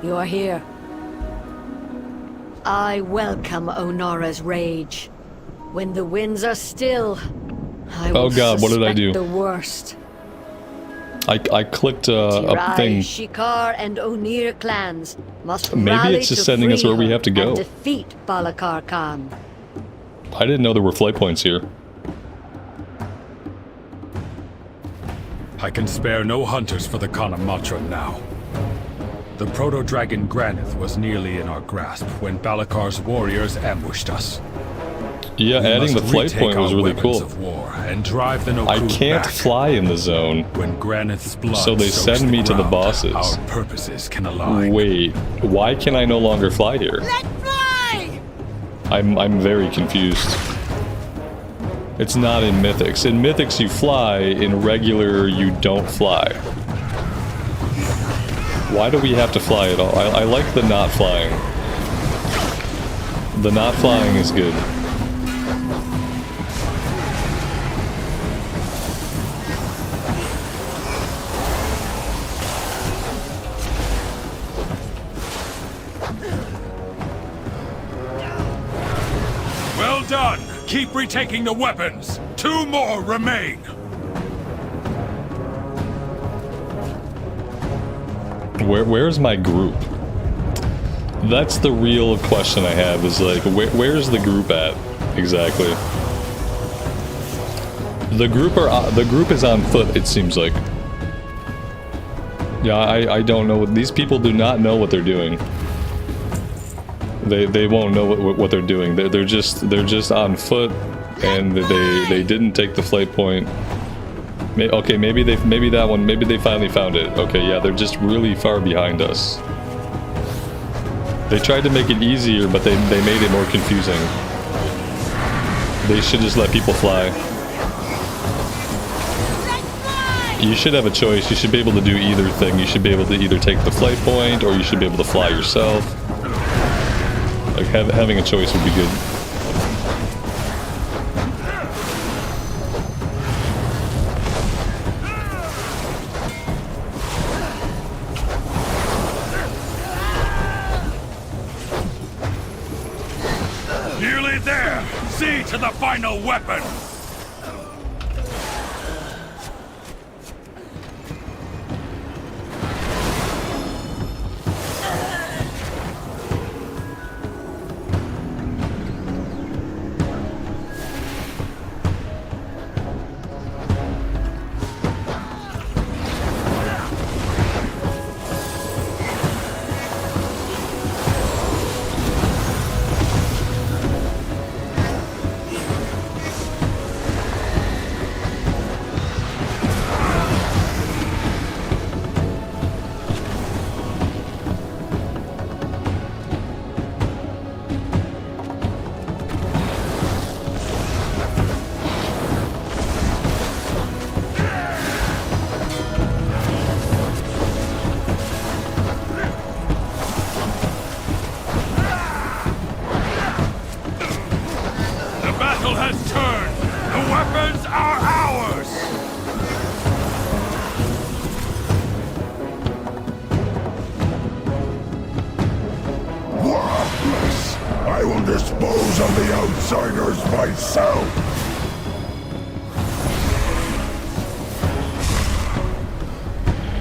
You are here. I welcome Onora's rage. When the winds are still, I will oh god, what did I do? the worst. I clicked a thing. Shikar and Onir clans must Maybe rally it's just to sending us free where we her have to go. and defeat Balakar Khan. I didn't know there were flight points here. I can spare no hunters for the Kanamatra now. The proto-dragon Granith was nearly in our grasp when Balakar's warriors ambushed us. Yeah, We adding the must flight retake point was our really weapons cool. of war and drive the Nokrut I can't back. fly in the zone, When Granith's blood so they soaks send me to the ground, bosses. Our purposes can align. Wait, why can I no longer fly here? I'm very confused. It's not in Mythics. In Mythics you fly, in regular you don't fly. Why do we have to fly at all? I like the not flying. The not flying is good. Well done! Keep retaking the weapons! 2 more remain! Where's my group? That's the real question I have, is like, where's the group at, exactly? The group is on foot, it seems like. Yeah, I don't know. These people do not know what they're doing. They won't know what they're doing. They're just on foot, and they didn't take the flight point. Okay, maybe they finally found it. Okay, yeah, they're just really far behind us. They tried to make it easier, but they made it more confusing. They should just let people fly. You should have a choice. You should be able to do either thing. You should be able to either take the flight point, or you should be able to fly yourself. Like, having a choice would be good. Nearly there! See to the final weapon! I will dispose of the outsiders myself!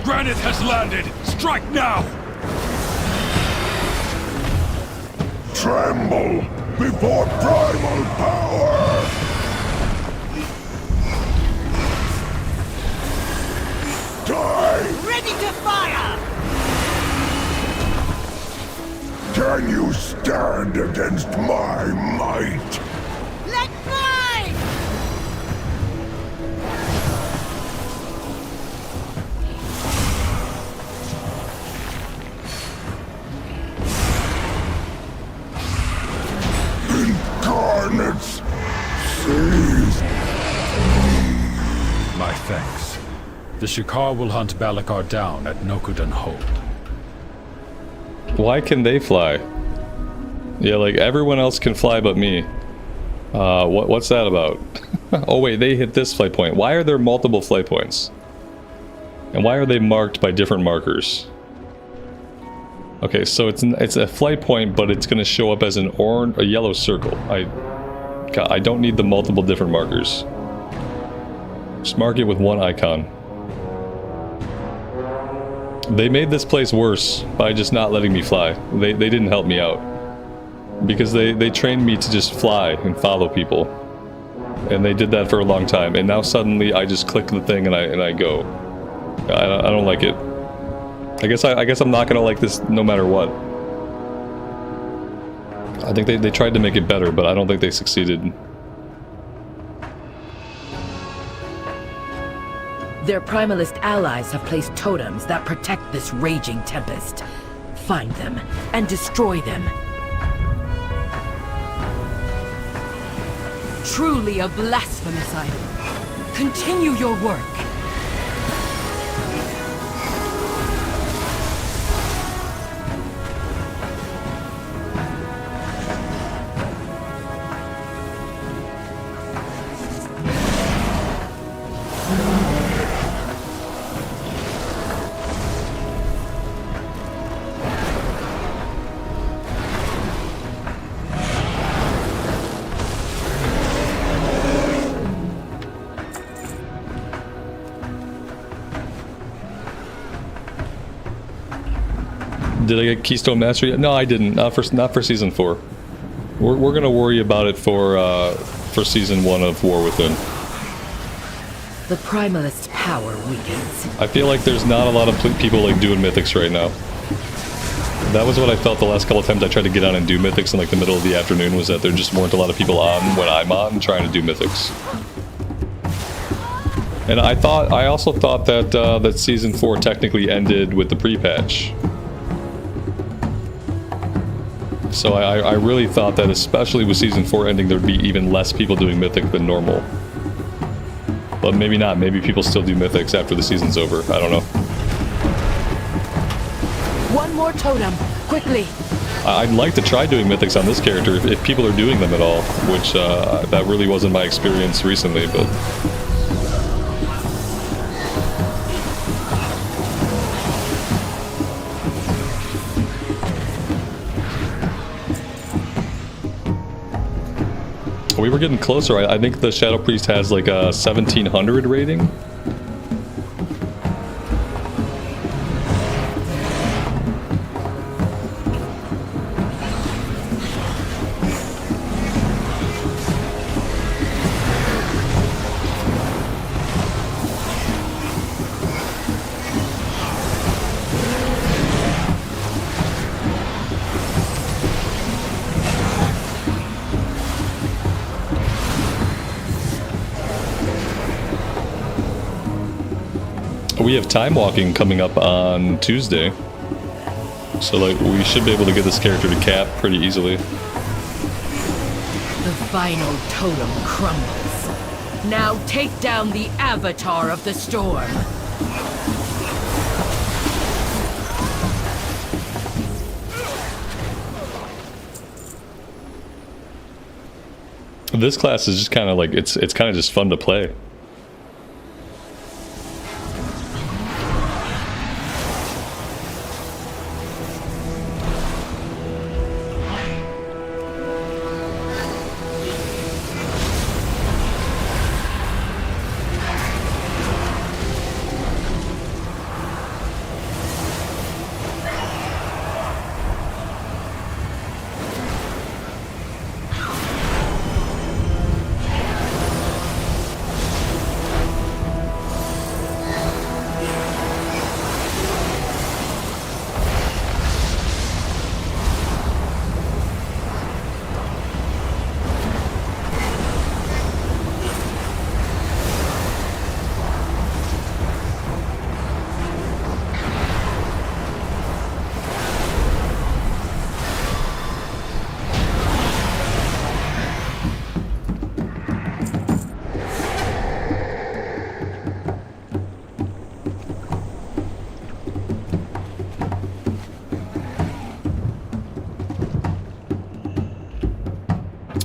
Granite has landed! Strike now! Tremble before primal power! Die! Ready to fire! Can you stand against my might? Let fly! The Shikar will hunt Balakar down at Nokudan Hold. Why can they fly? Yeah, like everyone else can fly but me. What's that about? Oh wait, they hit this flight point. Why are there multiple flight points? And why are they marked by different markers? Okay, so it's a flight point, but it's gonna show up as a yellow circle. I don't need the multiple different markers. Just mark it with one icon. They made this place worse by just not letting me fly. They didn't help me out. Because they trained me to just fly and follow people. And they did that for a long time. And now suddenly I just click the thing and I go. I don't like it. I guess I'm not gonna like this no matter what. I think they tried to make it better, but I don't think they succeeded. Their Primalist allies have placed totems that protect this raging tempest. Find them and destroy them. Truly a blasphemous item. Continue your work. Did I get Keystone Mastery? No, I didn't. Not for Season 4. We're gonna worry about it for Season 1 of War Within. The Primalist power weakens. I feel like there's not a lot of people like doing Mythics right now. That was what I felt the last couple of times I tried to get on and do Mythics in like the middle of the afternoon, was that there just weren't a lot of people on when I'm on trying to do Mythics. And I also thought that that Season 4 technically ended with the pre-patch. So I really thought that, especially with Season 4 ending, there'd be even less people doing Mythic than normal. But maybe not. Maybe people still do Mythics after the season's over. I don't know. One more totem, quickly. I'd like to try doing Mythics on this character if people are doing them at all, which that really wasn't my experience recently, but... We were getting closer. I think the Shadow Priest has like a 1700 rating. We have time walking coming up on Tuesday, so like we should be able to get this character to cap pretty easily. The final totem crumbles. Now take down the Avatar of the Storm. This class is just kind of like it's kind of just fun to play.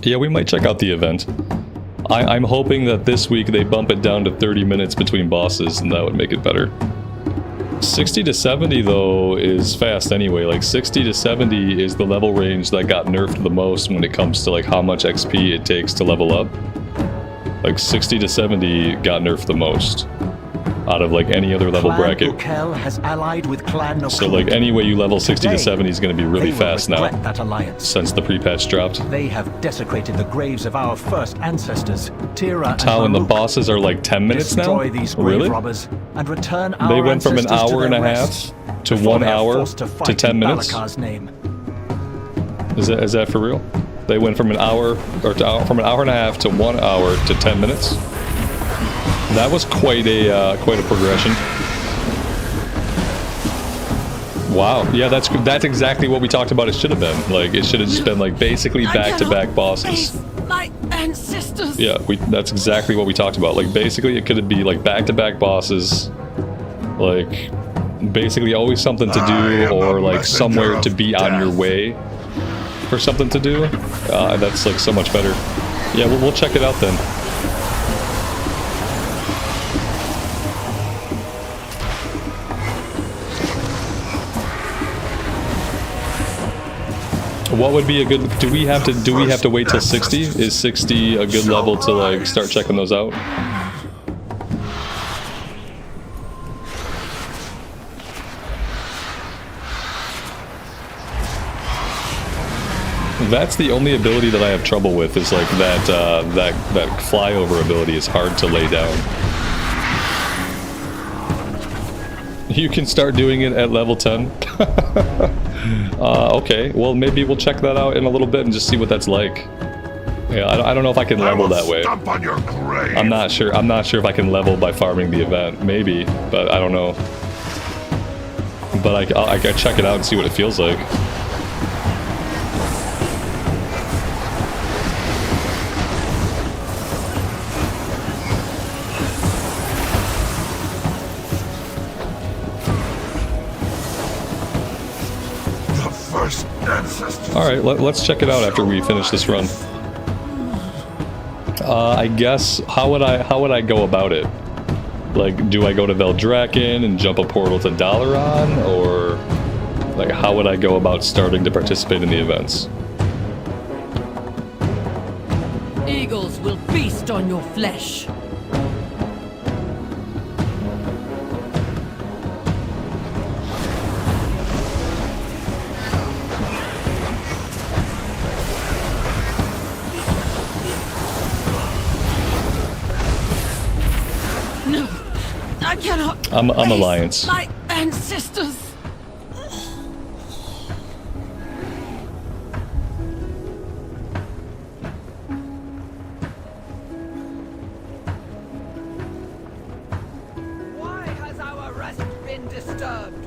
Yeah, we might check out the event. I'm hoping that this week they bump it down to 30 minutes between bosses, and that would make it better. 60 to 70 though is fast anyway. Like 60 to 70 is the level range that got nerfed the most when it comes to like how much XP it takes to level up. Like 60 to 70 got nerfed the most out of like any other level bracket. Has allied with Clan So like any way you level 60 to 70 is going to be really they will fast now regret that alliance. since the pre-patch dropped. They have desecrated the graves of our first ancestors, Tira Tau and the Maruk. bosses are like 10 minutes now? Destroy these grave Really? robbers and return our They went from an ancestors to hour and their a rest half to before 1 they are hour forced to fight 10 in minutes? Balakar's name. Is that for real? They went from an hour from an hour and a half to 1 hour to 10 minutes. That was quite a progression. Wow. Yeah, that's exactly what we talked about. It should have been like it should have just been like basically back-to-back bosses. My ancestors. Yeah, that's exactly what we talked about. Like basically, it could be like back-to-back bosses, like basically always something to do or like somewhere to be on your way for something to do. That's like so much better. Yeah, we'll check it out then. What would be a good? Do we have to wait till 60? Is 60 a good level to like start checking those out? That's the only ability that I have trouble with. Is like that flyover ability is hard to lay down. You can start doing it at level 10. Okay, well maybe we'll check that out in a little bit and just see what that's like. Yeah, I don't know if I can level that way. I'm not sure if I can level by farming the event. Maybe, but I don't know. But I can check it out and see what it feels like. Alright, let's check it out after we finish this run. I guess, how would I go about it? Like, do I go to Veldraken and jump a portal to Dalaran? Or, like, how would I go about starting to participate in the events? Eagles will feast on your flesh. I'm Alliance. My ancestors. Why has our rest been disturbed?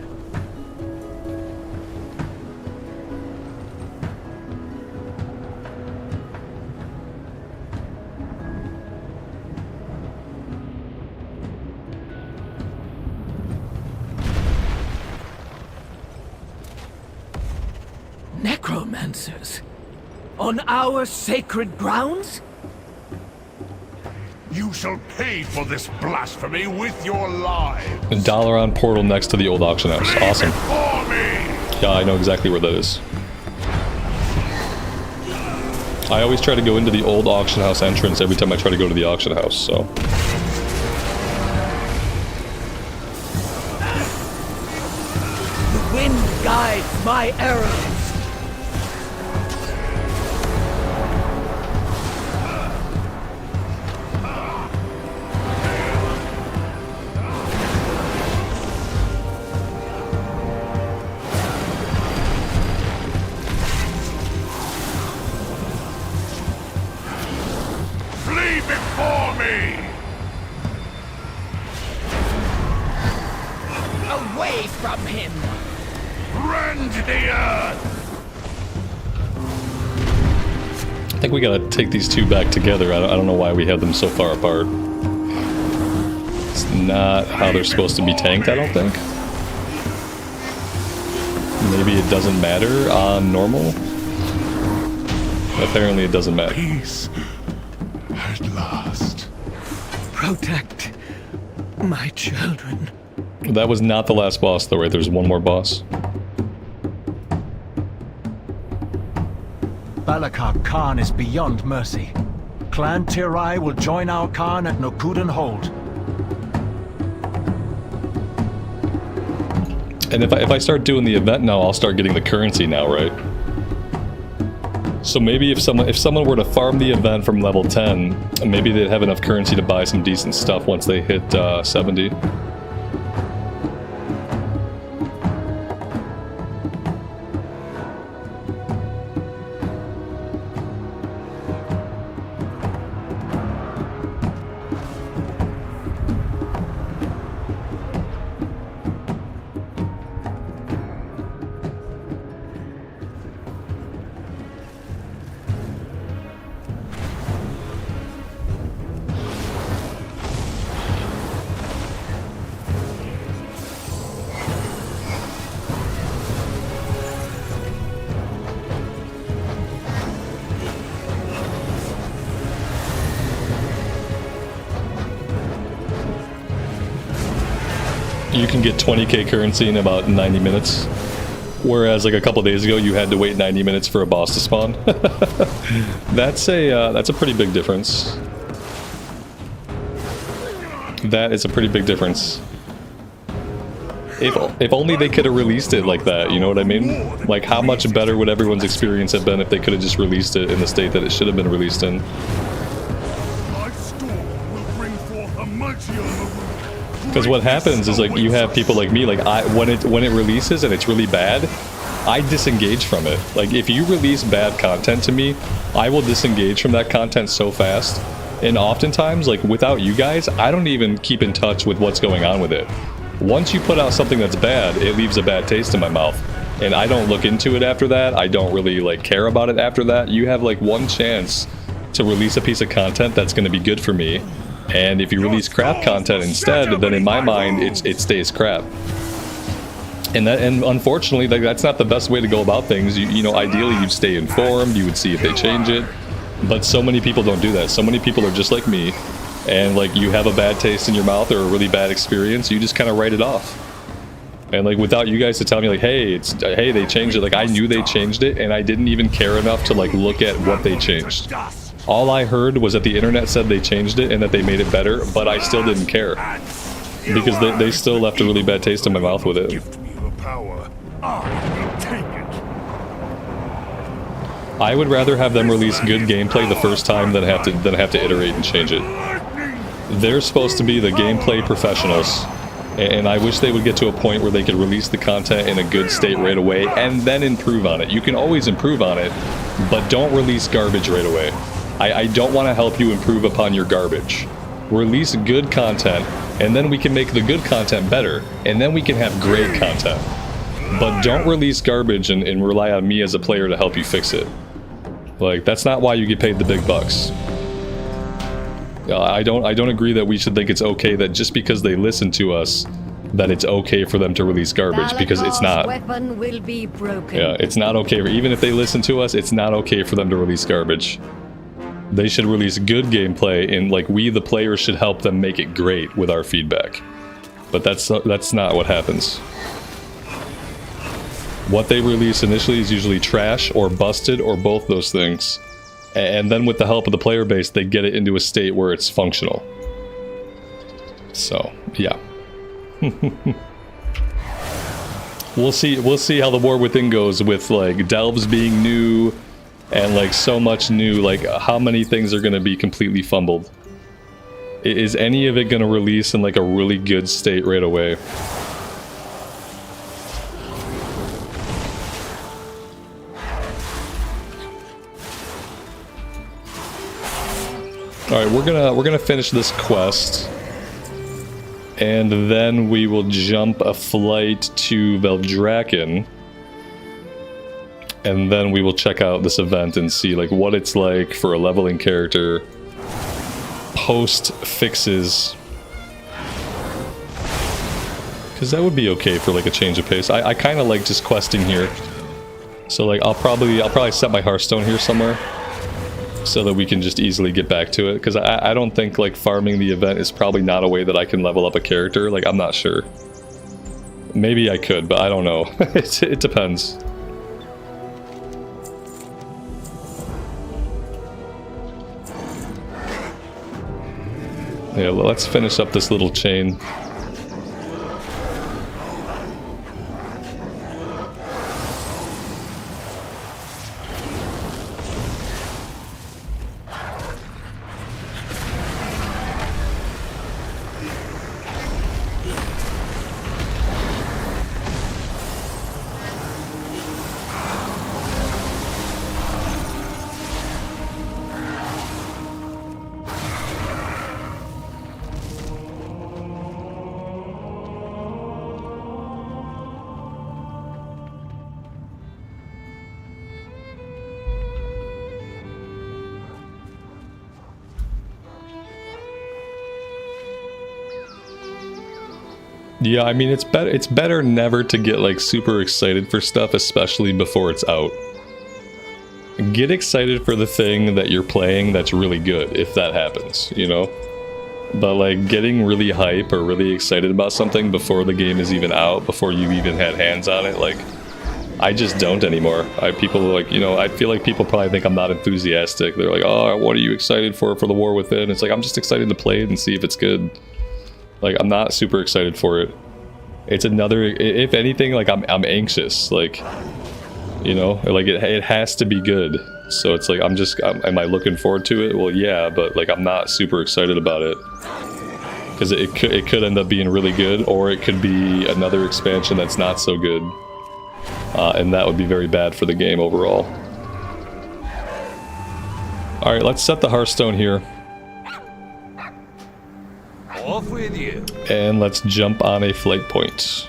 Necromancers? On our sacred grounds? You shall pay for this blasphemy with your lives. A Dalaran portal next to the old auction house. Awesome. Yeah, I know exactly where that is. I always try to go into the old auction house entrance every time I try to go to the auction house, so. The wind guides my arrows. Flee before me! Away from him! Rend the earth! I think we gotta take these two back together. I don't know why we have them so far apart. It's not how they're supposed to be tanked, I don't think. Maybe it doesn't matter on normal. Apparently it doesn't matter. Peace at last. Protect my children. That was not the last boss though, right? There's one more boss. Balakar Khan is beyond mercy. Clan Tirai will join our Khan at Nokudan Hold. And if I start doing the event now, I'll start getting the currency now, right? So maybe if someone were to farm the event from level 10, maybe they'd have enough currency to buy some decent stuff once they hit 70. You can get 20k currency in about 90 minutes. Whereas like a couple days ago you had to wait 90 minutes for a boss to spawn. That's a pretty big difference. That is a pretty big difference. If only they could have released it like that, you know what I mean? Like how much better would everyone's experience have been if they could have just released it in the state that it should have been released in. Because what happens is like you have people like me, like when it releases and it's really bad, I disengage from it. Like if you release bad content to me, I will disengage from that content so fast. And oftentimes, like without you guys, I don't even keep in touch with what's going on with it. Once you put out something that's bad, it leaves a bad taste in my mouth. And I don't look into it after that. I don't really like care about it after that. You have like one chance to release a piece of content that's going to be good for me. And if you release crap content instead, then in my mind, it stays crap. And unfortunately, like, that's not the best way to go about things. You know, ideally, you'd stay informed, you would see if they change it. But so many people don't do that. So many people are just like me. And, like, you have a bad taste in your mouth or a really bad experience, you just kind of write it off. And, like, without you guys to tell me, like, hey, they changed it. Like, I knew they changed it, and I didn't even care enough to, like, look at what they changed. All I heard was that the internet said they changed it and that they made it better, but I still didn't care. Because they still left a really bad taste in my mouth with it. I would rather have them release good gameplay the first time than have to iterate and change it. They're supposed to be the gameplay professionals, and I wish they would get to a point where they could release the content in a good state right away and then improve on it. You can always improve on it, but don't release garbage right away. I don't want to help you improve upon your garbage. Release good content, and then we can make the good content better, and then we can have great content. But don't release garbage and rely on me as a player to help you fix it. Like, that's not why you get paid the big bucks. I don't agree that we should think it's okay that just because they listen to us, that it's okay for them to release garbage, because it's not. Weapon will be broken. Yeah, it's not okay. Even if they listen to us, it's not okay for them to release garbage. They should release good gameplay, and like we, the players, should help them make it great with our feedback. But that's not what happens. What they release initially is usually trash or busted or both those things. And then with the help of the player base, they get it into a state where it's functional. So, yeah. We'll see how the War Within goes with like delves being new and like so much new, like how many things are going to be completely fumbled. Is any of it going to release in like a really good state right away? All right, we're gonna finish this quest, and then we will jump a flight to Veldraken, and then we will check out this event and see like what it's like for a leveling character post fixes, because that would be okay for like a change of pace. I kind of like just questing here, so like I'll probably set my Hearthstone here somewhere. so that we can just easily get back to it, because I don't think like farming the event is probably not a way that I can level up a character. Like, I'm not sure. Maybe I could, but I don't know. It depends. Yeah, well, let's finish up this little chain. Yeah, I mean, it's better never to get like super excited for stuff, especially before it's out. Get excited for the thing that you're playing that's really good, if that happens, you know? But like getting really hype or really excited about something before the game is even out, before you even had hands on it, like, I just don't anymore. People like, you know, I feel like people probably think I'm not enthusiastic. They're like, oh, what are you excited for the War Within? It's like, I'm just excited to play it and see if it's good. Like, I'm not super excited for it. It's another, if anything, like, I'm anxious, like, you know, like, it has to be good. So it's like, am I looking forward to it? Well, yeah, but, like, I'm not super excited about it. Because it could end up being really good, or it could be another expansion that's not so good. And that would be very bad for the game overall. Alright, let's set the Hearthstone here. Off with you. And let's jump on a flight point.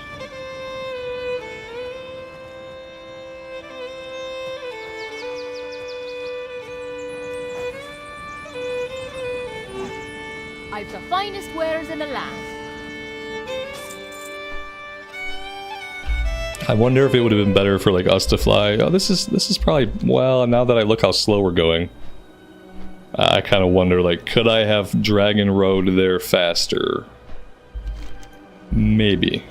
I've the finest wares in the land. I wonder if it would have been better for like us to fly. Oh, this is probably, well, now that I look how slow we're going, I kind of wonder, like, could I have Dragon Road there faster? Maybe.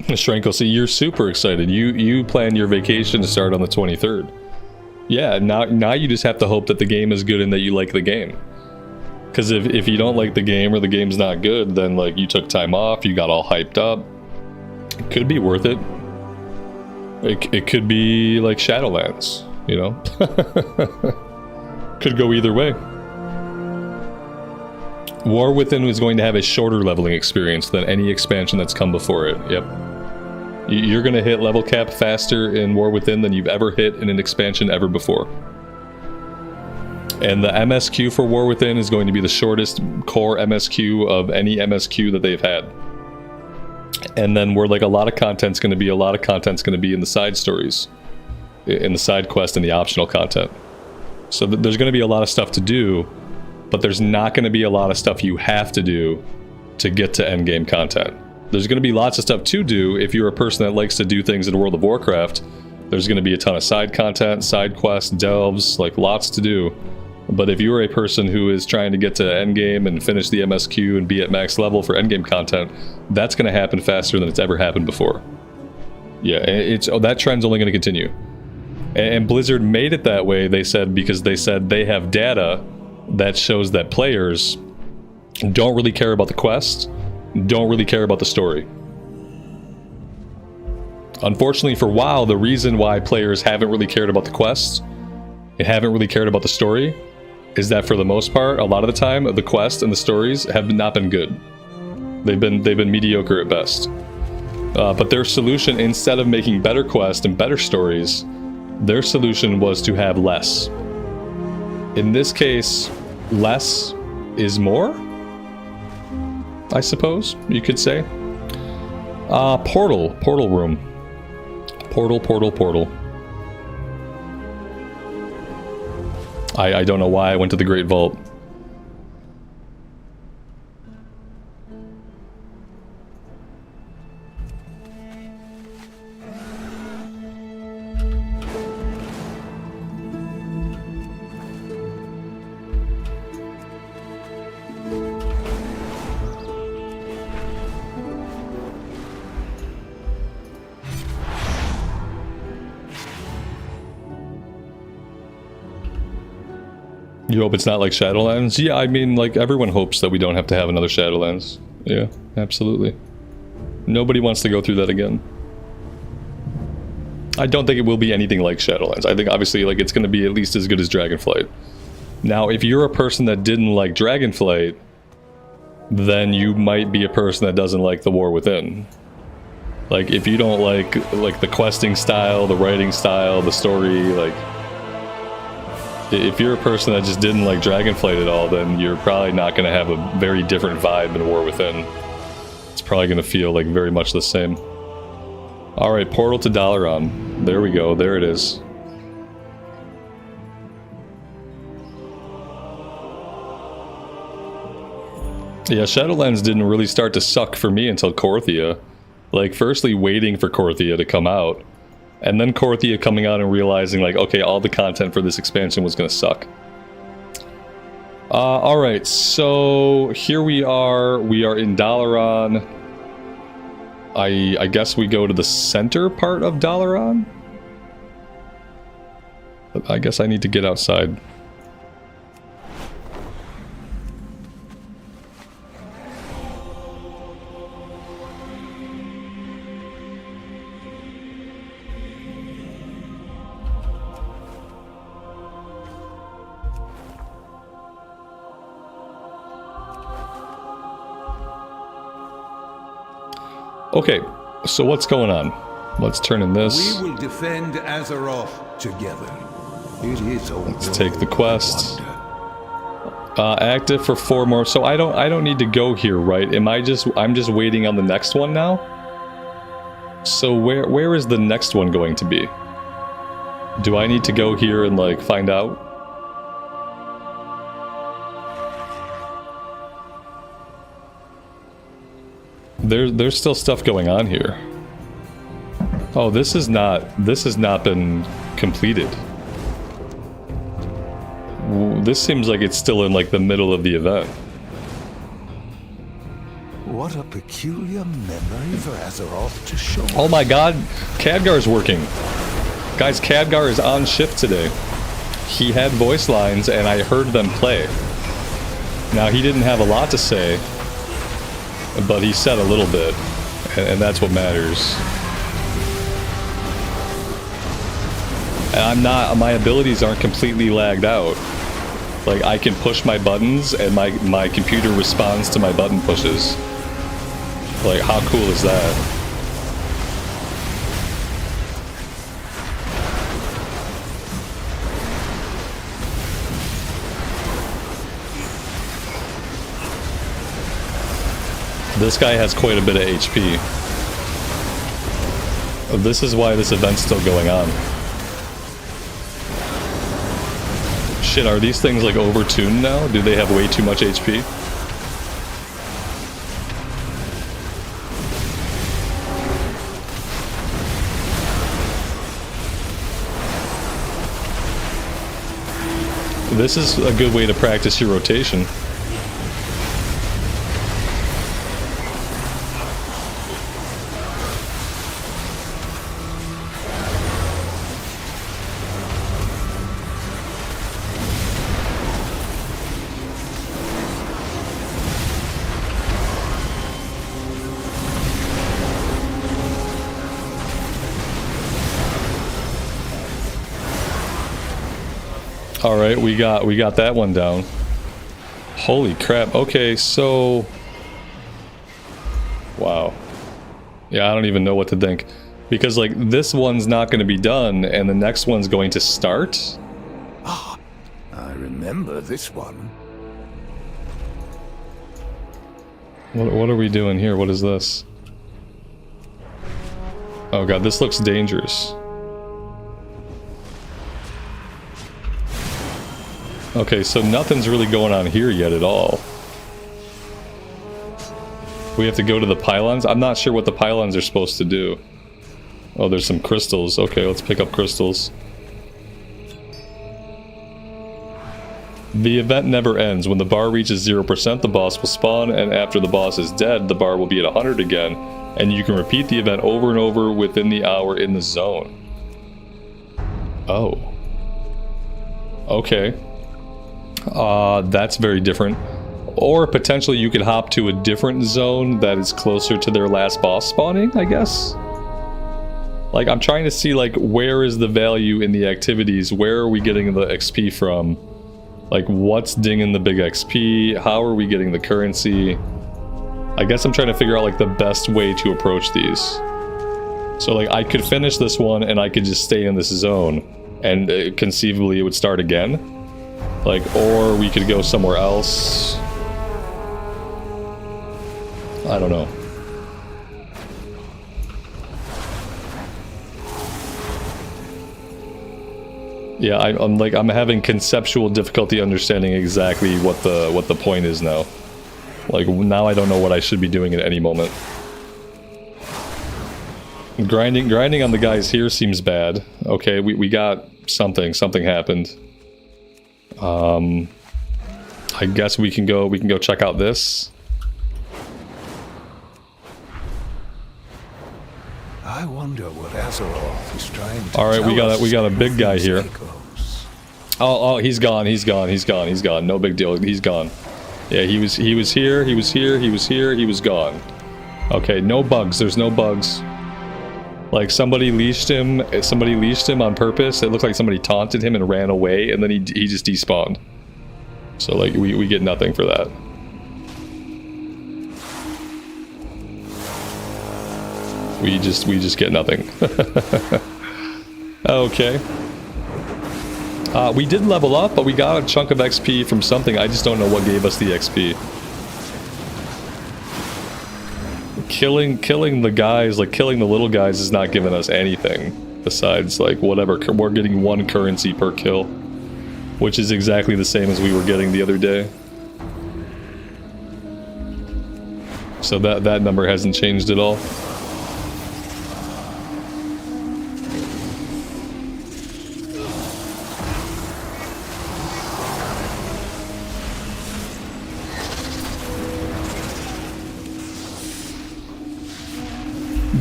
Shranko, see, you're super excited. You plan your vacation to start on the 23rd. Yeah, now you just have to hope that the game is good and that you like the game. Because if you don't like the game or the game's not good, then like you took time off, you got all hyped up. It could be worth it. It could be like Shadowlands, you know? Could go either way. War Within is going to have a shorter leveling experience than any expansion that's come before it. Yep. You're going to hit level cap faster in War Within than you've ever hit in an expansion ever before. And the MSQ for War Within is going to be the shortest core MSQ of any MSQ that they've had. And then where like a lot of content's going to be in the side stories, in the side quest and the optional content. So there's going to be a lot of stuff to do, but there's not going to be a lot of stuff you have to do to get to endgame content. There's going to be lots of stuff to do if you're a person that likes to do things in World of Warcraft. There's going to be a ton of side content, side quests, delves, like lots to do. But if you're a person who is trying to get to endgame and finish the MSQ and be at max level for endgame content, that's going to happen faster than it's ever happened before. Yeah, that trend's only going to continue. And Blizzard made it that way, they said, because they said they have data that shows that players don't really care about the quest, don't really care about the story. Unfortunately for WoW, the reason why players haven't really cared about the quests and haven't really cared about the story is that for the most part, a lot of the time, the quests and the stories have not been good. They've been mediocre at best. But their solution, instead of making better quests and better stories, their solution was to have less. In this case, less is more, I suppose you could say. Portal room. Portal, portal, portal. I don't know why I went to the Great Vault. You hope it's not like Shadowlands? Yeah, I mean, like, everyone hopes that we don't have to have another Shadowlands. Yeah, absolutely. Nobody wants to go through that again. I don't think it will be anything like Shadowlands. I think, obviously, like, it's going to be at least as good as Dragonflight. Now, if you're a person that didn't like Dragonflight, then you might be a person that doesn't like the War Within. Like, if you don't like the questing style, the writing style, the story, like... If you're a person that just didn't like Dragonflight at all, then you're probably not going to have a very different vibe in War Within. It's probably going to feel like very much the same. Alright, portal to Dalaran. There we go, there it is. Yeah, Shadowlands didn't really start to suck for me until Korthia. Like, firstly waiting for Korthia to come out. And then Korthia coming out and realizing, like, okay, all the content for this expansion was going to suck. Alright, so here we are. We are in Dalaran. I guess we go to the center part of Dalaran? I guess I need to get outside. Okay, so what's going on? Let's turn in this. We will defend Azeroth together. It is Let's take the quest. Active for 4 more. So I don't need to go here, right? I'm just waiting on the next one now? So where is the next one going to be? Do I need to go here and like find out? There's still stuff going on here. Oh, this has not been completed. This seems like it's still in like the middle of the event. What a peculiar memory for Azeroth to show. Oh my god, Khadgar's working. Guys, Khadgar is on shift today. He had voice lines and I heard them play. Now, he didn't have a lot to say, but he said a little bit, and that's what matters. And my abilities aren't completely lagged out. Like, I can push my buttons and my computer responds to my button pushes. Like, how cool is that? This guy has quite a bit of HP. This is why this event's still going on. Shit, are these things like overtuned now? Do they have way too much HP? This is a good way to practice your rotation. Alright, we got that one down. Holy crap. Okay, so... Wow. Yeah, I don't even know what to think. Because, like, this one's not going to be done, and the next one's going to start? Ah, I remember this one. What are we doing here? What is this? Oh god, this looks dangerous. Okay, so nothing's really going on here yet at all. We have to go to the pylons? I'm not sure what the pylons are supposed to do. Oh, there's some crystals. Okay, let's pick up crystals. The event never ends. When the bar reaches 0%, the boss will spawn, and after the boss is dead, the bar will be at 100 again, and you can repeat the event over and over within the hour in the zone. Oh. Okay. That's very different. Or potentially you could hop to a different zone that is closer to their last boss spawning, I guess? Like, I'm trying to see, like, where is the value in the activities? Where are we getting the XP from? Like, what's dinging the big XP? How are we getting the currency? I guess I'm trying to figure out, like, the best way to approach these. So, like, I could finish this one and I could just stay in this zone. And conceivably it would start again. Like, or we could go somewhere else. I don't know. Yeah, I'm having conceptual difficulty understanding exactly what the point is now. Like, now I don't know what I should be doing at any moment. Grinding on the guys here seems bad. Okay, we got something happened. I guess we can go check out this. I wonder what Azeroth is trying to All right, we got a big guy here. Oh, he's gone. No big deal. He's gone. Yeah, he was here. He was gone. Okay, no bugs. There's no bugs. Like, somebody leashed him on purpose. It looked like somebody taunted him and ran away, and then he just despawned. So, like, we get nothing for that. We just get nothing. Okay. We did level up, but we got a chunk of XP from something. I just don't know what gave us the XP. Killing the guys, like killing the little guys, is not giving us anything besides like whatever. We're getting 1 currency per kill, which is exactly the same as we were getting the other day. So that number hasn't changed at all.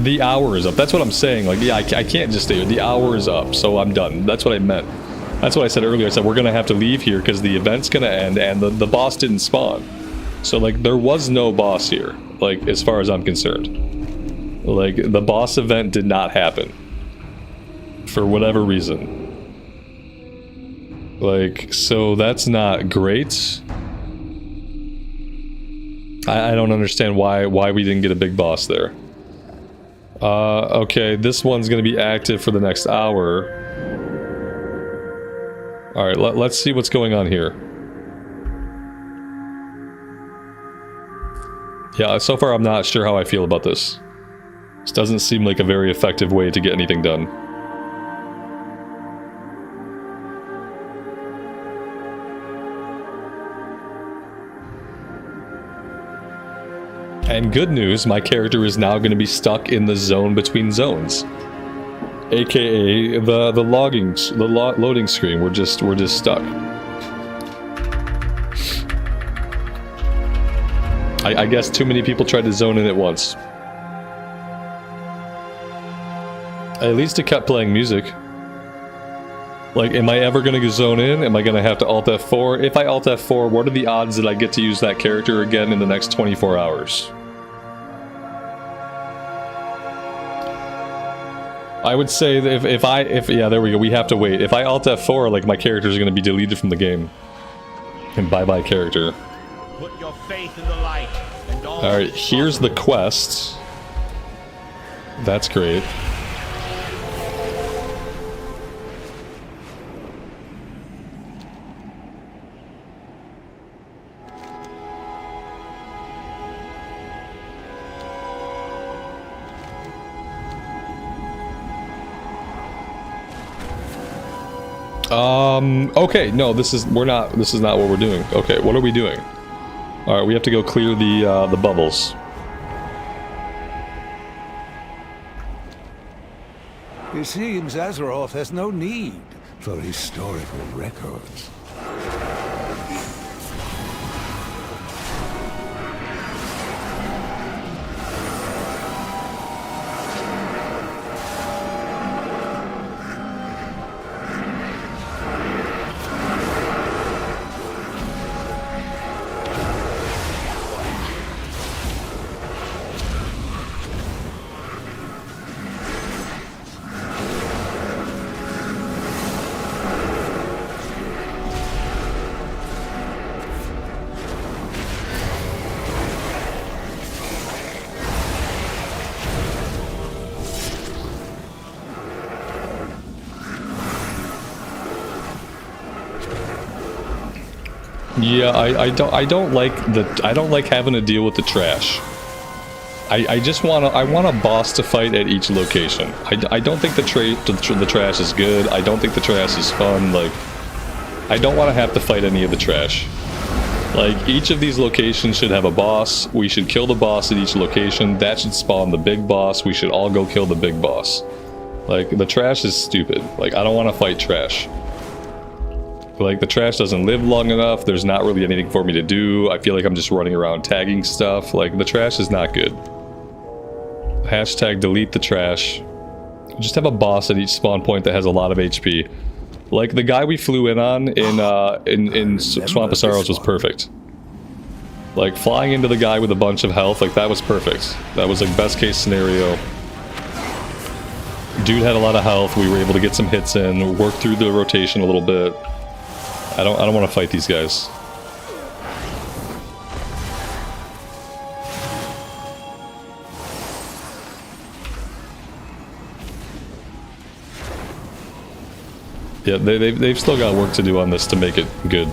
The hour is up. That's what I'm saying. Like, yeah, I can't just stay here. The hour is up, so I'm done. That's what I meant. That's what I said earlier. I said we're gonna have to leave here because the event's gonna end and the boss didn't spawn. So, like, there was no boss here, like, as far as I'm concerned. Like, the boss event did not happen. For whatever reason. Like, so that's not great. I don't understand why we didn't get a big boss there. Okay, this one's gonna be active for the next hour. Alright, let's see what's going on here. Yeah, so far I'm not sure how I feel about this. This doesn't seem like a very effective way to get anything done. And good news, my character is now going to be stuck in the zone between zones, aka the loading screen. We're just stuck. I guess too many people tried to zone in at once. At least it kept playing music. Like, am I ever going to zone in? Am I going to have to Alt F4? If I Alt F4, what are the odds that I get to use that character again in the next 24 hours? I would say that if yeah, there we go, we have to wait. If I Alt F4, like, my character is going to be deleted from the game. And bye-bye character. Put your faith in the light. Alright, here's the quest. That's great. Okay, no, this is not what we're doing. Okay, what are we doing? All right, we have to go clear the bubbles. It seems Azeroth has no need for historical records. Yeah, I don't like having to deal with the trash. I just want a boss to fight at each location. I don't think the trash is good. I don't think the trash is fun. Like, I don't want to have to fight any of the trash. Like, each of these locations should have a boss. We should kill the boss at each location. That should spawn the big boss. We should all go kill the big boss. Like, the trash is stupid. Like, I don't want to fight trash. Like, the trash doesn't live long enough. There's not really anything for me to do. I feel like I'm just running around tagging stuff. Like, the trash is not good. Hashtag delete the trash. Just have a boss at each spawn point that has a lot of HP. Like, the guy we flew in on in Swamp of Sorrows was perfect. Like, flying into the guy with a bunch of health, like, that was perfect. That was, like, best case scenario. Dude had a lot of health. We were able to get some hits in, work through the rotation a little bit. I don't want to fight these guys. Yeah, they've still got work to do on this to make it good.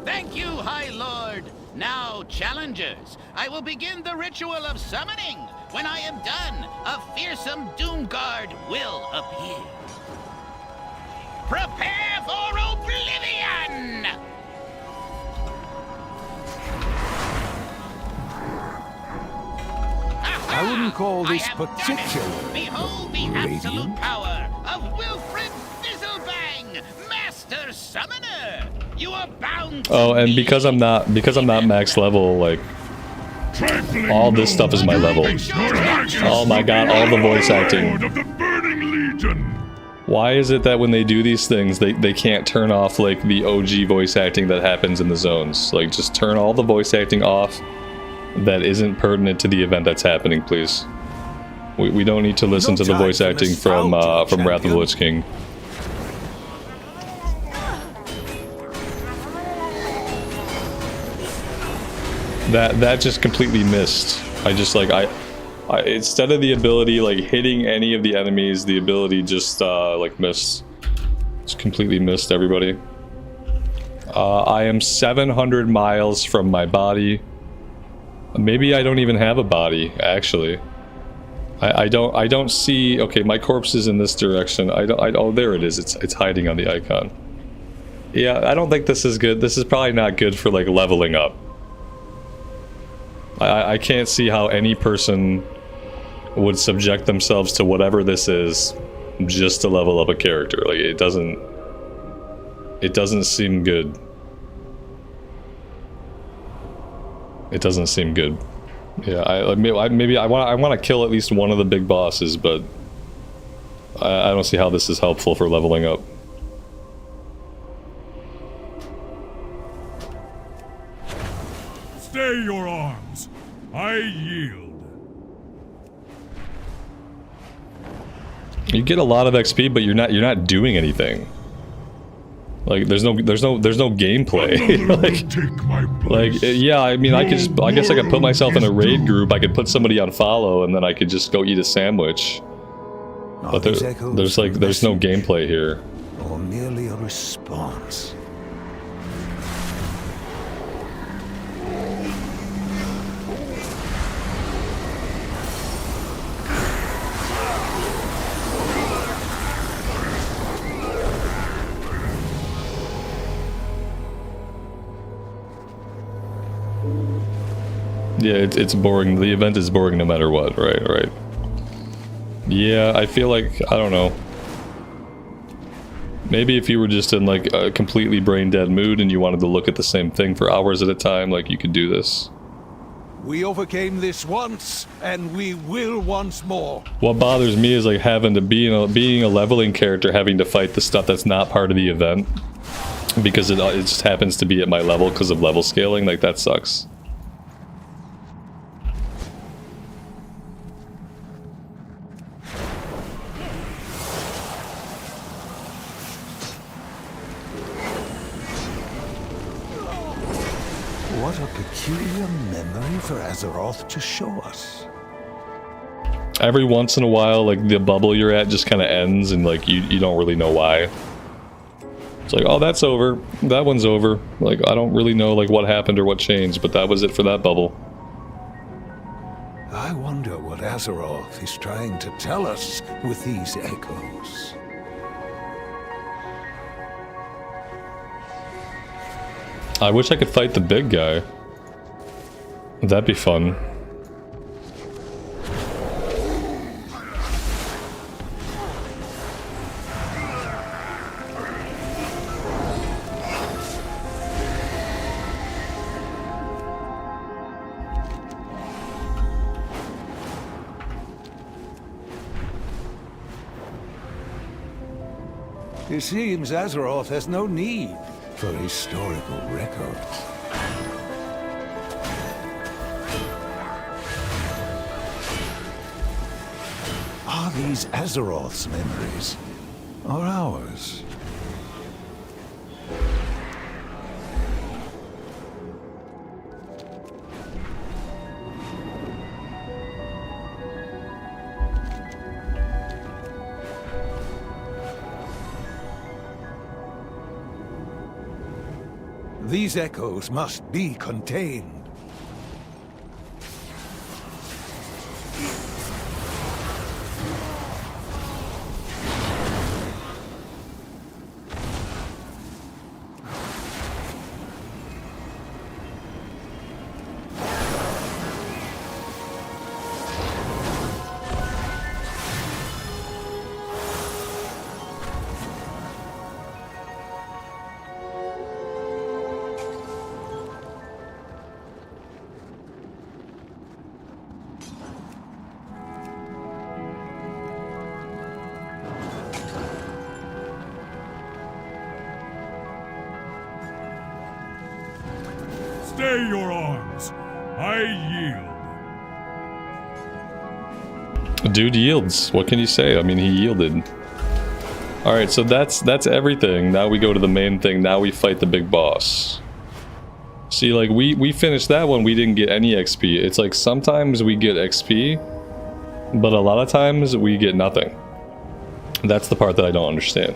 Thank you, High Lord. Now, challengers, I will begin the ritual of summoning. When I am done, a fearsome Doom Guard will appear. Prepare for oblivion! I wouldn't call this particularly Behold the absolute power of Wilfred Fizzlebang, Master Summoner! You are bound to Oh, and because I'm not max level, like, all this stuff is my level. Oh my god, all the voice acting. Why is it that when they do these things, they can't turn off, like, the OG voice acting that happens in the zones? Like, just turn all the voice acting off that isn't pertinent to the event that's happening, please. We don't need to listen to the voice acting from Wrath of the Lich King. That just completely missed. I just, like, I instead of the ability, like, hitting any of the enemies, the ability just, like, missed. Just completely missed, everybody. I am 700 miles from my body. Maybe I don't even have a body, actually. I don't see... Okay, my corpse is in this direction. Oh, there it is. It's hiding on the icon. Yeah, I don't think this is good. This is probably not good for, like, leveling up. I can't see how any person would subject themselves to whatever this is just to level up a character. Like, it doesn't seem good. It doesn't seem good. Yeah, maybe I want to kill at least one of the big bosses, but I don't see how this is helpful for leveling up. Stay your arms. I yield. You get a lot of XP, but you're not doing anything. Like there's no gameplay. Yeah, I mean I guess I could put myself in a raid group, I could put somebody on follow, and then I could just go eat a sandwich. But there's no gameplay here. Or merely a response. Yeah, it's boring. The event is boring no matter what, right? Yeah, I feel like, I don't know. Maybe if you were just in like a completely brain dead mood and you wanted to look at the same thing for hours at a time, like you could do this. We overcame this once, and we will once more. What bothers me is like having to being a leveling character, having to fight the stuff that's not part of the event. Because it just happens to be at my level because of level scaling, like that sucks. What a peculiar memory for Azeroth to show us. Every once in a while, like the bubble you're at just kind of ends and like you don't really know why. It's like, oh, that's over. That one's over. Like, I don't really know like what happened or what changed, but that was it for that bubble. I wonder what Azeroth is trying to tell us with these echoes. I wish I could fight the big guy. That'd be fun. It seems Azeroth has no need for historical records. Are these Azeroth's memories, or ours? These echoes must be contained. Stay your arms. I yield. Dude yields. What can you say? I mean, he yielded. Alright, so that's everything. Now we go to the main thing. Now we fight the big boss. See, like, we finished that one. We didn't get any XP. It's like sometimes we get XP, but a lot of times we get nothing. That's the part that I don't understand.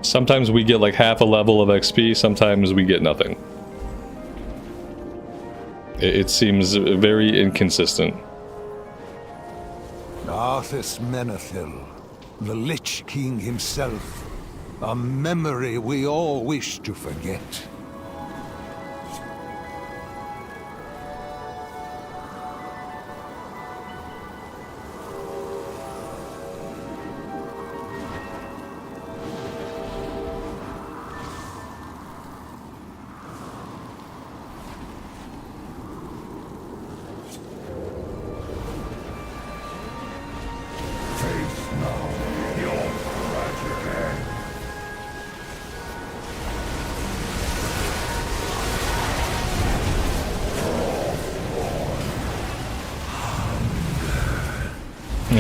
Sometimes we get like half a level of XP. Sometimes we get nothing. It seems very inconsistent. Arthas Menethil, the Lich King himself, a memory we all wish to forget.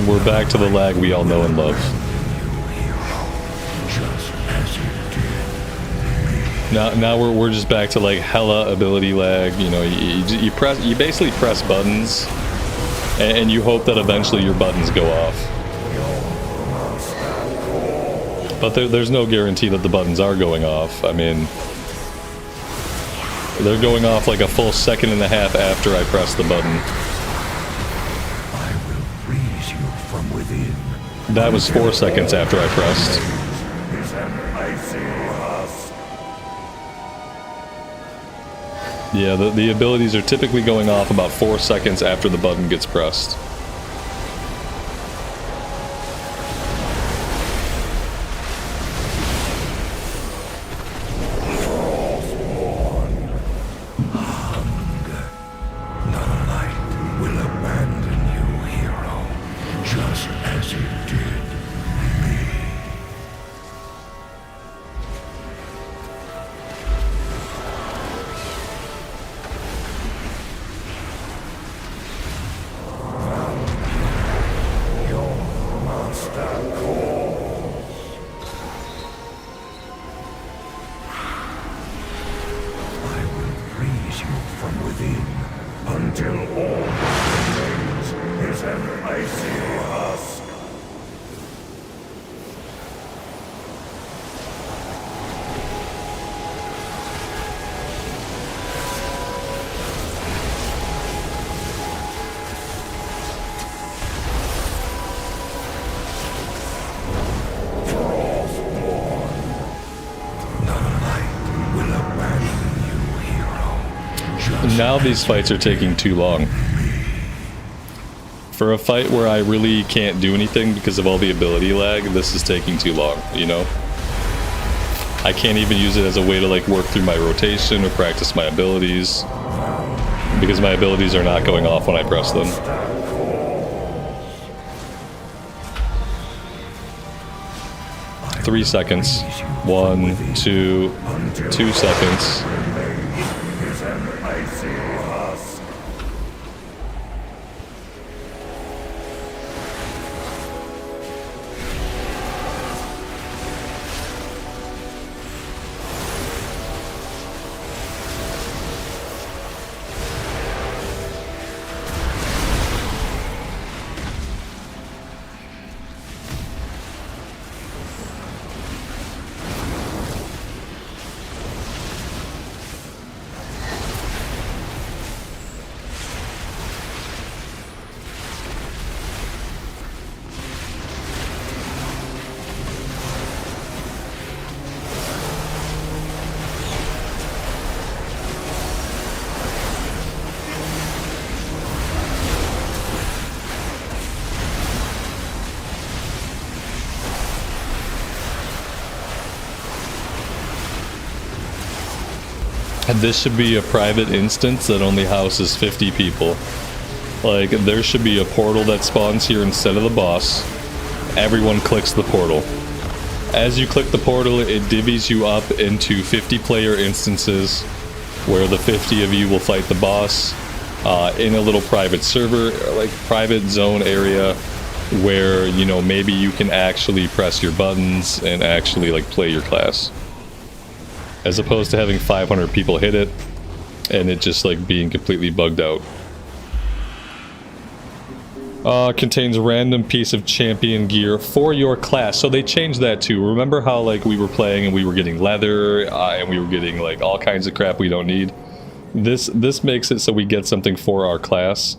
And we're back to the lag we all know and love. Now we're just back to like hella ability lag. You know, you basically press buttons, and you hope that eventually your buttons go off. But there's no guarantee that the buttons are going off. I mean, they're going off like a full 1.5 seconds after I press the button. I will freeze you from within. That was 4 seconds after I pressed. Is an icy husk. Yeah, the abilities are typically going off about 4 seconds after the button gets pressed. Now these fights are taking too long. For a fight where I really can't do anything because of all the ability lag, this is taking too long, you know? I can't even use it as a way to like work through my rotation or practice my abilities, because my abilities are not going off when I press them. Three seconds. 1, 2, 2 seconds. This should be a private instance that only houses 50 people. Like, there should be a portal that spawns here instead of the boss. Everyone clicks the portal. As you click the portal, it divvies you up into 50-player instances, where the 50 of you will fight the boss in a little private server, like private zone area, where, you know, maybe you can actually press your buttons and actually, like, play your class. As opposed to having 500 people hit it, and it just like being completely bugged out. Contains a random piece of champion gear for your class. So they changed that too. Remember how like we were playing and we were getting leather, and we were getting like all kinds of crap we don't need? This makes it so we get something for our class.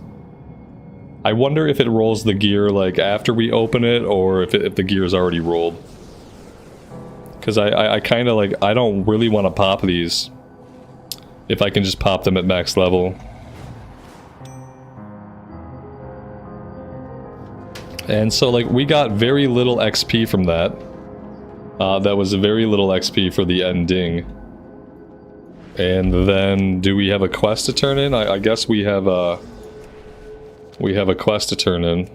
I wonder if it rolls the gear like after we open it, or if the gear is already rolled. Because I kind of like, I don't really want to pop these if I can just pop them at max level. And so like we got very little XP from that. That was very little XP for the ending. And then do we have a quest to turn in? I guess we have a quest to turn in.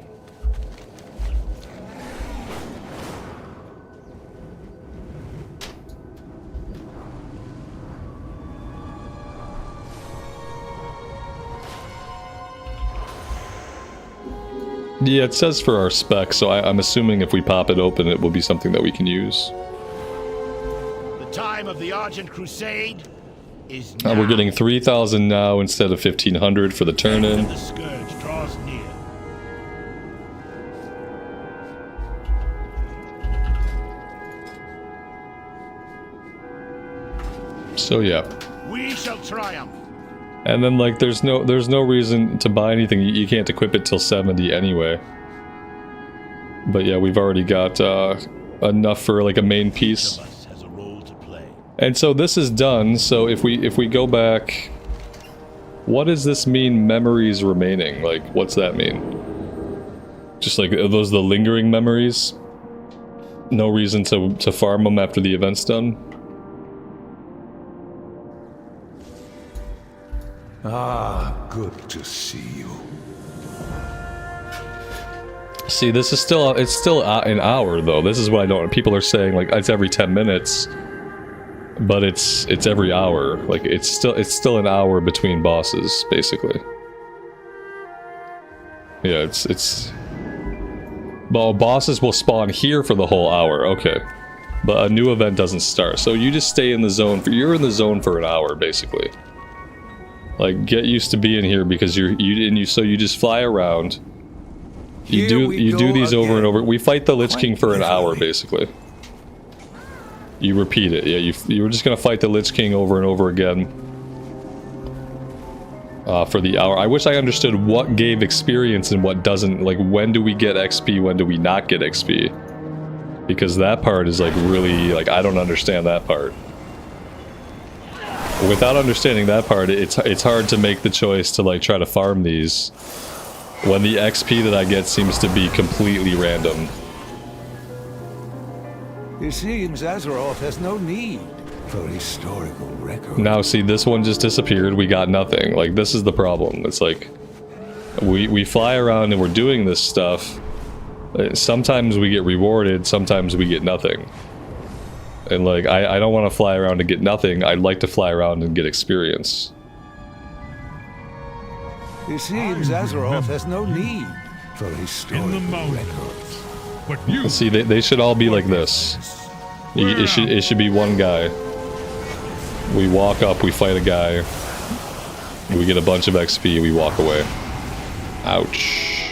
Yeah, it says for our spec, so I'm assuming if we pop it open, it will be something that we can use. The time of the Argent Crusade is now. We're getting 3,000 now instead of 1,500 for the turn-in. The scourge draws near. So yeah. We shall triumph. And then like there's no reason to buy anything. You can't equip it till 70 anyway. But yeah, we've already got enough for like a main piece. And so this is done. So if we go back, what does this mean? Memories remaining? Like what's that mean? Just like are those the lingering memories? No reason to farm them after the event's done. Ah, good to see you. See, this is still, it's still an hour though. This is what I don't, people are saying like it's every 10 minutes, but it's every hour. Like it's still an hour between bosses, basically. Yeah, well, bosses will spawn here for the whole hour, okay. But a new event doesn't start. So you just stay in the zone, you're in the zone for an hour, basically. Like, get used to being here because so you just fly around. You do these over and over. We fight the Lich King for an hour, basically. You repeat it. Yeah, you were just gonna fight the Lich King over and over again. For the hour. I wish I understood what gave experience and what doesn't. Like, when do we get XP, when do we not get XP? Because that part is like really, like, I don't understand that part. Without understanding that part, it's hard to make the choice to like try to farm these when the XP that I get seems to be completely random. It seems Azeroth has no need for historical record. Now see, this one just disappeared, we got nothing. Like, this is the problem. It's like, we fly around and we're doing this stuff. Sometimes we get rewarded, sometimes we get nothing. And like, I don't want to fly around and get nothing. I'd like to fly around and get experience. It seems Azeroth has no need for historical records. But you see, they should all be like this. It should be one guy. We walk up, we fight a guy. We get a bunch of XP, we walk away. Ouch.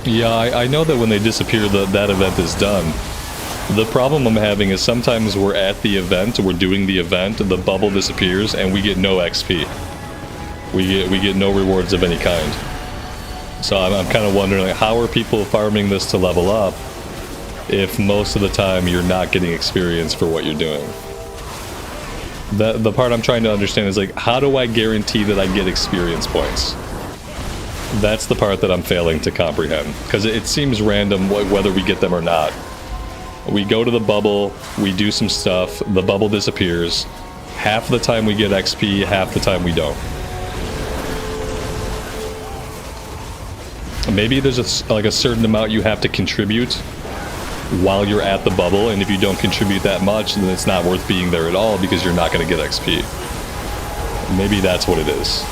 Yeah, I know that when they disappear, that event is done. The problem I'm having is sometimes we're at the event, we're doing the event, the bubble disappears, and we get no XP. We get no rewards of any kind. So I'm kind of wondering, like, how are people farming this to level up if most of the time you're not getting experience for what you're doing? The part I'm trying to understand is, like, how do I guarantee that I get experience points? That's the part that I'm failing to comprehend, because it seems random whether we get them or not. We go to the bubble, we do some stuff, the bubble disappears. Half the time we get XP, half the time we don't. Maybe there's a certain amount you have to contribute while you're at the bubble, and if you don't contribute that much, then it's not worth being there at all because you're not going to get XP. Maybe that's what it is.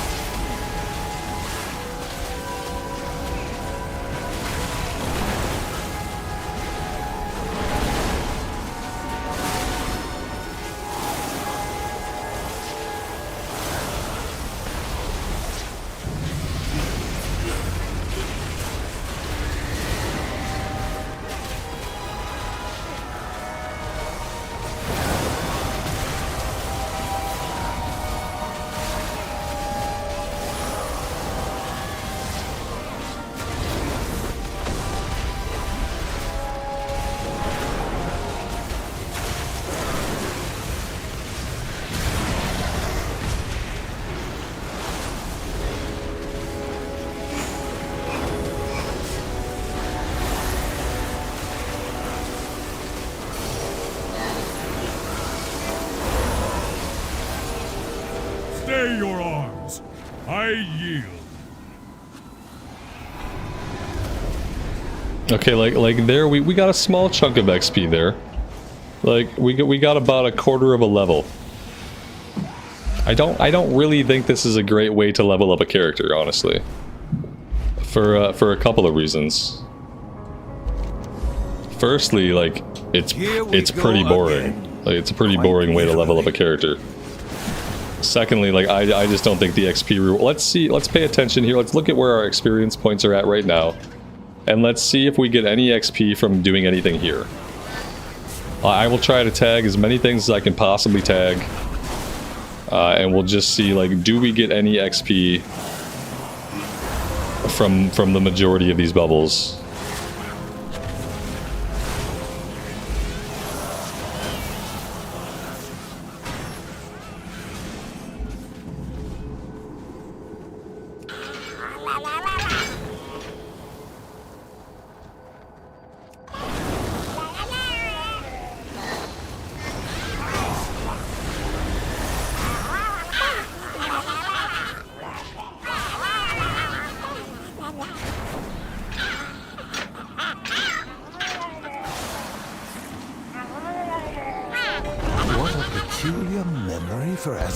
I yield. Okay, like there we got a small chunk of XP there. Like we got about a quarter of a level. I don't really think this is a great way to level up a character, honestly. For a couple of reasons. Firstly, like it's pretty boring. Like it's a pretty boring way to level up a character. Secondly, like I just don't think the XP reward. Let's pay attention here. Let's look at where our experience points are at right now. And let's see if we get any XP from doing anything here. I will try to tag as many things as I can possibly tag. And we'll just see, like, do we get any XP from the majority of these bubbles?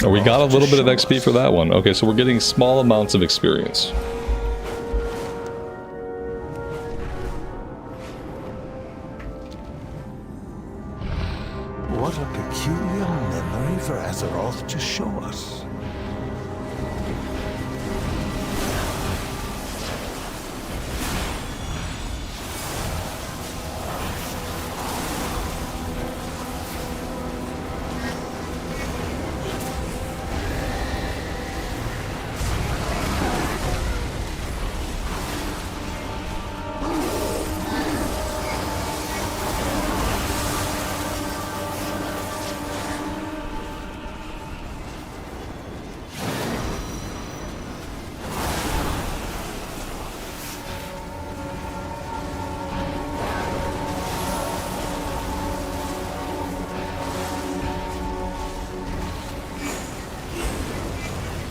We got a little bit of XP for that one. Okay, so we're getting small amounts of experience. What a peculiar memory for Azeroth to show us.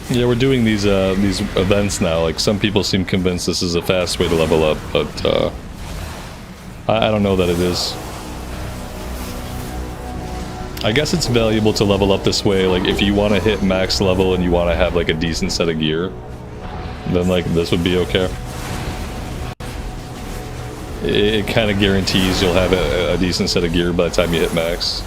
Yeah, we're doing these events now. Like, some people seem convinced this is a fast way to level up, but I don't know that it is. I guess it's valuable to level up this way. Like, if you want to hit max level and you want to have like a decent set of gear, then like this would be okay. It kind of guarantees you'll have a decent set of gear by the time you hit max.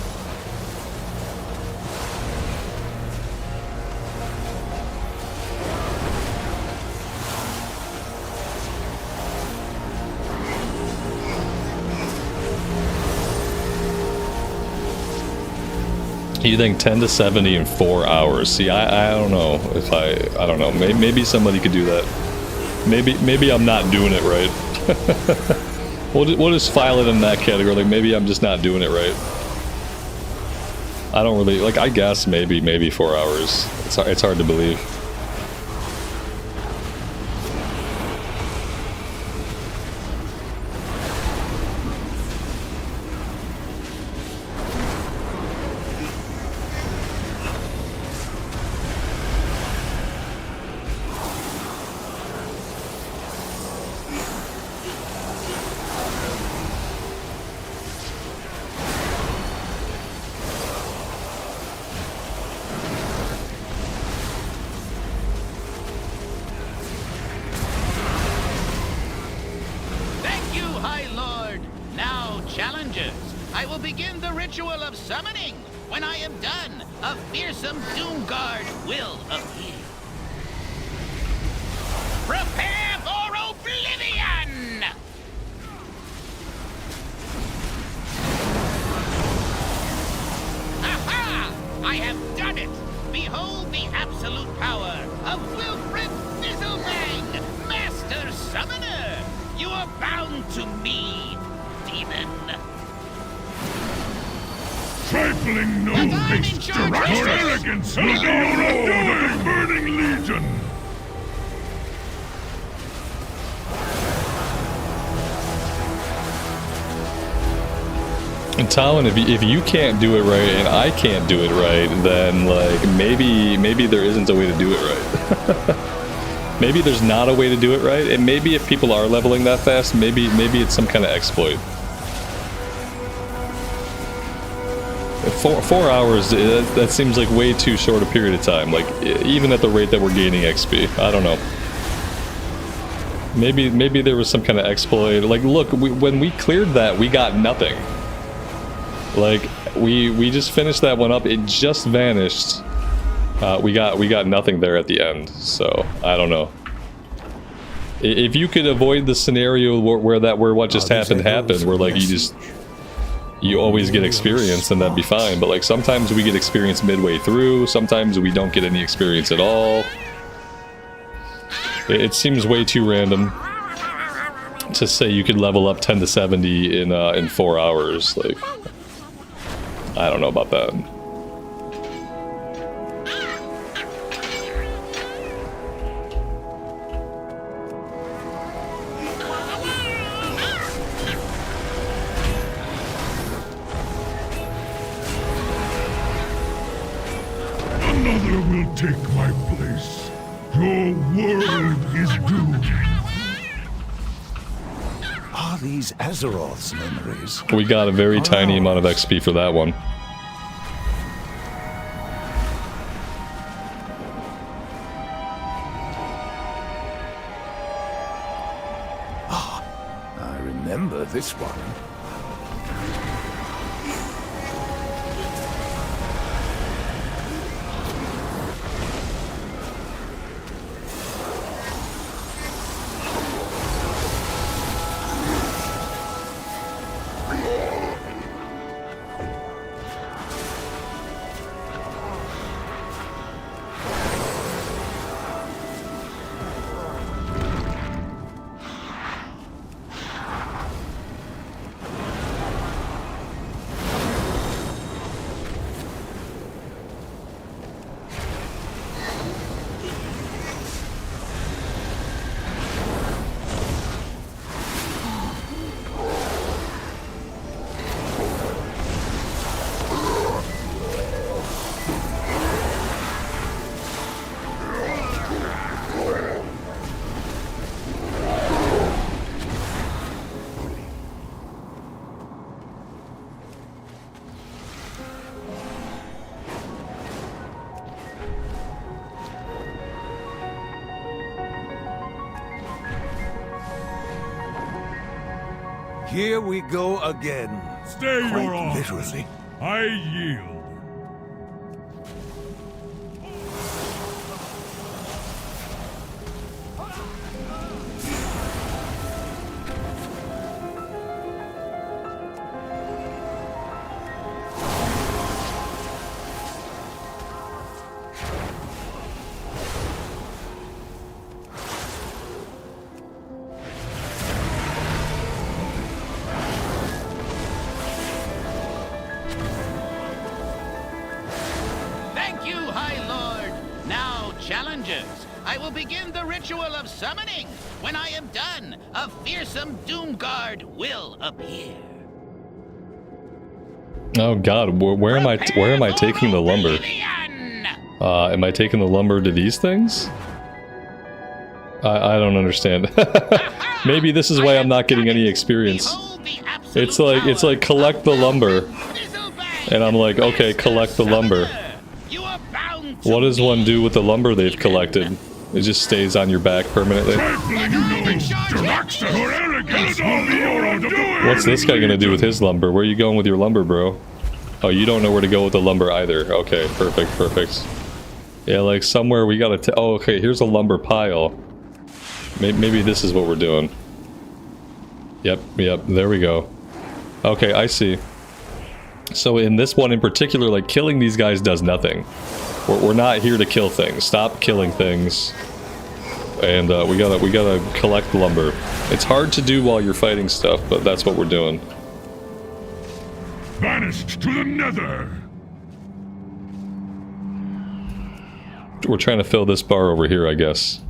You think 10 to 70 in 4 hours? See, I don't know if I don't know. Maybe somebody could do that. Maybe I'm not doing it right. We'll just file it in that category. Like, maybe I'm just not doing it right. I don't really like. I guess maybe 4 hours. It's hard to believe. Talon, if you can't do it right and I can't do it right, then like maybe there isn't a way to do it right. Maybe there's not a way to do it right, and maybe if people are leveling that fast, maybe it's some kind of exploit. 4 hours, that seems like way too short a period of time, like, even at the rate that we're gaining XP. I don't know. Maybe there was some kind of exploit. Like, look, when we cleared that, we got nothing. Like, we just finished that one up, it just vanished. We got nothing there at the end, so I don't know. If you could avoid the scenario where what just happened, where like you always get experience, then that'd be fine. But like sometimes we get experience midway through, sometimes we don't get any experience at all. It seems way too random to say you could level up 10 to 70 in 4 hours. Like, I don't know about that. Another will take my place. Your world is doomed. Are these Azeroth's memories? We got a very tiny amount of XP for that one. I remember this one. Here we go again. Stay Quite your offers. literally. I yield. Thank you, High Lord. Now, challengers, I will begin the ritual of summoning. When I am done, a fearsome doom guard will appear. Oh God, where am I taking the lumber? Am I taking the lumber to these things? I don't understand. Maybe this is why I'm not getting any experience. It's like collect the lumber, and I'm like, okay, collect the lumber. What does one do with the lumber they've collected? It just stays on your back permanently. What's this guy gonna do with his lumber? Where are you going with your lumber, bro? Oh, you don't know where to go with the lumber either. Okay, perfect, perfect. Yeah, like somewhere we gotta oh, okay, here's a lumber pile. Maybe this is what we're doing. Yep, there we go. Okay, I see. So in this one in particular, like, killing these guys does nothing. We're not here to kill things. Stop killing things. And we gotta collect lumber. It's hard to do while you're fighting stuff, but that's what we're doing. Banished to the Nether. We're trying to fill this bar over here, I guess.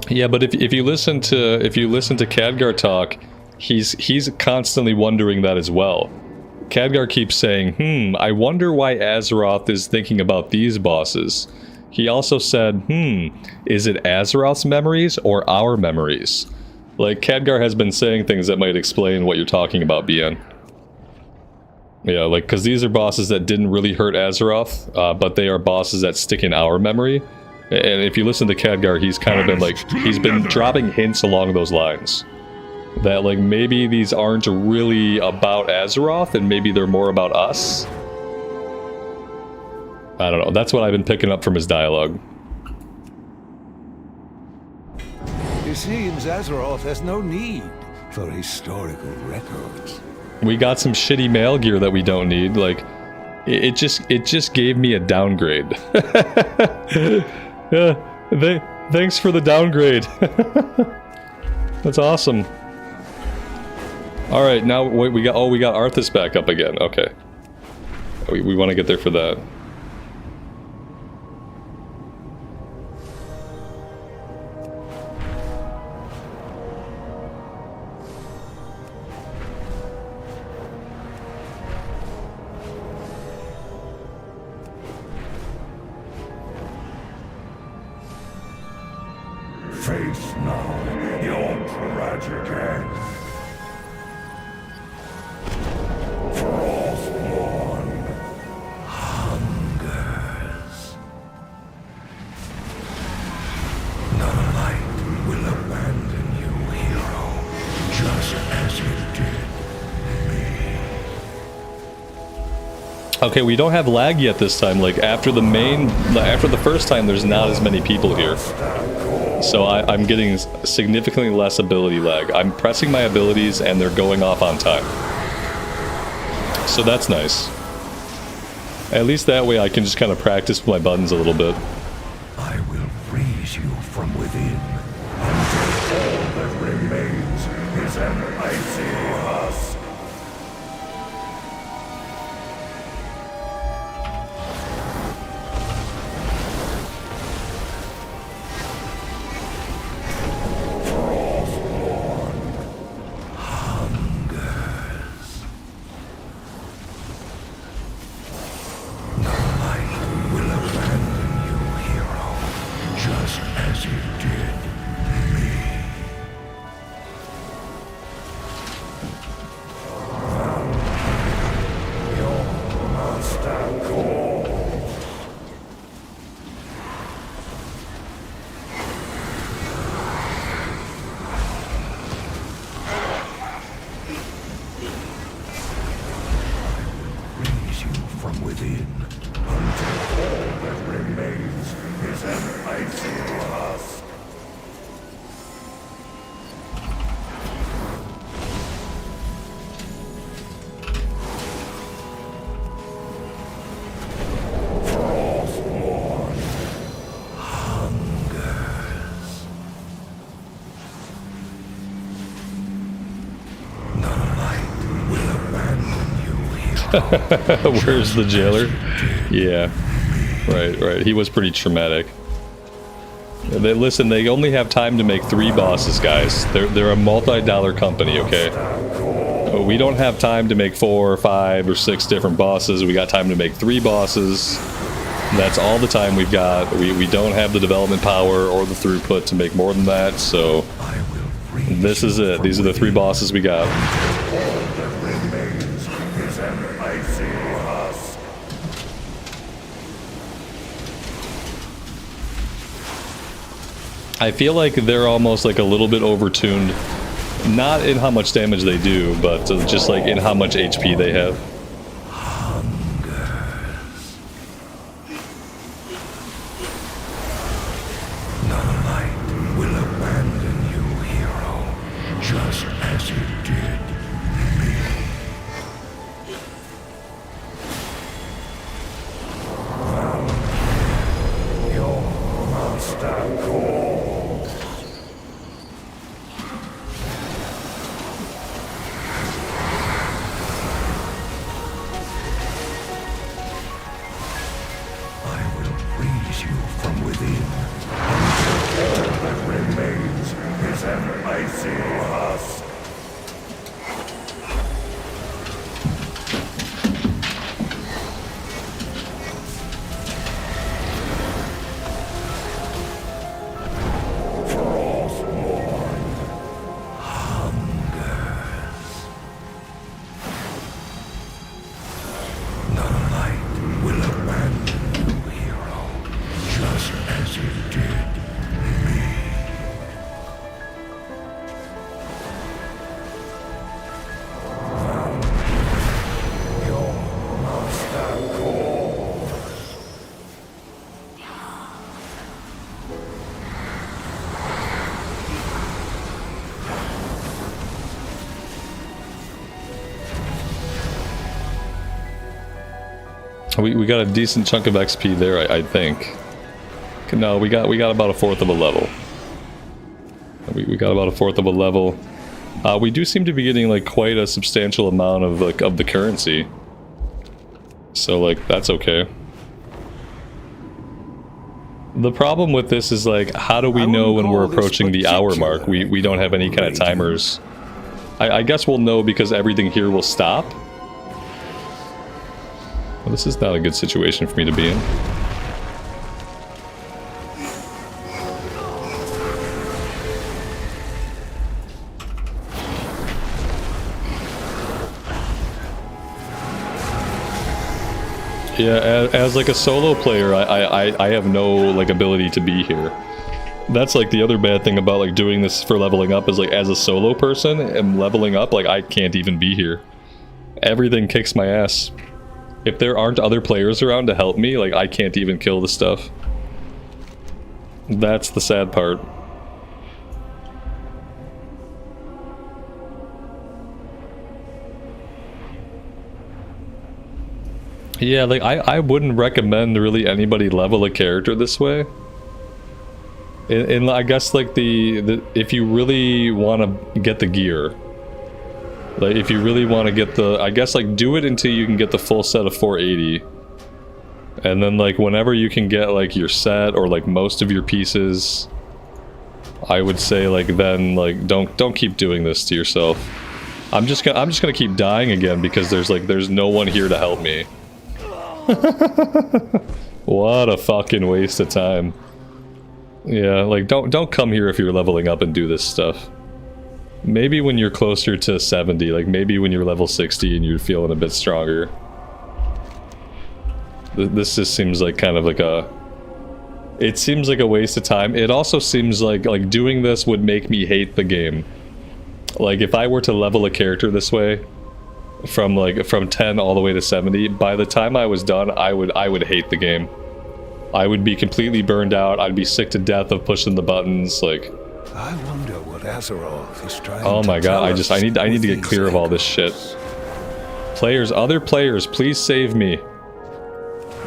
Yeah, but if you listen to Khadgar talk, he's constantly wondering that as well. Khadgar keeps saying, I wonder why Azeroth is thinking about these bosses. He also said, is it Azeroth's memories or our memories? Like, Khadgar has been saying things that might explain what you're talking about, BN. Yeah, like, because these are bosses that didn't really hurt Azeroth, but they are bosses that stick in our memory. And if you listen to Khadgar, he's kind of been like, he's been dropping hints along those lines. That, like, maybe these aren't really about Azeroth, and maybe they're more about us. I don't know, that's what I've been picking up from his dialogue. It seems Azeroth has no need for historical records. We got some shitty mail gear that we don't need, like, it just gave me a downgrade. Yeah, thanks for the downgrade. That's awesome. Alright, now wait, we got Arthas back up again, okay. We want to get there for that. Face now your tragic end. Frostborn hungers. The light will abandon you, hero, just as it did me. Okay, we don't have lag yet this time. Like, after the first time, there's not as many people here. So I'm getting significantly less ability lag. I'm pressing my abilities and they're going off on time. So that's nice. At least that way I can just kind of practice with my buttons a little bit. I will freeze you from within until all that remains is an icy husk. Where's the jailer? Yeah. Right. He was pretty traumatic. Listen, they only have time to make 3 bosses, guys. They're a multi-dollar company, okay? We don't have time to make 4 or 5 or 6 different bosses. We got time to make 3 bosses. That's all the time we've got. We don't have the development power or the throughput to make more than that, so this is it. These are the 3 bosses we got. I feel like they're almost like a little bit overtuned, not in how much damage they do, but just like in how much HP they have. From within, until all that remains juicy husk. We got a decent chunk of XP there, I think. No, we got about a fourth of a level. We got about a fourth of a level. We do seem to be getting like quite a substantial amount of like of the currency. So like that's okay. The problem with this is like, how do we know when we're approaching the hour mark? We don't have any kind of timers. I guess we'll know because everything here will stop. Well, this is not a good situation for me to be in. Yeah, as like a solo player, I have no like ability to be here. That's like the other bad thing about like doing this for leveling up is like as a solo person and leveling up, like I can't even be here. Everything kicks my ass. If there aren't other players around to help me, like I can't even kill the stuff. That's the sad part. Yeah, like I wouldn't recommend really anybody level a character this way. And I guess like the if you really want to get the gear, like if you really want to get the, I guess like do it until you can get the full set of 480. And then like whenever you can get like your set or like most of your pieces, I would say like then like don't keep doing this to yourself. I'm just gonna keep dying again because there's no one here to help me. What a fucking waste of time. Yeah, like don't come here if you're leveling up and do this stuff. Maybe when you're closer to 70, like maybe when you're level 60 and you're feeling a bit stronger. This just seems like kind of like a... It seems like a waste of time. It also seems like doing this would make me hate the game. Like if I were to level a character this way, from 10 all the way to 70, by the time I was done, I would hate the game. I would be completely burned out. I'd be sick to death of pushing the buttons. Like, I wonder what Azeroth is trying oh my to god, tell I need to get clear of all this shit. Players, other players, please save me.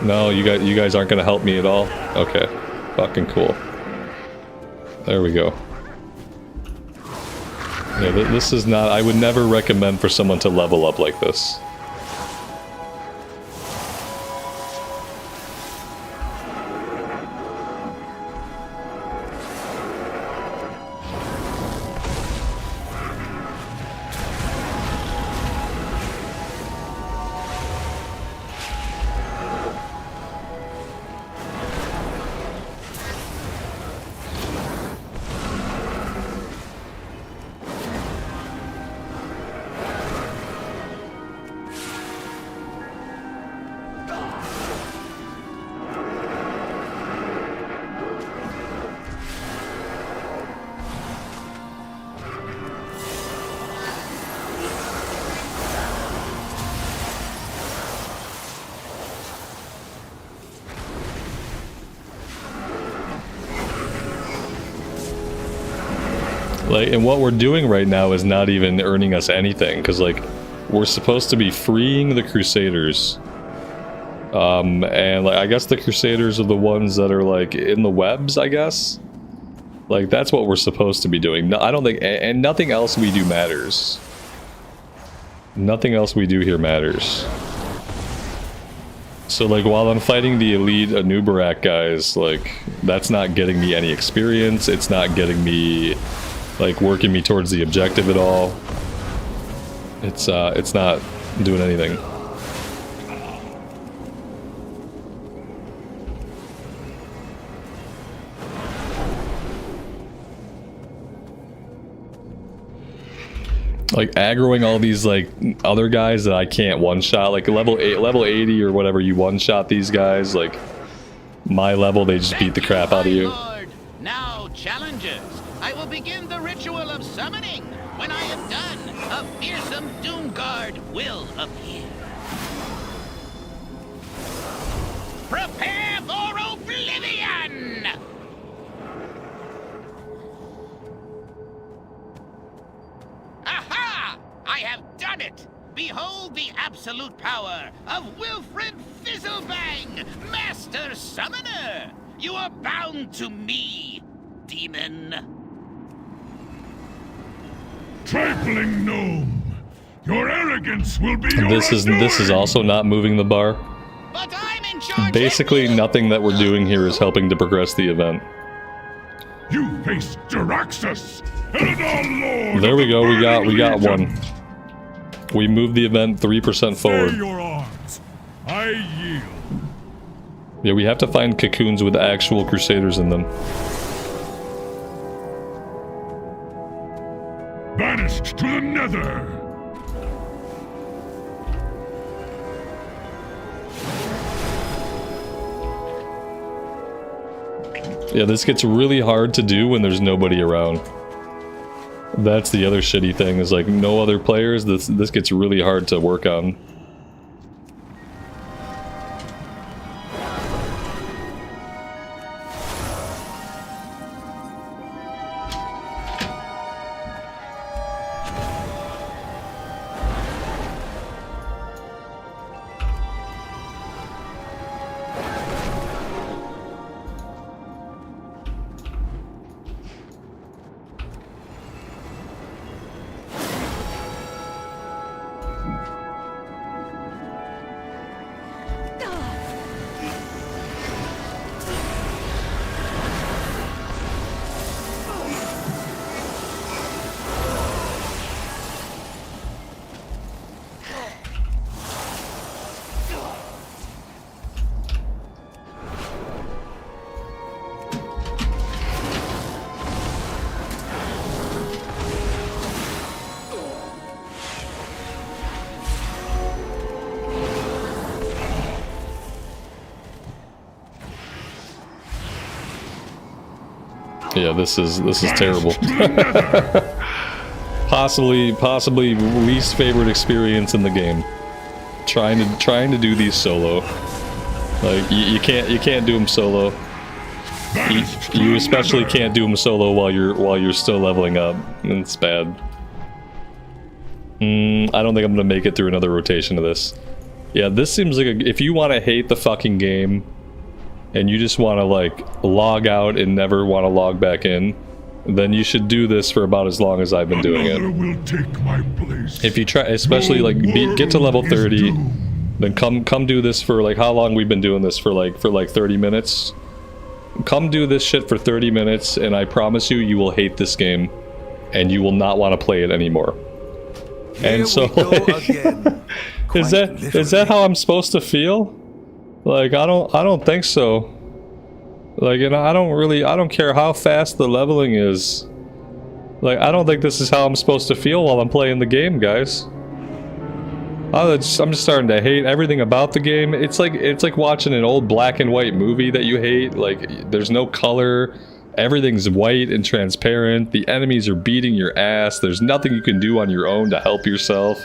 No, you guys aren't gonna help me at all? Okay. Fucking cool. There we go. Yeah, this is not... I would never recommend for someone to level up like this. Like, and what we're doing right now is not even earning us anything, because like we're supposed to be freeing the Crusaders, and like I guess the Crusaders are the ones that are like in the webs, I guess. Like that's what we're supposed to be doing. No, I don't think, and nothing else we do matters. Nothing else we do here matters. So like while I'm fighting the elite Anubarak guys, like that's not getting me any experience. It's not getting me like working me towards the objective at all. It's not doing anything. Like aggroing all these like other guys that I can't one-shot, like level 80 or whatever, you one-shot these guys, like my level, they just beat the crap out of you. Now, challengers, I will begin the ritual of summoning. When I am done, a fearsome Doom Guard will appear. Prepare for oblivion! Aha! I have done it! Behold the absolute power of Wilfred Fizzlebang, Master Summoner! You are bound to me, demon. Trifling gnome! Your arrogance will be your This is also not moving the bar. Basically, nothing that we're doing here is helping to progress the event. You face Daraxus, Eladar Lord. There we go. We got one. We moved the event 3% forward. Your arms. I yield. Yeah, we have to find cocoons with actual crusaders in them. Banished to the Nether. Yeah, this gets really hard to do when there's nobody around. That's the other shitty thing, is like no other players. This gets really hard to work on. Yeah, this is terrible. possibly least favorite experience in the game. Trying to do these solo. Like you can't do them solo. You especially can't do them solo while you're still leveling up. It's bad. I don't think I'm gonna make it through another rotation of this. Yeah, this seems like if you want to hate the fucking game and you just want to like log out and never want to log back in, then you should do this for about as long as I've been doing it. Will take my place. If you try, especially like get to level 30, then come do this for like how long we've been doing this for like 30 minutes. Come do this shit for 30 minutes, and I promise you will hate this game, and you will not want to play it anymore. And so, like, is that how I'm supposed to feel? Like, I don't think so. Like, and I don't care how fast the leveling is. Like, I don't think this is how I'm supposed to feel while I'm playing the game, guys. I'm just starting to hate everything about the game. It's like watching an old black and white movie that you hate. Like, there's no color. Everything's white and transparent. The enemies are beating your ass. There's nothing you can do on your own to help yourself.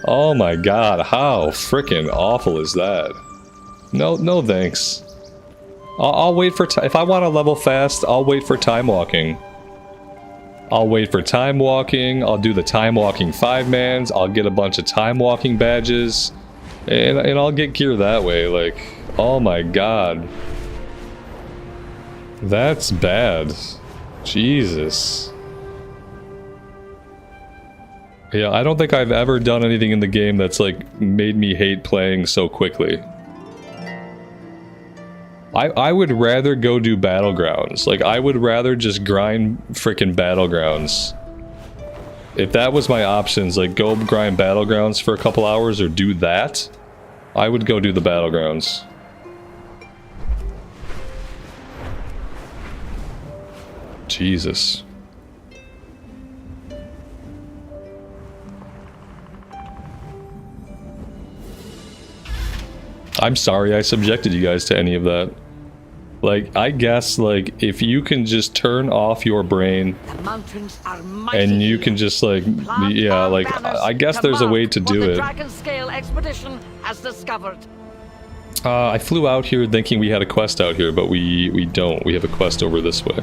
Oh my god, how freaking awful is that? No thanks. I'll wait for if I want to level fast, I'll wait for time walking. I'll wait for time walking. I'll do the time walking 5-mans. I'll get a bunch of time walking badges, and I'll get gear that way. Like, oh my god, that's bad. Jesus. Yeah, I don't think I've ever done anything in the game that's like made me hate playing so quickly. I would rather go do Battlegrounds. Like, I would rather just grind frickin' Battlegrounds. If that was my options, like, go grind Battlegrounds for a couple hours or do that, I would go do the Battlegrounds. Jesus. I'm sorry I subjected you guys to any of that. Like, I guess, like, if you can just turn off your brain and you can just, like, yeah, like, I guess there's a way to do it. Dragon Scale expedition has discovered. I flew out here thinking we had a quest out here, but we don't. We have a quest over this way.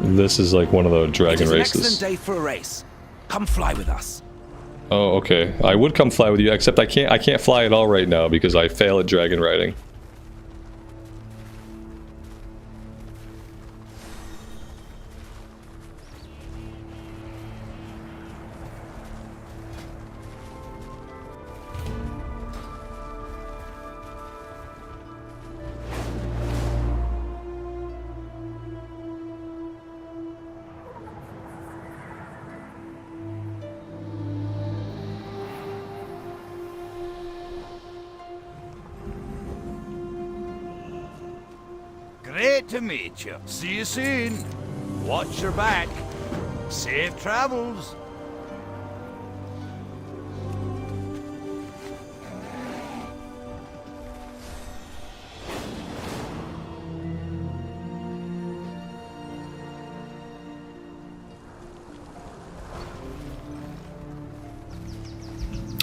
This is like one of the dragon races. Excellent day for a race. Come fly with us. Oh, okay. I would come fly with you, except I can't fly at all right now because I fail at dragon riding. Great to meet you. See you soon. Watch your back. Safe travels.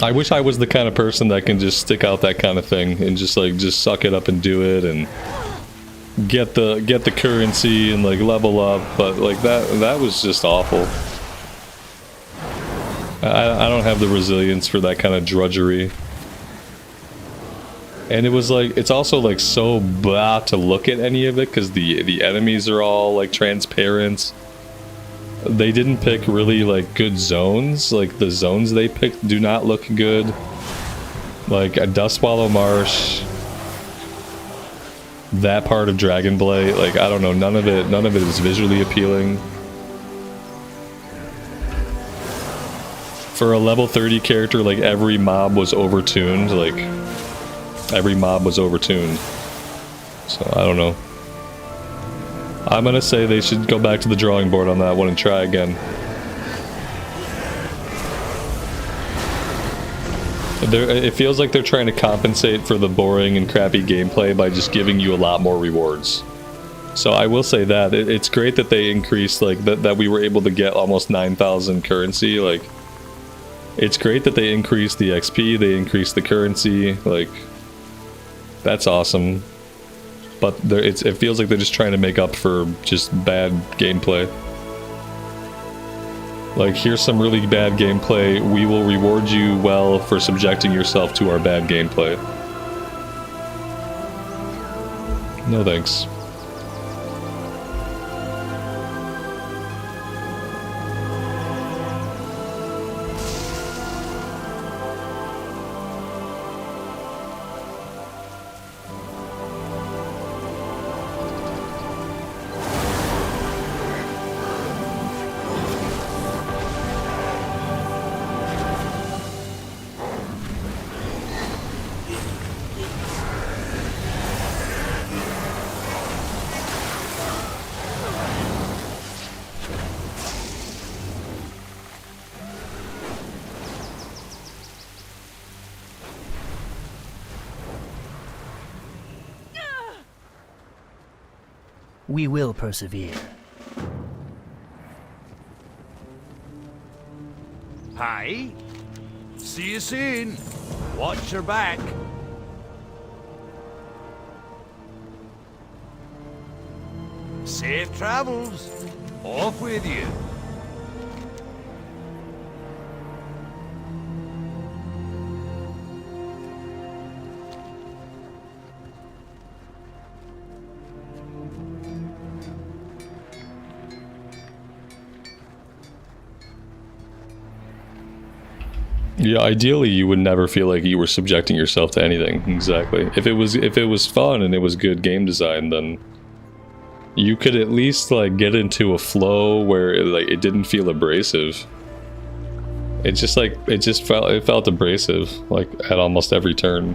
I wish I was the kind of person that can just stick out that kind of thing and just suck it up and do it and get the currency and like level up, but like that was just awful. I don't have the resilience for that kind of drudgery. And it was like, it's also like so blah to look at any of it because the enemies are all like transparent. They didn't pick really like good zones. Like the zones they picked do not look good. Like a Dustswallow Marsh, that part of Dragonblight, like I don't know, none of it is visually appealing. For a level 30 character, like every mob was overtuned, so I don't know. I'm gonna say they should go back to the drawing board on that one and try again. It feels like they're trying to compensate for the boring and crappy gameplay by just giving you a lot more rewards. So I will say that it's great that they increased, like that we were able to get almost 9,000 currency. Like, it's great that they increased the XP, they increased the currency. Like, that's awesome. But it feels like they're just trying to make up for just bad gameplay. Like, here's some really bad gameplay. We will reward you well for subjecting yourself to our bad gameplay. No thanks. We will persevere. Hi. See you soon. Watch your back. Safe travels. Off with you. Yeah, ideally you would never feel like you were subjecting yourself to anything. Exactly. If it was fun and it was good game design, then you could at least like get into a flow where it didn't feel abrasive. It felt abrasive like at almost every turn.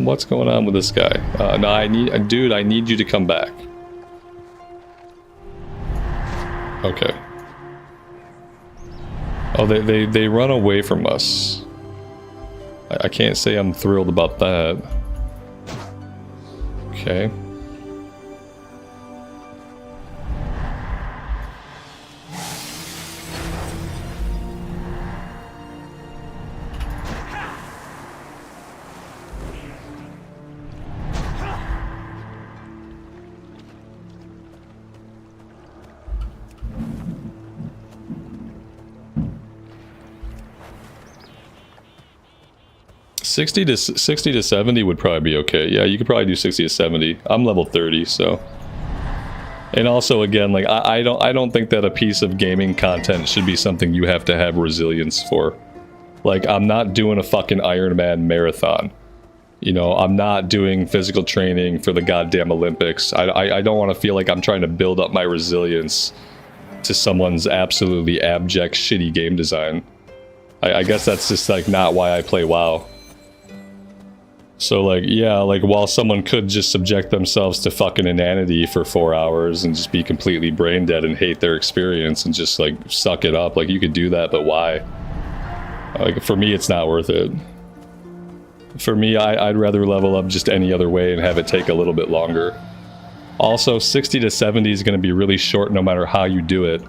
What's going on with this guy? No, I need you to come back. Okay. Oh, they run away from us. I can't say I'm thrilled about that. Okay. $60 to $70 would probably be okay. Yeah, you could probably do 60 to 70. I'm level 30, so. And also, again, like I don't think that a piece of gaming content should be something you have to have resilience for. Like, I'm not doing a fucking Iron Man marathon. You know, I'm not doing physical training for the goddamn Olympics. I don't want to feel like I'm trying to build up my resilience to someone's absolutely abject, shitty game design. I guess that's just like not why I play WoW. So like, yeah, like while someone could just subject themselves to fucking inanity for 4 hours and just be completely brain dead and hate their experience and just like suck it up, like you could do that, but why? Like for me, it's not worth it. For me, I'd rather level up just any other way and have it take a little bit longer. Also, 60 to 70 is going to be really short no matter how you do it.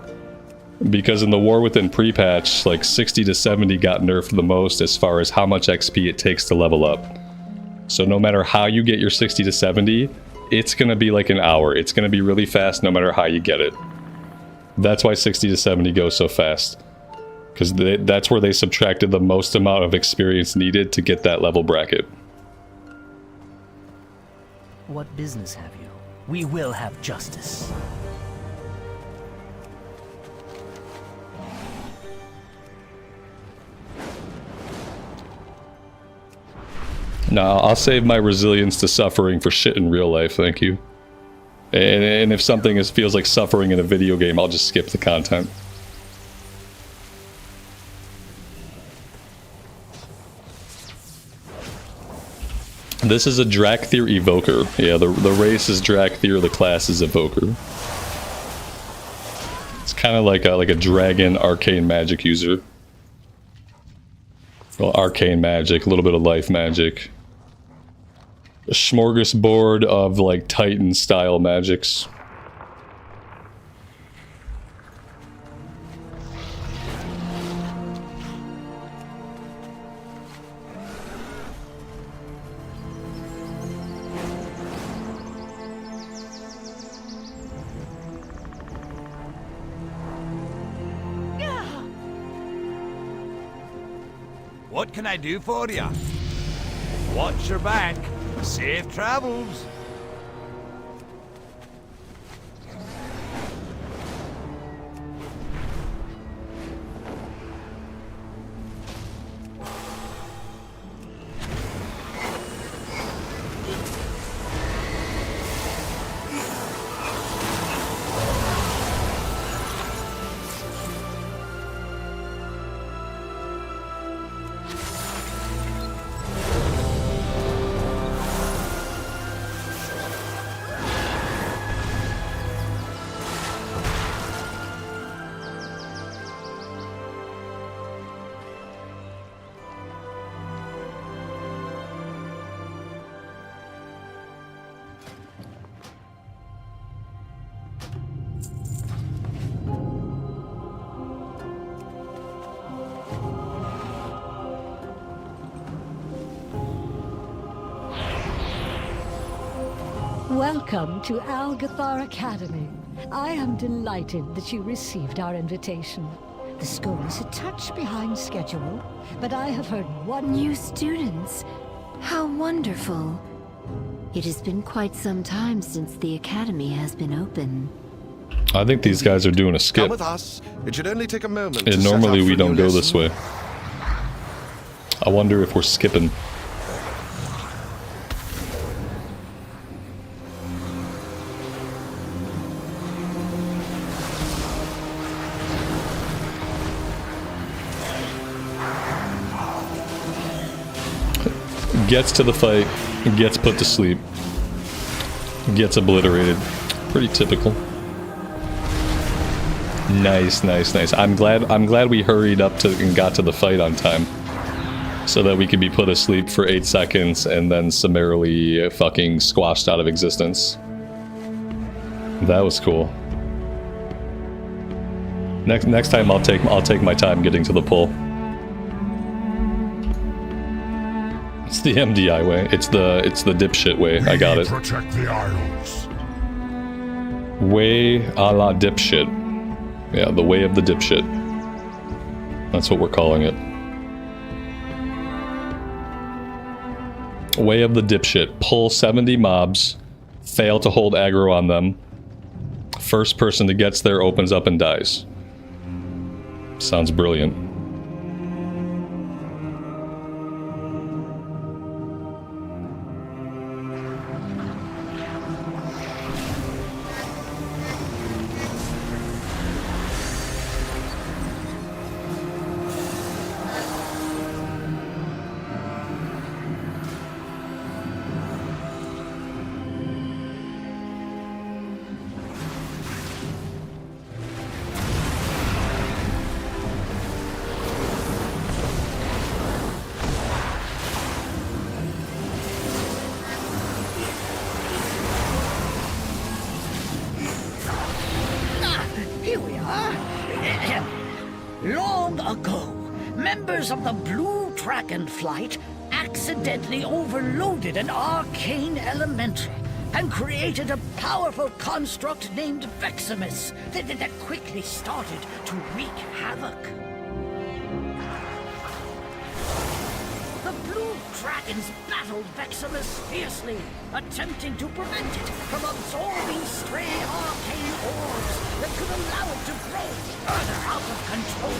Because in the War Within pre-patch, like 60 to 70 got nerfed the most as far as how much XP it takes to level up. So no matter how you get your 60 to 70, it's going to be like an hour. It's going to be really fast no matter how you get it. That's why 60 to 70 goes so fast. Because that's where they subtracted the most amount of experience needed to get that level bracket. What business have you? We will have justice. No, I'll save my resilience to suffering for shit in real life, thank you. And if something feels like suffering in a video game, I'll just skip the content. This is a Drakthir Evoker. Yeah, the race is Drakthir, the class is Evoker. It's kind of like a dragon arcane magic user. Well, arcane magic, a little bit of life magic. A smorgasbord of like Titan style magics. What can I do for you? Watch your back. Safe travels. Welcome to Algathar Academy. I am delighted that you received our invitation. The school is a touch behind schedule, but I have heard one... New students. How wonderful. It has been quite some time since the academy has been open. I think these guys are doing a Come skip. with us. It should only take a moment. And to set normally out we for a don't new go this lesson. way. I wonder if we're skipping. Gets to the fight, gets put to sleep, gets obliterated. Pretty typical. Nice, nice, nice. I'm glad we hurried up to and got to the fight on time, so that we could be put asleep for 8 seconds and then summarily fucking squashed out of existence. That was cool. Next time I'll take my time getting to the pull. It's the MDI way. It's the dipshit way. I got it. Protect the Isles. Way a la dipshit. Yeah, the way of the dipshit. That's what we're calling it. Way of the dipshit. Pull 70 mobs. Fail to hold aggro on them. First person that gets there opens up and dies. Sounds brilliant. Here we are. Long ago, members of the Blue Dragon Flight accidentally overloaded an arcane elemental and created a powerful construct named Veximus that quickly started to wreak havoc. The Blue Dragons battled Veximus fiercely, attempting to prevent it from absorbing stray arcane orbs that could allow it to grow further out of control.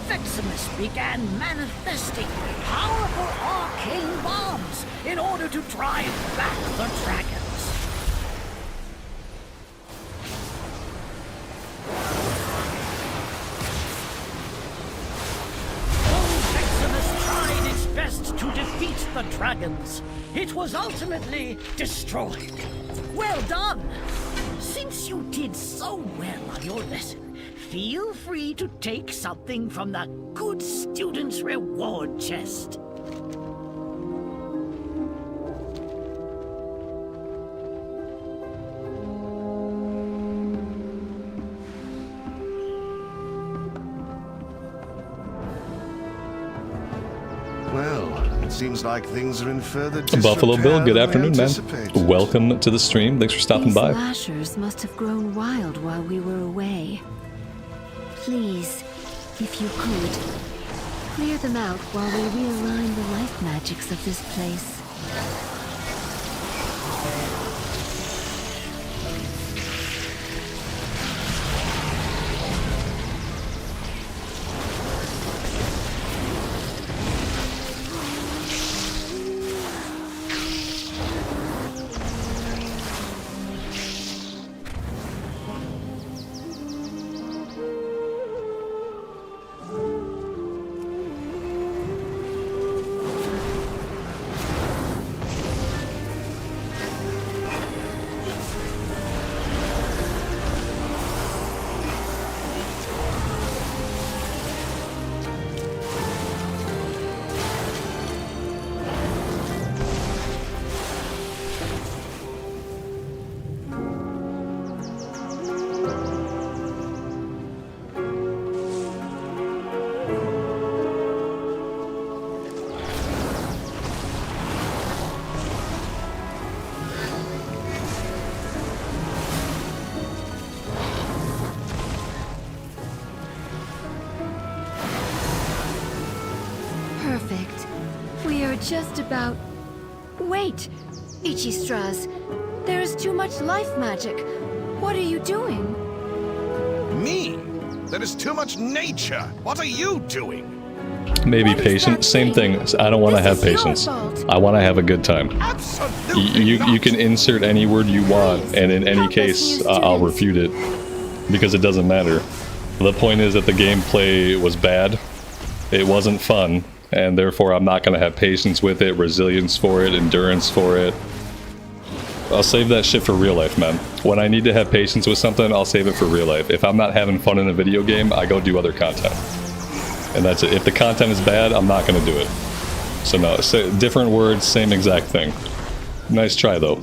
Veximus began manifesting powerful arcane bombs in order to drive back the dragons. Though Veximus tried its best to defeat the dragons, it was ultimately destroyed. Well done! Since you did so well on your lesson, feel free to take something from the good student's reward chest. Well, it seems like things are in further Buffalo Bill, good disrepair afternoon, than we man. anticipated. Welcome to the stream. Thanks for stopping These by. slashers must have grown wild while we were away. Please, if you could, clear them out while we realign the life magics of this place. perfect. We are just about... Wait, Ichistras. There is too much life magic. What are you doing? Me? There is too much nature. What are you doing? Maybe patient. Same thing. I don't want to have patience. I want to have a good time. You can insert any word you want, and in any case, I'll refute it. Because it doesn't matter. The point is that the gameplay was bad. It wasn't fun. And therefore, I'm not going to have patience with it, resilience for it, endurance for it. I'll save that shit for real life, man. When I need to have patience with something, I'll save it for real life. If I'm not having fun in a video game, I go do other content. And that's it. If the content is bad, I'm not going to do it. So no, different words, same exact thing. Nice try, though.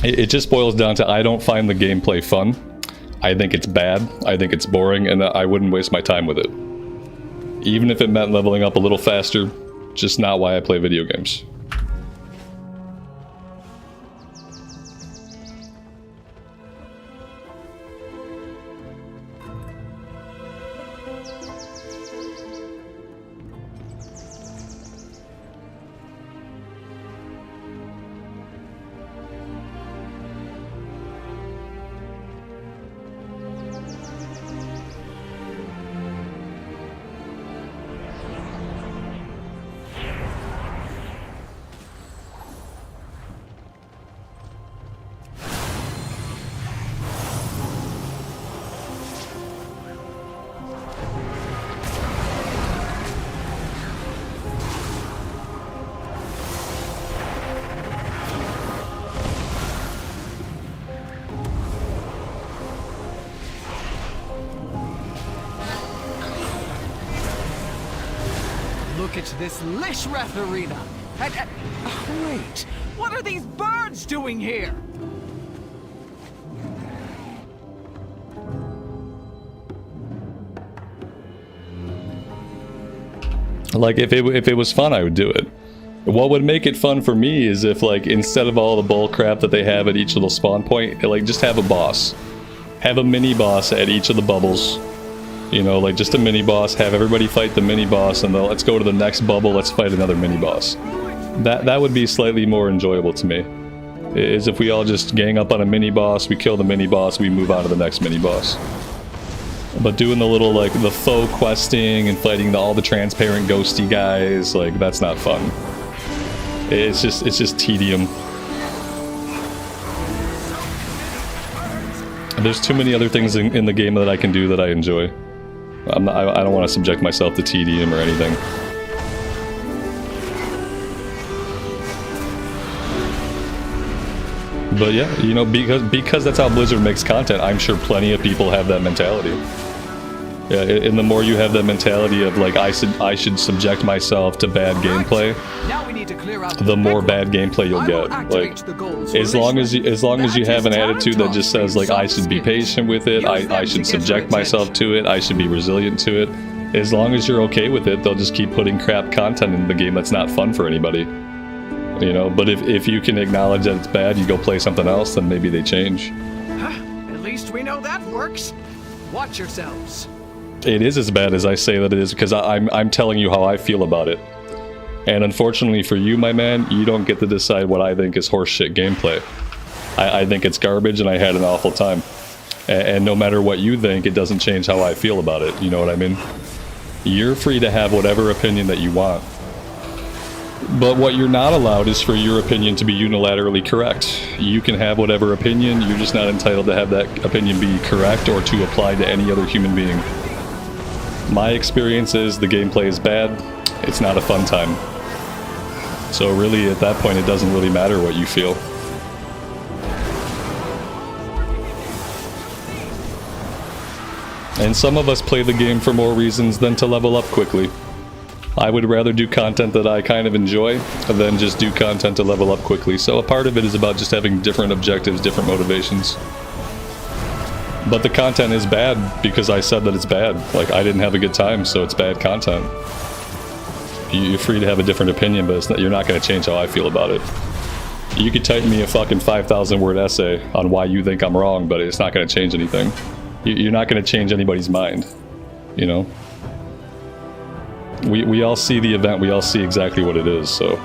It just boils down to I don't find the gameplay fun. I think it's bad, I think it's boring, and I wouldn't waste my time with it. Even if it meant leveling up a little faster, just not why I play video games. Look at this Lishrath arena! Wait, what are these birds doing here? Like, if it was fun, I would do it. What would make it fun for me is if, like, instead of all the bull crap that they have at each little spawn point, like, just have a boss. Have a mini-boss at each of the bubbles. You know, like, just a mini-boss, have everybody fight the mini-boss, and then let's go to the next bubble, let's fight another mini-boss. That would be slightly more enjoyable to me. Is if we all just gang up on a mini-boss, we kill the mini-boss, we move on to the next mini-boss. But doing the little, like, the faux questing and fighting all the transparent ghosty guys, like, that's not fun. It's just tedium. There's too many other things in the game that I can do that I enjoy. I don't want to subject myself to tedium or anything. But yeah, you know, because that's how Blizzard makes content, I'm sure plenty of people have that mentality. Yeah, and the more you have that mentality of like I should subject myself to bad gameplay, the more bad gameplay you'll get. Like as long as you have an attitude that just says like I should be patient with it, I should subject myself to it, I should be resilient to it. As long as you're okay with it, they'll just keep putting crap content in the game that's not fun for anybody. You know, but if you can acknowledge that it's bad, you go play something else, then maybe they change. At least we know that works. Watch yourselves. It is as bad as I say that it is because I'm telling you how I feel about it. And unfortunately for you, my man, you don't get to decide what I think is horseshit gameplay. I think it's garbage and I had an awful time. And no matter what you think, it doesn't change how I feel about it. You know what I mean? You're free to have whatever opinion that you want. But what you're not allowed is for your opinion to be unilaterally correct. You can have whatever opinion, you're just not entitled to have that opinion be correct or to apply to any other human being. My experience is the gameplay is bad, it's not a fun time. So really, at that point, it doesn't really matter what you feel. And some of us play the game for more reasons than to level up quickly. I would rather do content that I kind of enjoy than just do content to level up quickly. So a part of it is about just having different objectives, different motivations. But the content is bad because I said that it's bad. Like, I didn't have a good time, so it's bad content. You're free to have a different opinion, but you're not going to change how I feel about it. You could type me a fucking 5,000 word essay on why you think I'm wrong, but it's not going to change anything. You're not going to change anybody's mind, you know? We all see the event, we all see exactly what it is, so...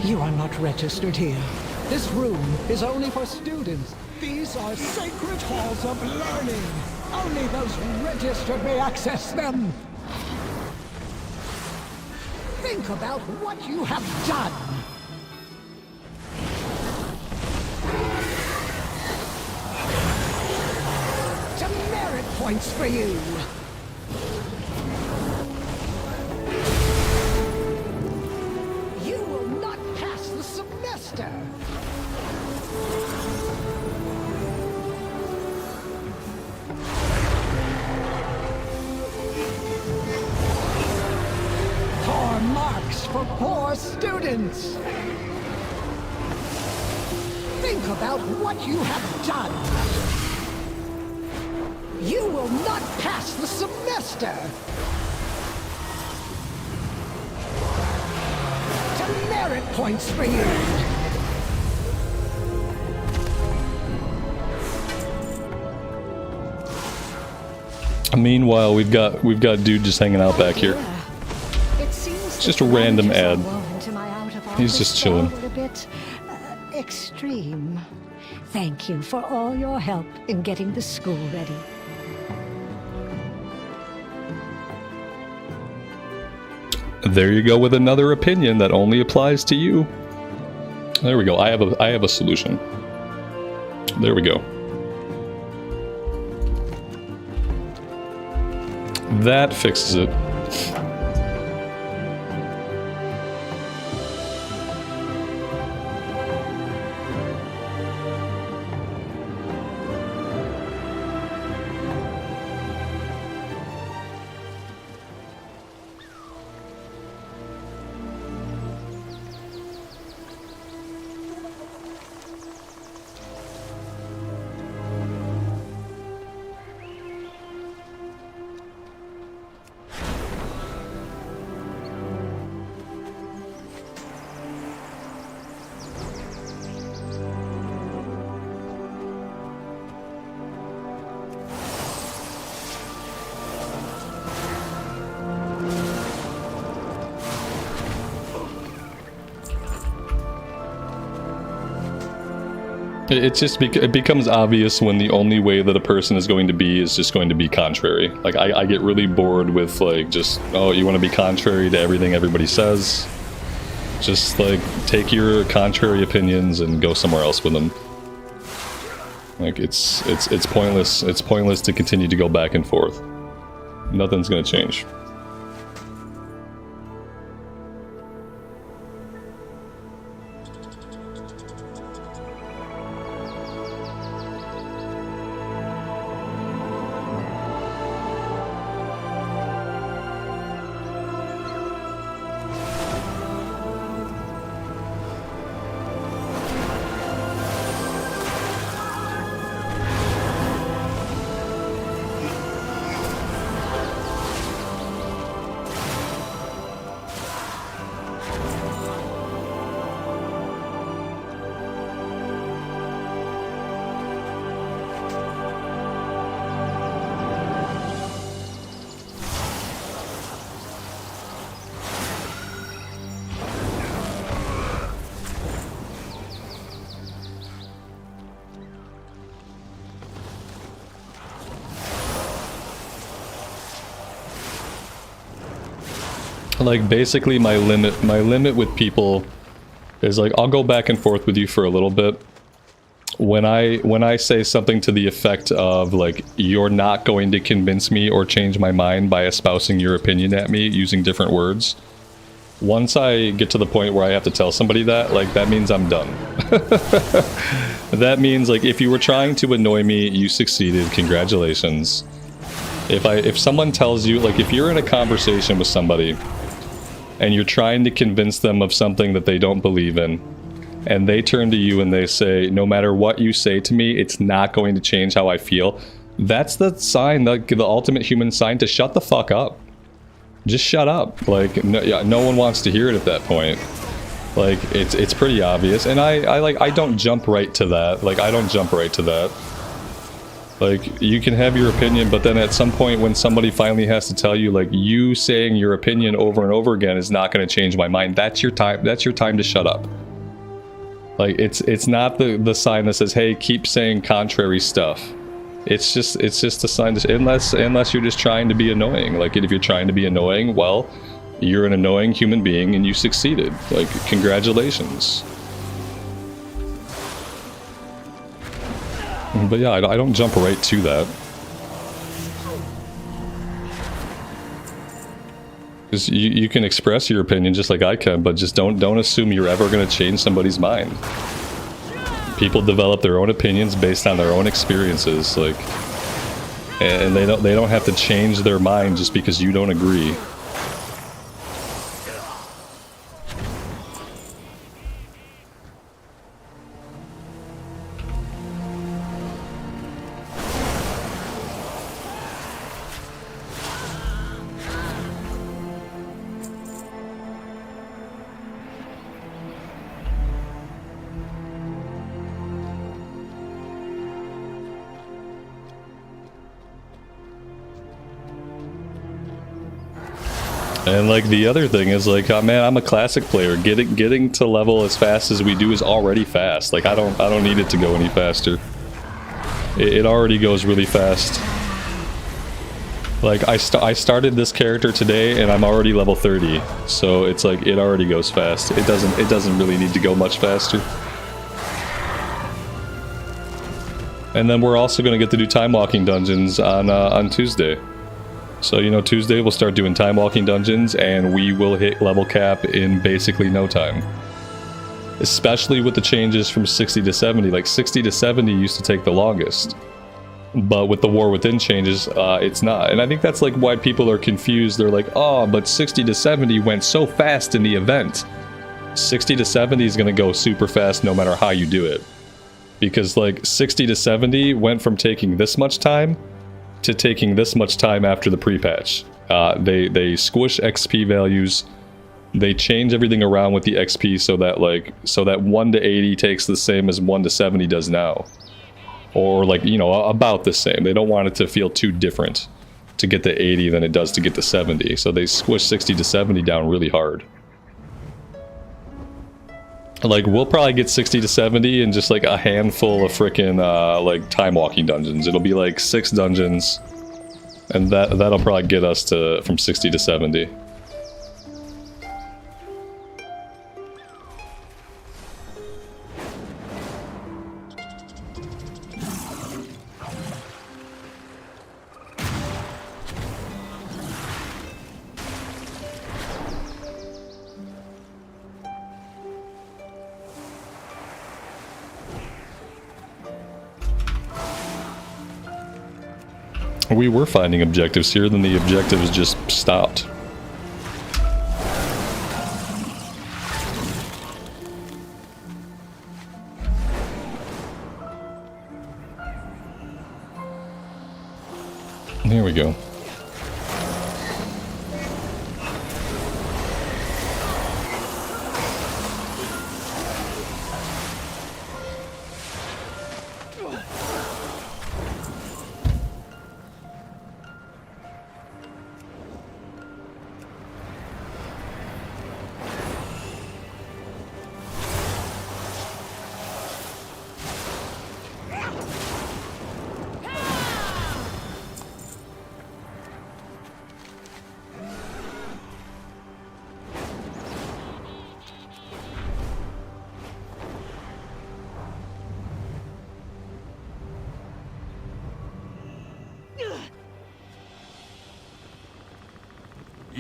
You are not registered here. This room is only for students. These are sacred halls of learning. Only those registered may access them. Think about what you have done. Demerit points for you. Poor marks for poor students. Think about what you have done. You will not pass the semester. Demerit points for you. Meanwhile, we've got dude just hanging out back here. It's just a random ad. He's just chilling. A bit extreme. Thank you for all your help in getting the school ready. There you go with another opinion that only applies to you. There we go. I have a solution. There we go. That fixes it. It becomes obvious when the only way that a person is going to be is just going to be contrary. Like, I get really bored with, like, just, oh, you want to be contrary to everything everybody says? Just, like, take your contrary opinions and go somewhere else with them. Like, it's pointless. It's pointless to continue to go back and forth. Nothing's gonna change. Like, basically my limit with people is like, I'll go back and forth with you for a little bit. When I say something to the effect of like, you're not going to convince me or change my mind by espousing your opinion at me using different words, once I get to the point where I have to tell somebody that, like, that means I'm done. That means, like, if you were trying to annoy me, you succeeded, congratulations. If someone tells you, like, if you're in a conversation with somebody and you're trying to convince them of something that they don't believe in, and they turn to you and they say, no matter what you say to me, it's not going to change how I feel, that's the sign, the ultimate human sign to shut the fuck up. Just shut up. Like, no one wants to hear it at that point. Like, it's pretty obvious, and I don't jump right to that. Like, I don't jump right to that. Like, you can have your opinion, but then at some point when somebody finally has to tell you, like, you saying your opinion over and over again is not going to change my mind, that's your time to shut up. Like, it's not the sign that says, hey, keep saying contrary stuff. It's just a sign to, unless you're just trying to be annoying. Like, if you're trying to be annoying, well, you're an annoying human being and you succeeded. Like, congratulations. But yeah, I don't jump right to that. Because you can express your opinion just like I can, but just don't assume you're ever going to change somebody's mind. People develop their own opinions based on their own experiences, like, and they don't have to change their mind just because you don't agree. And like the other thing is like, man, I'm a classic player. Getting to level as fast as we do is already fast. Like I don't need it to go any faster. It already goes really fast. Like I started this character today and I'm already level 30. So it's like it already goes fast. It doesn't really need to go much faster. And then we're also going to get to do time walking dungeons on Tuesday. So, you know, Tuesday we'll start doing time walking dungeons and we will hit level cap in basically no time. Especially with the changes from 60 to 70. Like 60 to 70 used to take the longest. But with the War Within changes, it's not. And I think that's like why people are confused. They're like, oh, but 60 to 70 went so fast in the event. 60 to 70 is going to go super fast no matter how you do it. Because like 60 to 70 went from taking this much time to taking this much time after the pre-patch. They squish XP values. They change everything around with the XP so that 1 to 80 takes the same as 1 to 70 does now. Or like, you know, about the same. They don't want it to feel too different to get to 80 than it does to get to 70. So they squish 60 to 70 down really hard. Like, we'll probably get 60 to 70 in just like a handful of frickin' like time walking dungeons. It'll be like 6 dungeons, and that'll probably get us to from 60 to 70. We were finding objectives here, then the objectives just stopped. Here we go.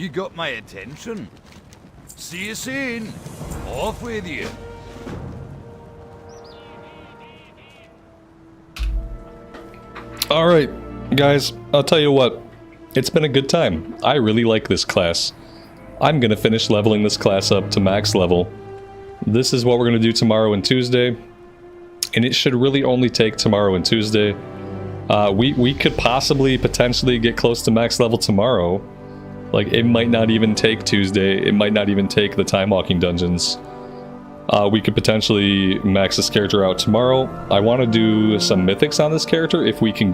You got my attention. See you soon. Off with you. Alright, guys, I'll tell you what. It's been a good time. I really like this class. I'm gonna finish leveling this class up to max level. This is what we're gonna do tomorrow and Tuesday. And it should really only take tomorrow and Tuesday. We could potentially get close to max level tomorrow. Like, it might not even take Tuesday. It might not even take the time walking dungeons. We could potentially max this character out tomorrow. I want to do some mythics on this character if we can get